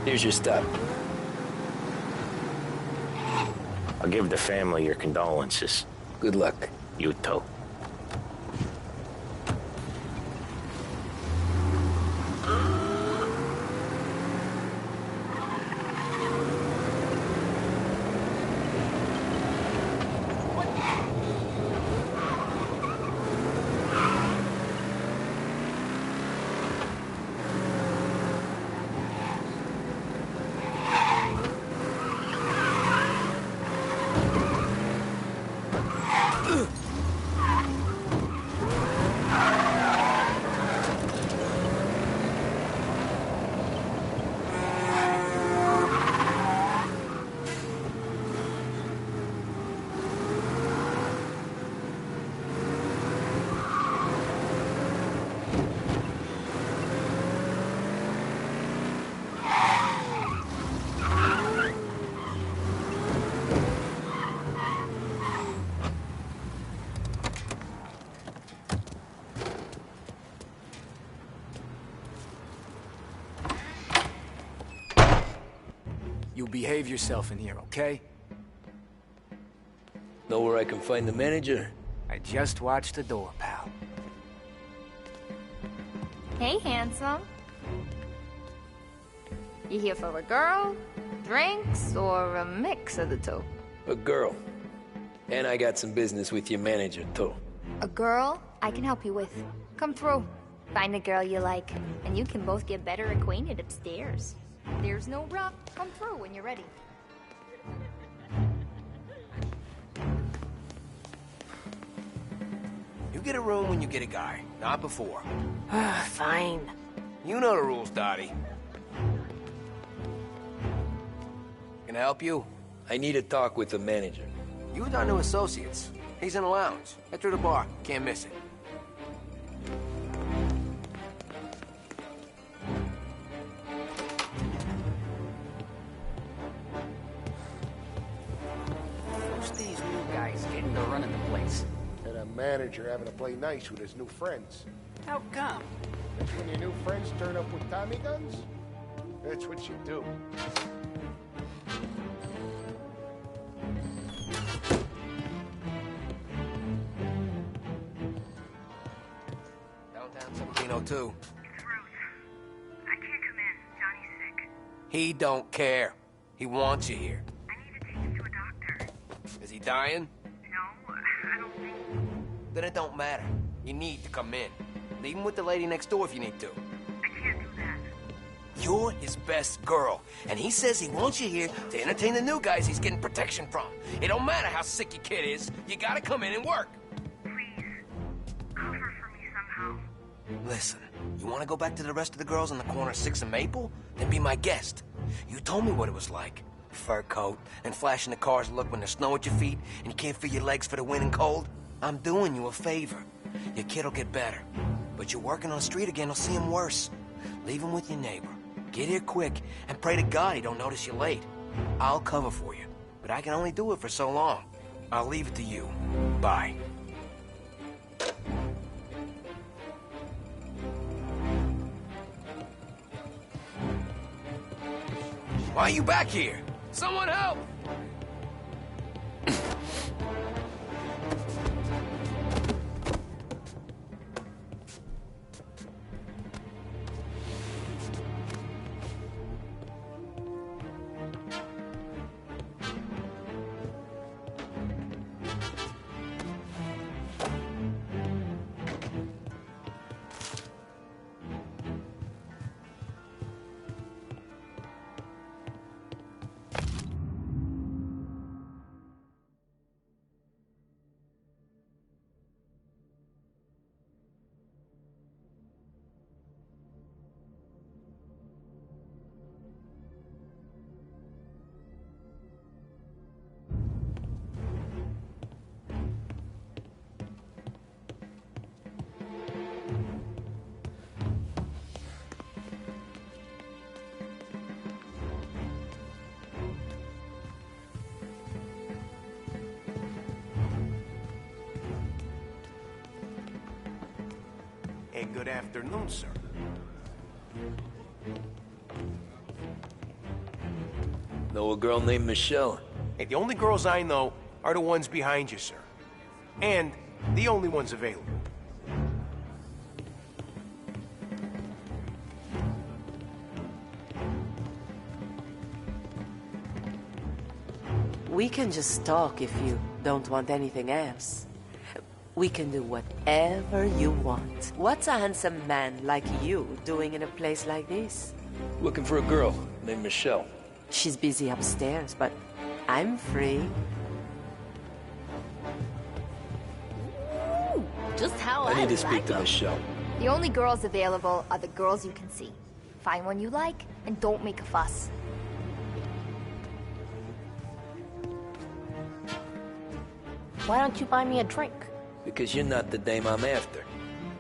Here's your stuff. I'll give the family your condolences. Good luck. You too. You behave yourself in here, okay? Know where I can find the manager? I just watched the door, pal. Hey, handsome. You here for a girl, drinks, or a mix of the two? A girl. And I got some business with your manager, too. A girl I can help you with. Come through. Find a girl you like, and you can both get better acquainted upstairs. There's no rush. Come through when you're ready. You get a room when you get a guy, not before. Fine. You know the rules, Dottie. Can I help you? I need to talk with the manager. You with our new associates. He's in the lounge. Head through the bar. Can't miss it. Who's these new guys getting to running the place? And a manager having to play nice with his new friends. How come? That's when your new friends turn up with Tommy guns? That's what you do. know, too. It's Ruth. I can't come in. Johnny's sick. He don't care. He wants you here. I need to take him to a doctor. Is he dying? No, I don't think... Then it don't matter. You need to come in. Leave him with the lady next door if you need to. I can't do that. You're his best girl, and he says he wants you here to entertain the new guys he's getting protection from. It don't matter how sick your kid is. You gotta come in and work. Please, cover for me somehow. Listen, you want to go back to the rest of the girls on the corner of 6th and Maple? Then be my guest. You told me what it was like. Fur coat, and flashing the car's look when there's snow at your feet, and you can't feel your legs for the wind and cold. I'm doing you a favor. Your kid'll get better. But you're working on the street again, will see him worse. Leave him with your neighbor. Get here quick, and pray to God he don't notice you late. I'll cover for you, but I can only do it for so long. I'll leave it to you. Bye. Why are you back here? Someone help! And good afternoon, sir. Know a girl named Michelle? Hey, the only girls I know are the ones behind you, sir. And the only ones available. We can just talk if you don't want anything else. We can do whatever you want. What's a handsome man like you doing in a place like this? Looking for a girl named Michelle. She's busy upstairs, but I'm free. Just how I need to like speak to them. Michelle. The only girls available are the girls you can see. Find one you like, and don't make a fuss. Why don't you buy me a drink? Because you're not the dame I'm after.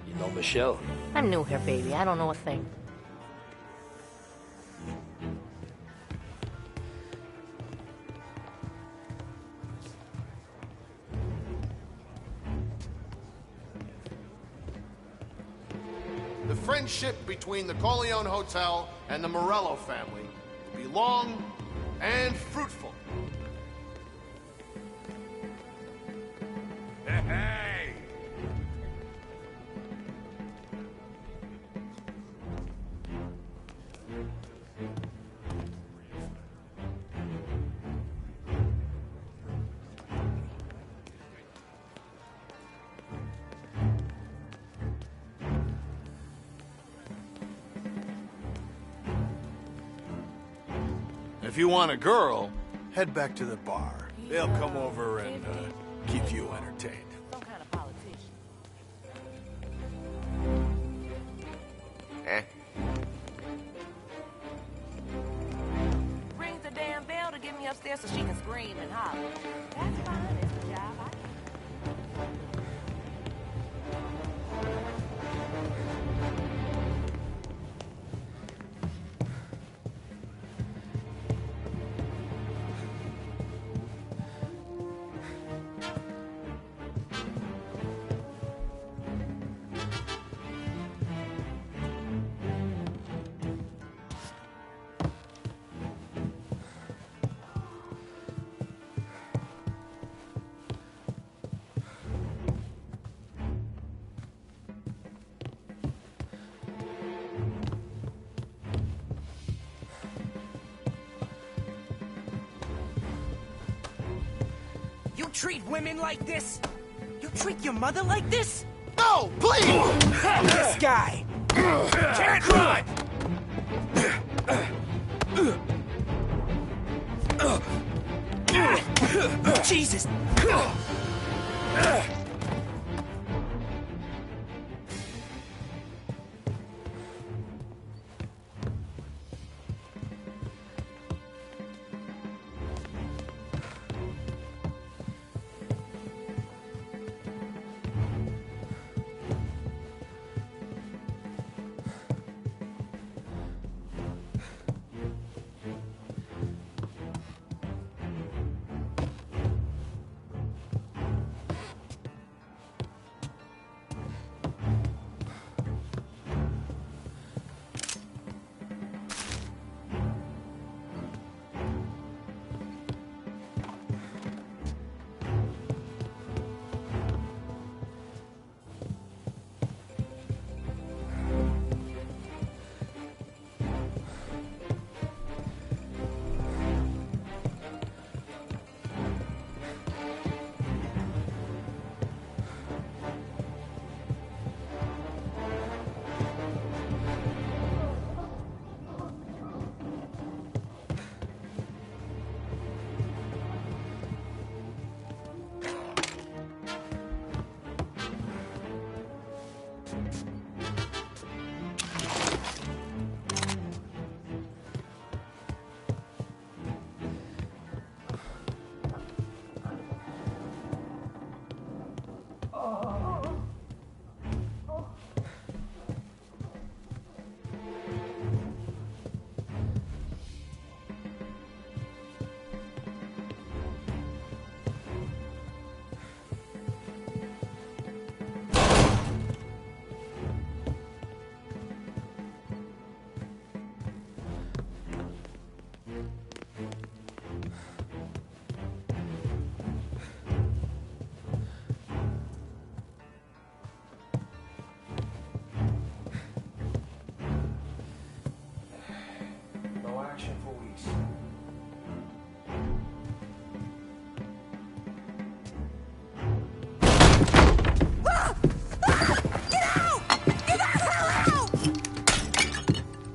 You know Michelle? I'm new here, baby. I don't know a thing. The friendship between the Corleone Hotel and the Morello family will be long and fruitful. Hey! If you want a girl, head back to the bar. They'll come over and keep you entertained. Some kind of politician. Rings the damn bell to get me upstairs so she can scream and holler. That's fine. It's the job I treat women like this? You treat your mother like this? No, please! This guy! Can't run! Jesus!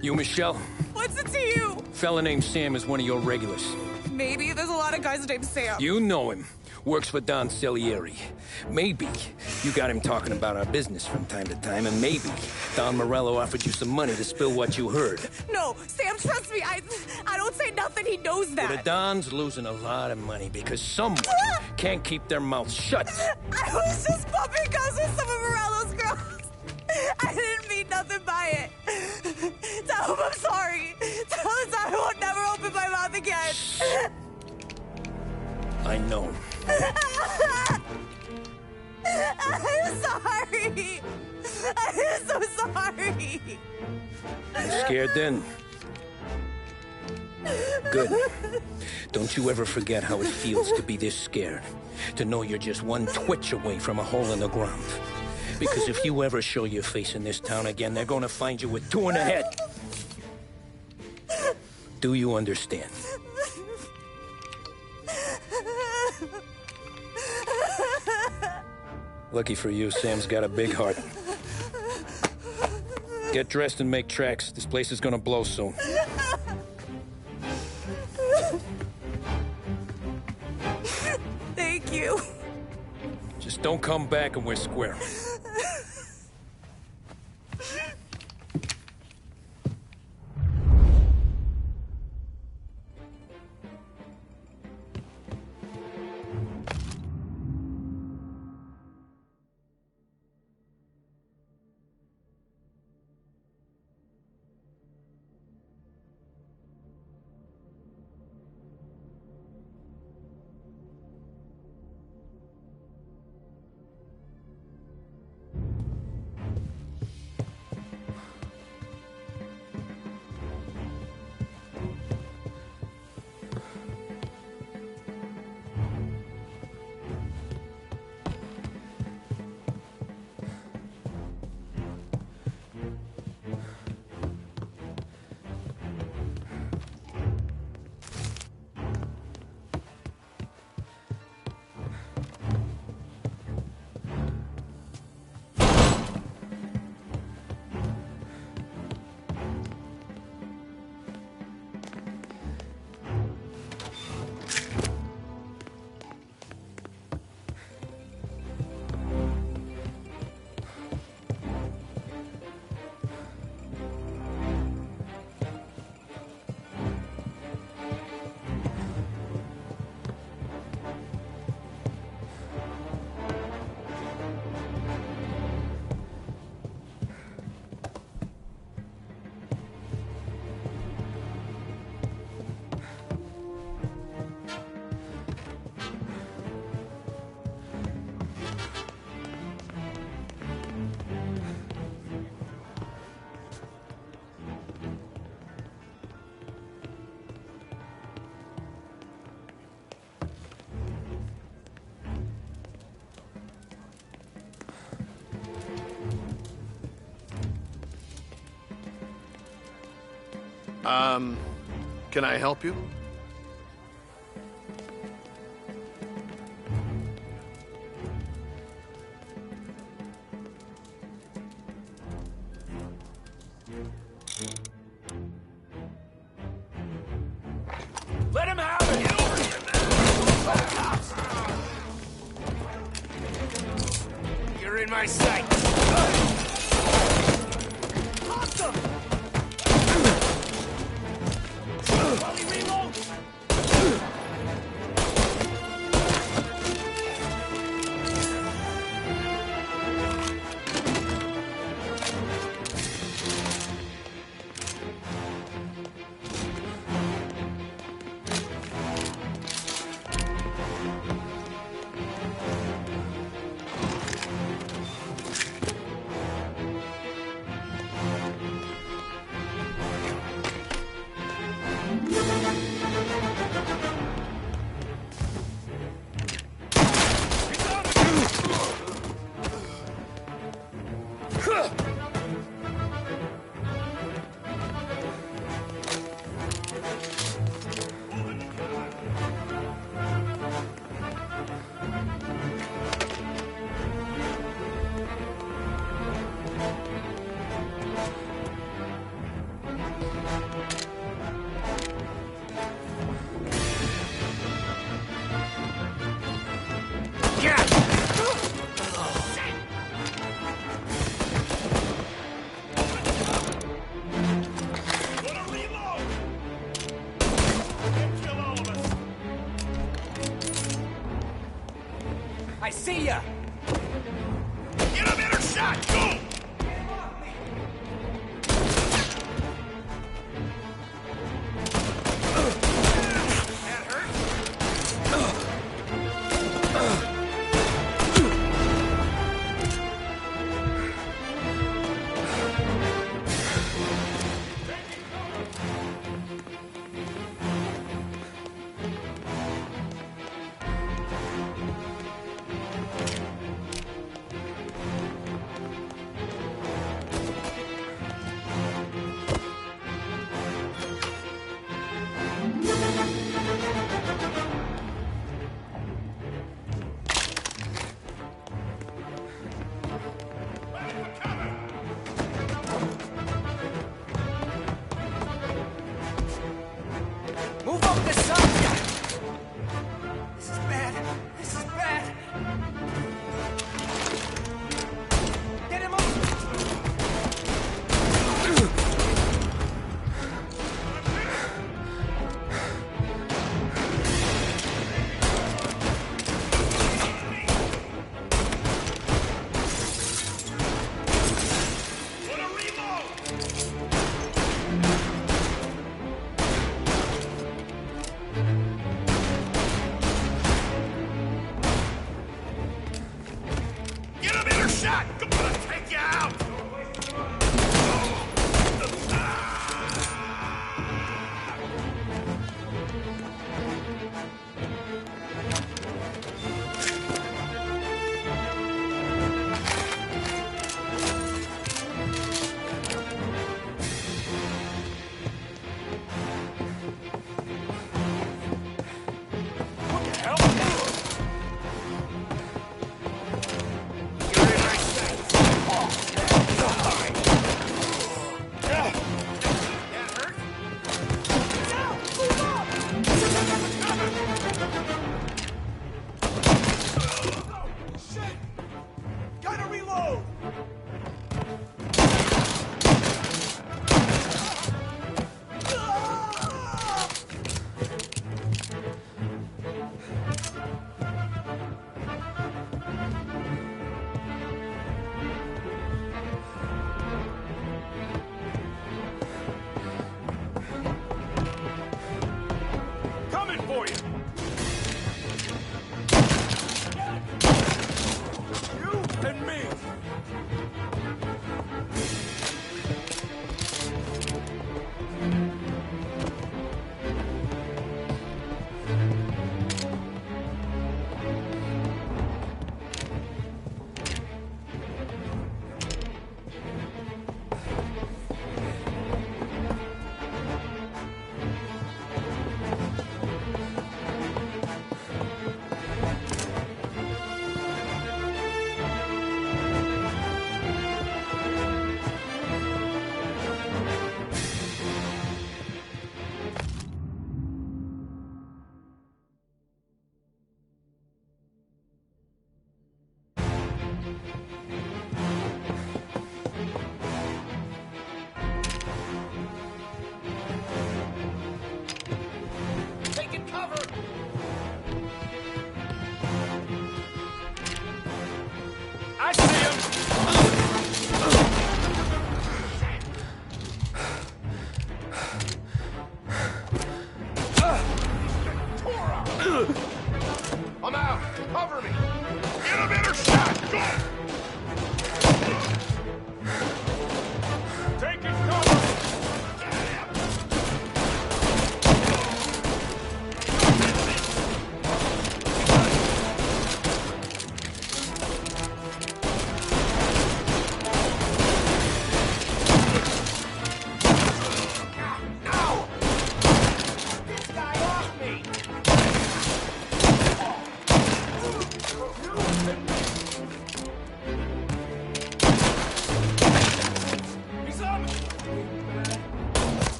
You, Michelle? What's it to you? Fella named Sam is one of your regulars. Maybe there's a lot of guys named Sam. You know him. Works for Don Celieri. Maybe you got him talking about our business from time to time, and maybe Don Morello offered you some money to spill what you heard. No, Sam, trust me. I don't say nothing. He knows that. Well, the Don's losing a lot of money because someone can't keep their mouth shut. I was just bumping guns with some of Morello's girls. I didn't mean nothing by it. Tell him I'm sorry. Tell him I won't never open my mouth again. I know. I'm sorry. I'm so sorry. You scared then? Good. Don't you ever forget how it feels to be this scared. To know you're just one twitch away from a hole in the ground. Because if you ever show your face in this town again, they're gonna find you with two in the head. Do you understand? Lucky for you, Sam's got a big heart. Get dressed and make tracks. This place is gonna blow soon. Thank you. Just don't come back and we're square. Can I help you? Let him have it! Get over here, man! You're in my sight. Awesome! While he reloads! I see ya! Get a better shot! Go! Move up the side! This is bad. This is bad. Get him up! Get a better shot! I'm gonna take you out! What the hell? You're in my sight. That hurt? Now, move up! Shit! Gotta reload! Coming for you! You and me!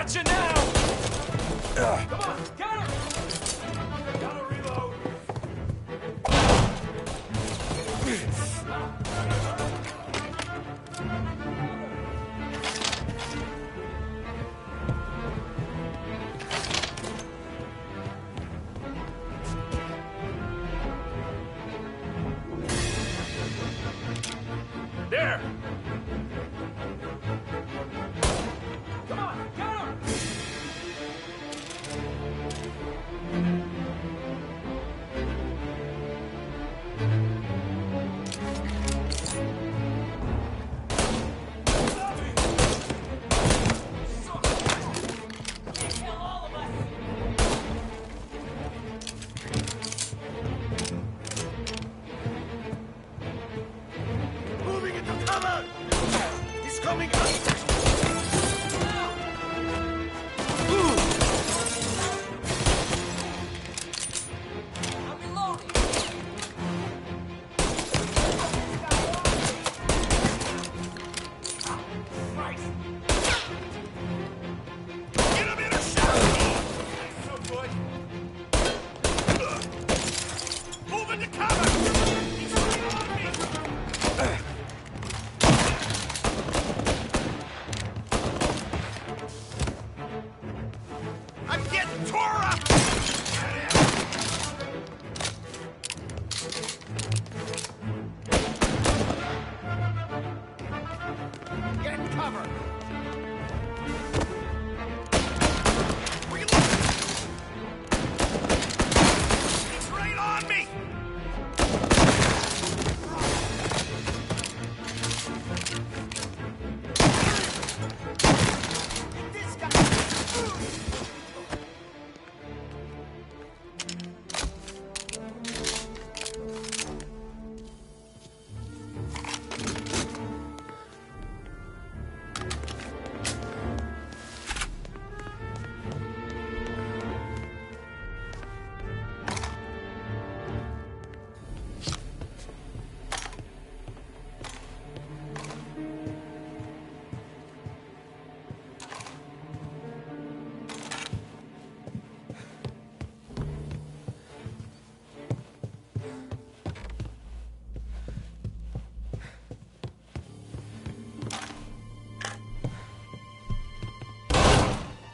Gotcha now! Come on, get her! Gotta reload. There! Come on, get him! Moving into cover! He's coming up! I'm getting tore up! Get cover! He's right on me! This guy!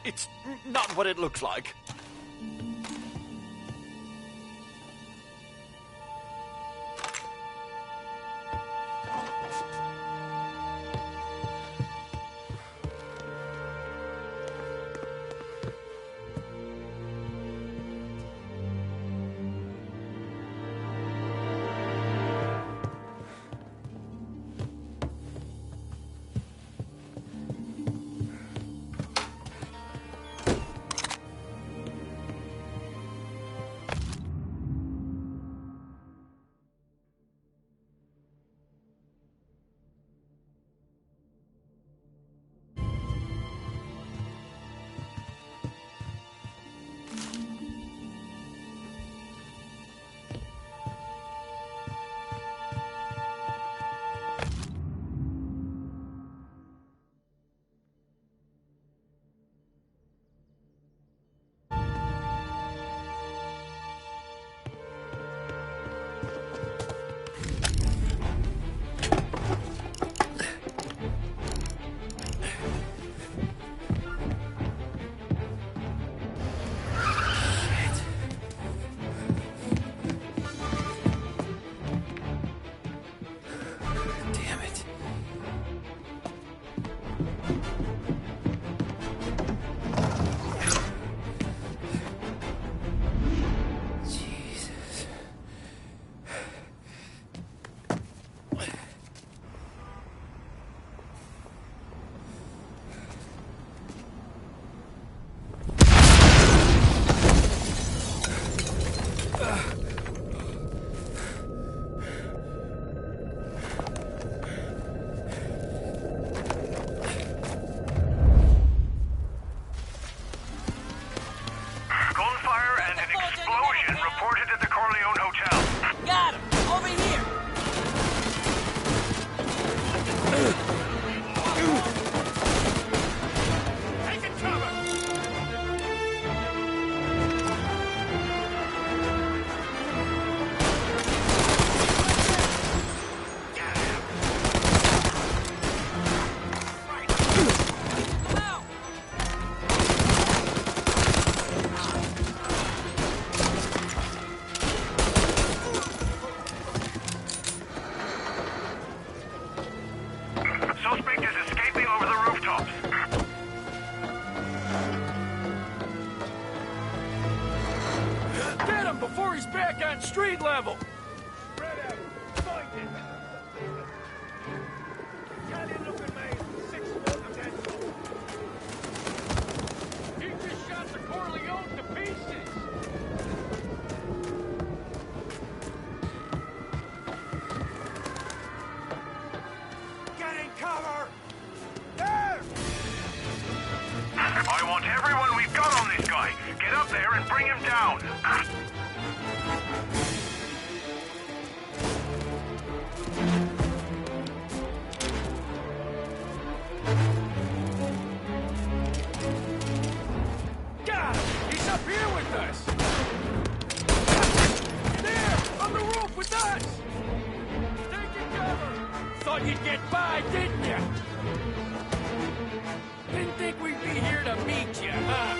It's not what it looks like. Get him before he's back on street level! Spread out. Find him. Italian-looking man, 6 foot of that. He just shot the Corleone to pieces. Get in cover! There! I want everyone we've got on this guy. Get up there and bring him down. Got him! He's up here with us! There! On the roof with us! Taking cover! Thought you'd get by, didn't you? Didn't think we'd be here to meet you, huh?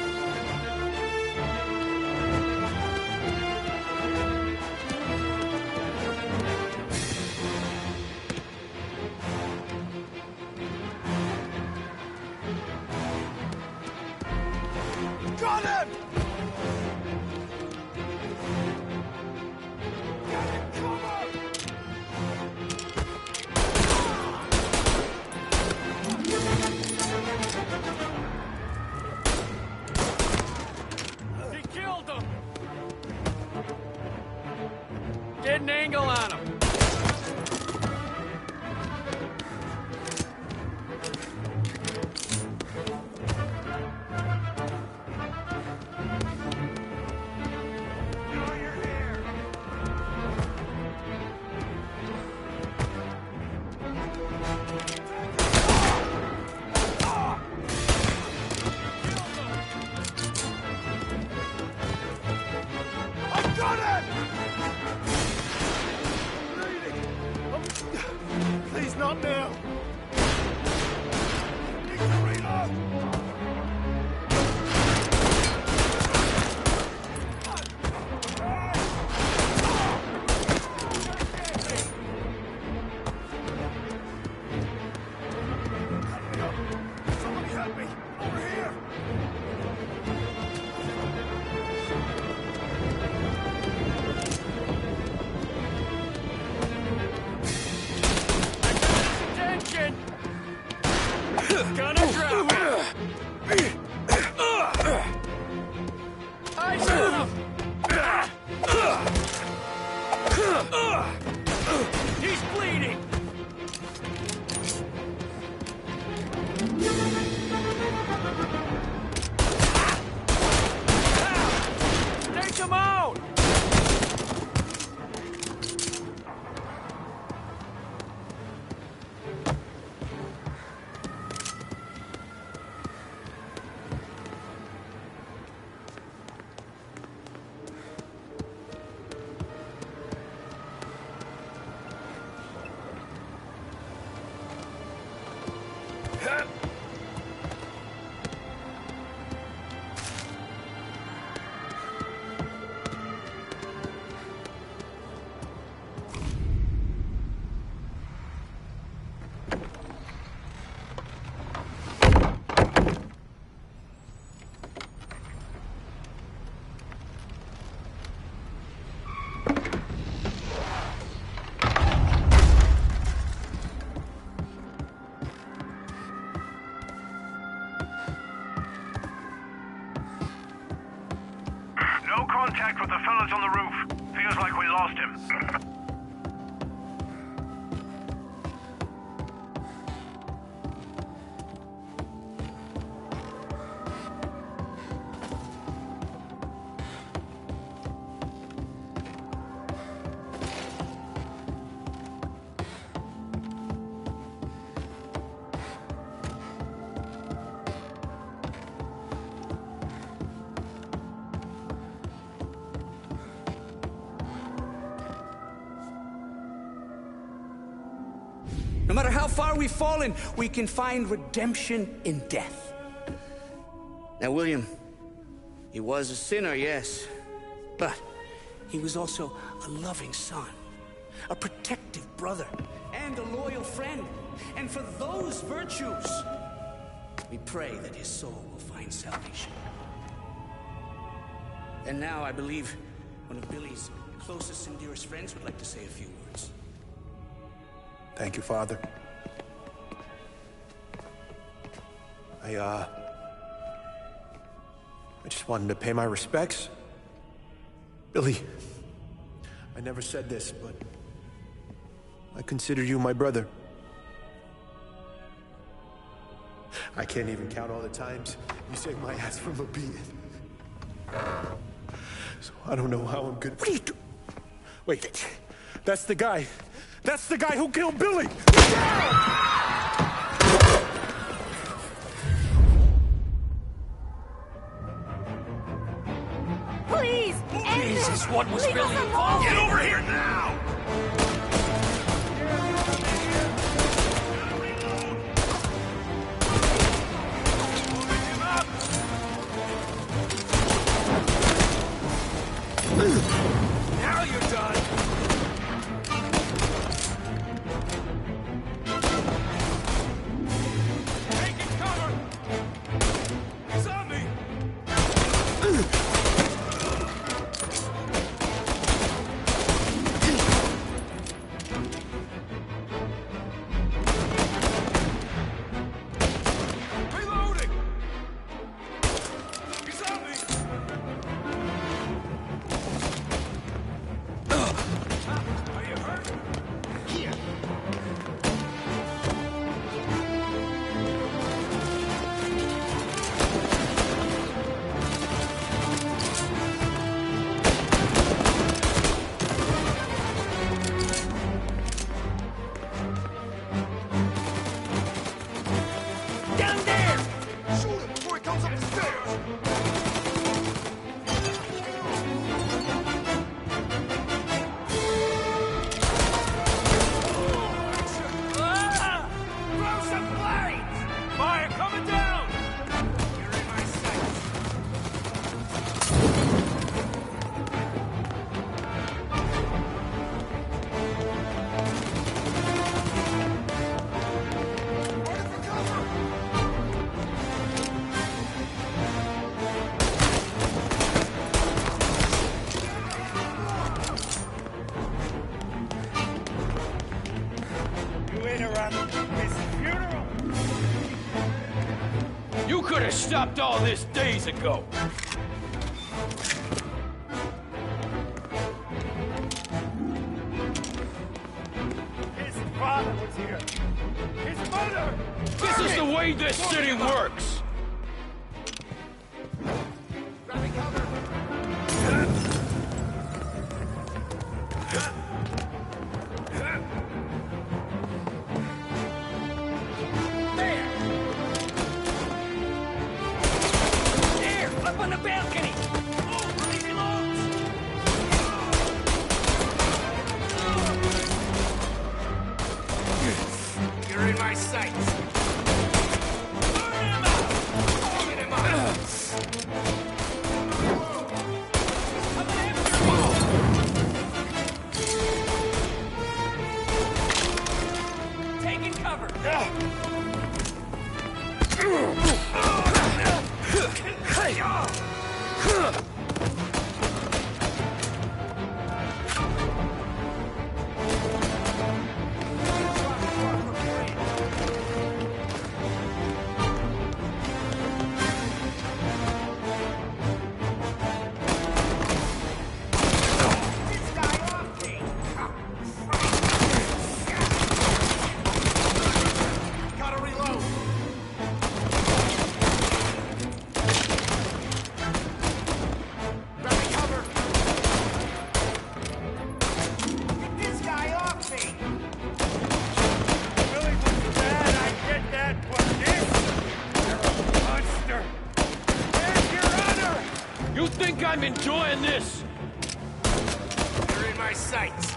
Got him! He killed him! Get an angle on him. Please, not now. Need to reload. Somebody help me. Over here. Attention! Gonna drop him! Eyes on him! He's bleeding! Take him out! No contact with the fellas on the roof. Feels like we lost him. No matter how far we've fallen, we can find redemption in death. Now, William, he was a sinner, yes, but he was also a loving son, a protective brother, and a loyal friend. And for those virtues, we pray that his soul will find salvation. And now I believe One of Billy's closest and dearest friends would like to say a few words. Thank you, Father. I just wanted to pay my respects. Billy, I never said this, but I consider you my brother. I can't even count all the times you saved my ass from a beating. So I don't know how I'm good. What are you doing? Wait, that's the guy. That's the guy who killed Billy! Please! Jesus, what was Billy involved? Get over here now! Now you're done! Taking cover! He's on me! Reloading! He's on me! Are you hurt? Here. Down there! Shoot him before he comes up the stairs! Ah! Throw some blades! Fire coming down! You're in my sights. You interrupted his funeral! You could have stopped all this days ago! His father was here! His mother! This is the way this city works! Grabbing cover! There! Up on the balcony! Oh, he reloads! You're in my sights! Burn him out! Get him out! Taking cover! Gotta reload! Grabbing cover! Get this guy off me! Billy was bad, I get that, but this... You're a monster! Where's your honor? You think I'm enjoying this? You're in my sights!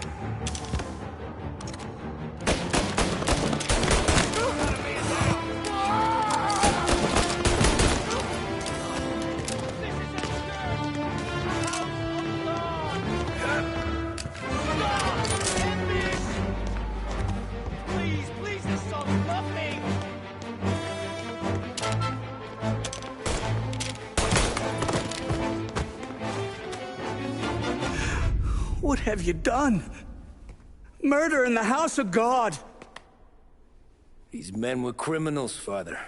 Please, please, this is all nothing! What have you done? Murder in the house of God. These men were criminals, Father.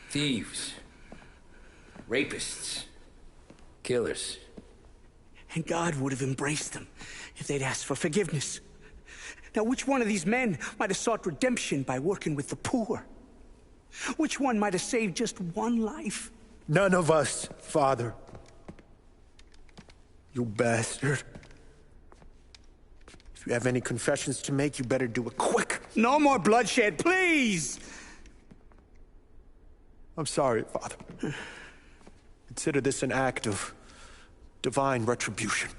Thieves. Rapists. Killers. And God would have embraced them if they'd asked for forgiveness. Now, which one of these men might have sought redemption by working with the poor? Which one might have saved just one life? None of us, Father. You bastard. If you have any confessions to make, you better do it quick. No more bloodshed, please! I'm sorry, Father. Consider this an act of divine retribution.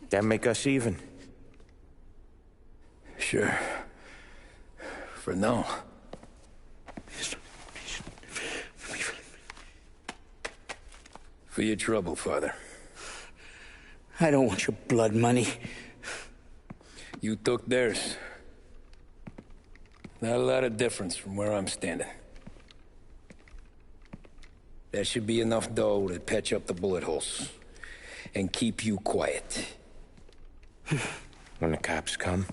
That make us even? Sure. For now. For your trouble, Father. I don't want your blood money. You took theirs. Not a lot of difference from where I'm standing. That should be enough dough to patch up the bullet holes. And keep you quiet. When the cops come,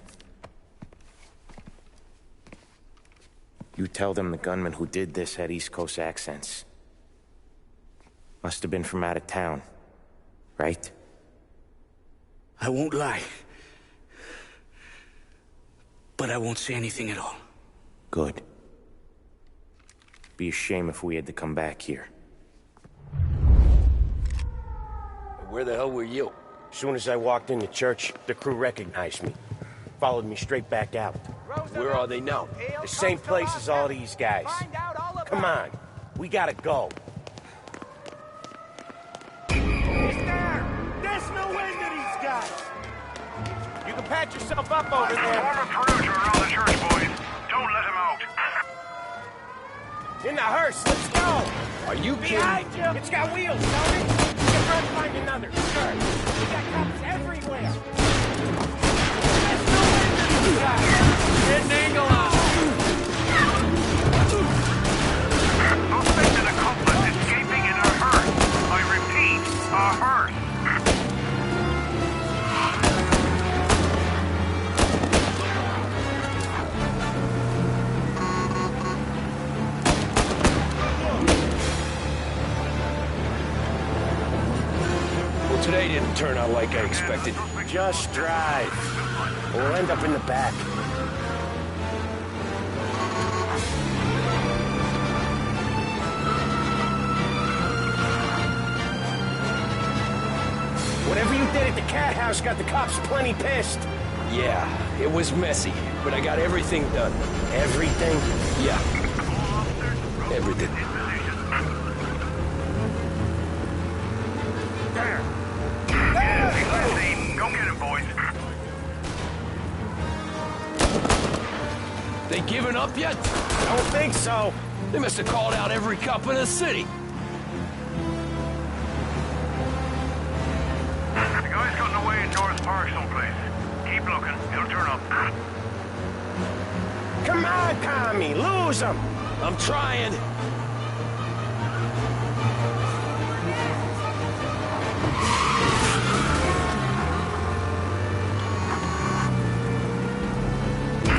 you tell them the gunman who did this had East Coast accents. Must have been from out of town, right? I won't lie. But I won't say anything at all. Good. Be a shame if we had to come back here. Where the hell were you? As soon as I walked in the church, the crew recognized me. Followed me straight back out. Where are they now? The same place as all these guys. Come on, we gotta go. He's there! There's no end to these guys! You can patch yourself up over there. Form a perimeter around the church, boys. Don't let him out. In the hearse, let's go! Are you behind you? It's got wheels, don't it? We can try to find another. Sure. We got cops everywhere. There's no end to these guys. Get an angle on. Suspected accomplice escaping in a hearse. I repeat, a hearse. Well, today didn't turn out like I expected. Just drive. We'll end up in the back. Whatever you did at the cat house got the cops plenty pissed. Yeah, it was messy, but I got everything done. Everything? Yeah. Everything. There. Yeah, he's on the scene. Go get him, boys. They giving up yet? Don't think so. They must have called out every cop in the city. The guy's gotten away in North Park someplace. Keep looking. He'll turn up. Come on, Tommy. Lose him. I'm trying.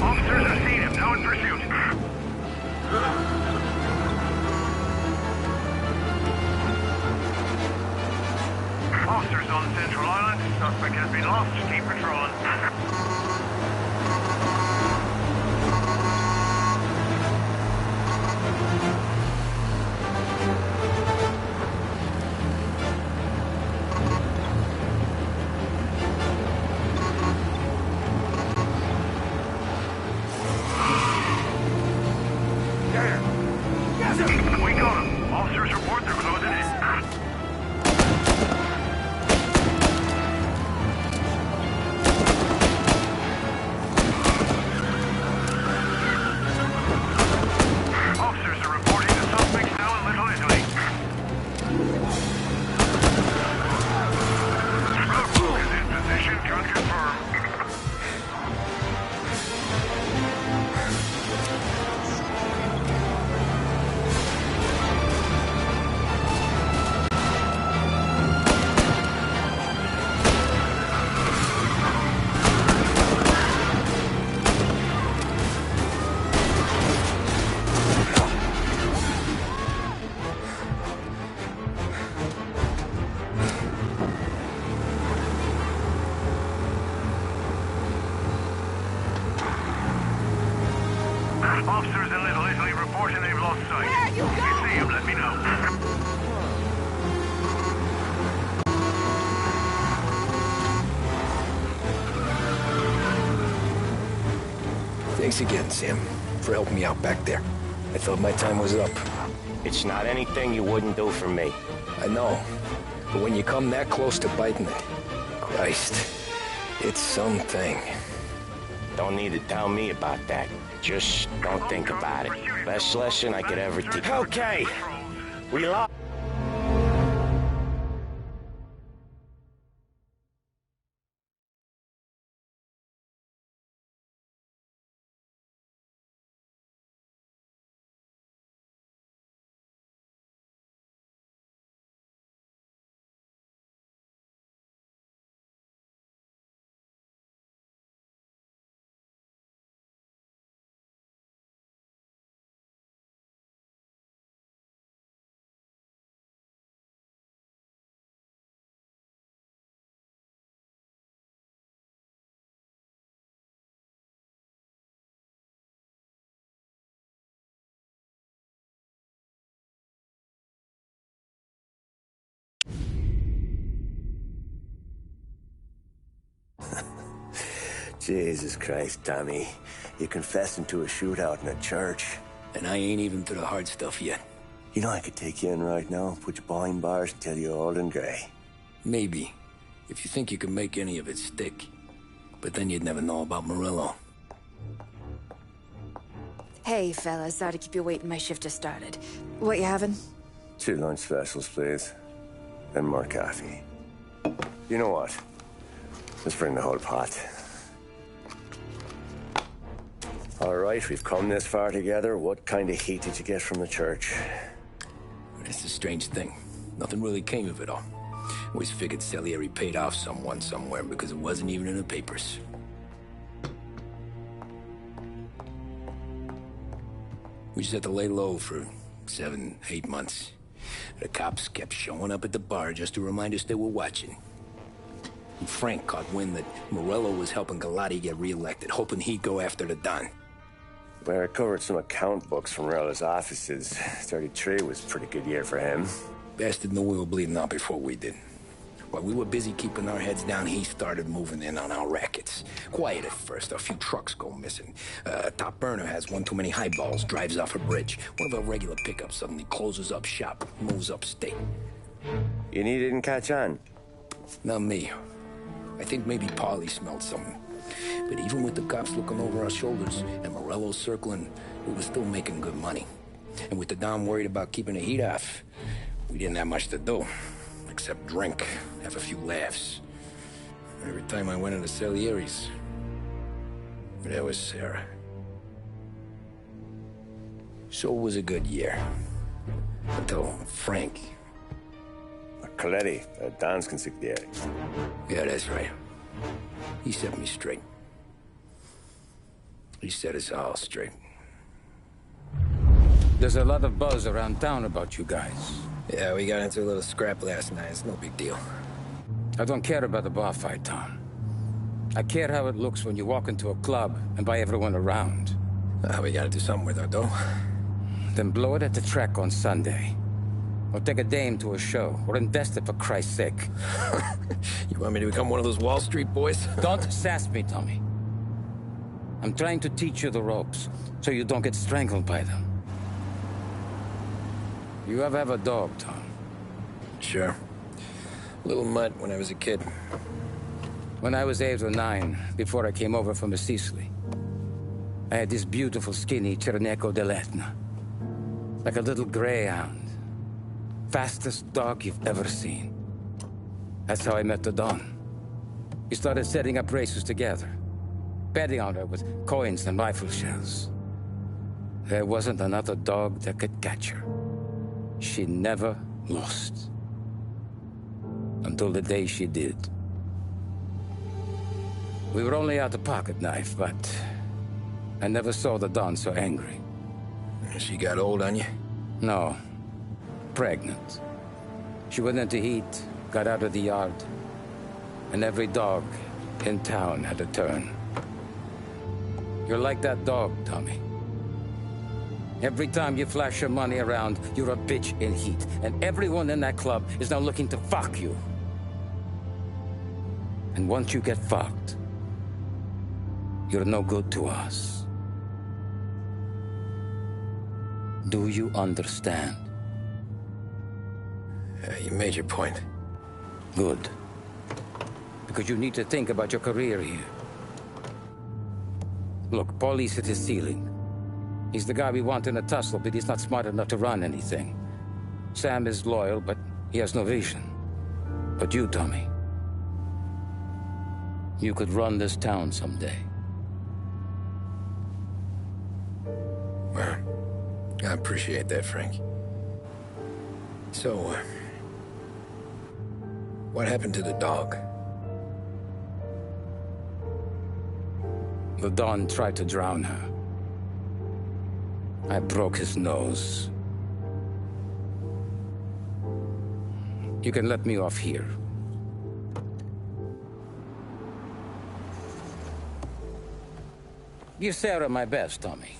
Officers have seen him. Now in pursuit. Officers on Central Island. Suspect has been lost. Keep patrolling. We got him. Officers report they're closing in. Officers are reporting the suspects now in Little Italy. Roadblock is in position. Can confirm. lost sight. Where are you If you see him, let me know. Thanks again, Sam, for helping me out back there. I thought my time was up. It's not anything you wouldn't do for me. I know. But when you come that close to biting it, Christ, it's something. Don't need to tell me about that. Just don't think about it. Best lesson I could ever teach. Okay, we lost. Jesus Christ, Tommy. You're confessing to a shootout in a church. And I ain't even to the hard stuff yet. You know I could take you in right now, put you behind bars until you're old and gray. Maybe. If you think you can make any of it stick. But then you'd never know about Morello. Hey, fellas. Sorry to keep you waiting. My shift just started. What you having? 2 lunch specials, please. And more coffee. You know what? Let's bring the whole pot. All right, we've come this far together. What kind of heat did you get from the church? That's the strange thing. Nothing really came of it all. Always figured Salieri paid off someone somewhere because it wasn't even in the papers. We just had to lay low for 7, 8 months. The cops kept showing up at the bar just to remind us they were watching. And Frank caught wind that Morello was helping Galati get reelected, hoping he'd go after the Don. Well, I recovered some account books from Morello's offices. 33 was a pretty good year for him. Bastard knew we were bleeding out before we did. While we were busy keeping our heads down, he started moving in on our rackets. Quiet at first, a few trucks go missing. Top burner has one too many highballs, drives off a bridge. One of our regular pickups suddenly closes up shop, moves upstate. And he didn't catch on? Not me. I think maybe Paulie smelled something. But even with the cops looking over our shoulders and Morello circling, we were still making good money. And with the Don worried about keeping the heat off, we didn't have much to do. Except drink, have a few laughs. Every time I went into Salieri's, there was Sarah. So it was a good year. Until Frank. Coletti, Don's consigliere. Yeah, that's right. He set me straight. He set us all straight. There's a lot of buzz around town about you guys. Yeah, we got into a little scrap last night. It's no big deal. I don't care about the bar fight, Tom. I care how it looks when you walk into a club and buy everyone around. We gotta do something with our dough. Then blow it at the track on Sunday. Or take a dame to a show. Or invest it for Christ's sake. You want me to become one of those Wall Street boys? Don't sass me, Tommy. I'm trying to teach you the ropes, so you don't get strangled by them. You ever have a dog, Tom? Sure. Little mutt when I was a kid. When I was 8 or 9, before I came over from Sicily, I had this beautiful, skinny Cerneco dell'Etna. Like a little greyhound. Fastest dog you've ever seen. That's how I met the Don. We started setting up races together. Betting on her with coins and rifle shells. There wasn't another dog that could catch her. She never lost. Until the day she did. We were only out a pocket knife, but I never saw the Don so angry. She got old on you? No. Pregnant. She went into heat, got out of the yard, and every dog in town had a turn. You're like that dog, Tommy. Every time you flash your money around, you're a bitch in heat. And everyone in that club is now looking to fuck you. And once you get fucked, you're no good to us. Do you understand? You made your point. Good. Because you need to think about your career here. Look, Paulie's hit his ceiling. He's the guy we want in a tussle, but he's not smart enough to run anything. Sam is loyal, but he has no vision. But you, Tommy, you could run this town someday. Well, I appreciate that, Frank. So, what happened to the dog? The Don tried to drown her. I broke his nose. You can let me off here. Give Sarah my best, Tommy.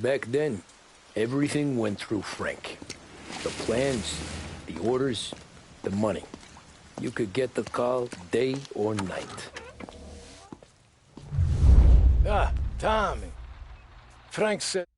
Back then, everything went through Frank. The plans, the orders, the money. You could get the call day or night. Ah, Tommy. Frank said...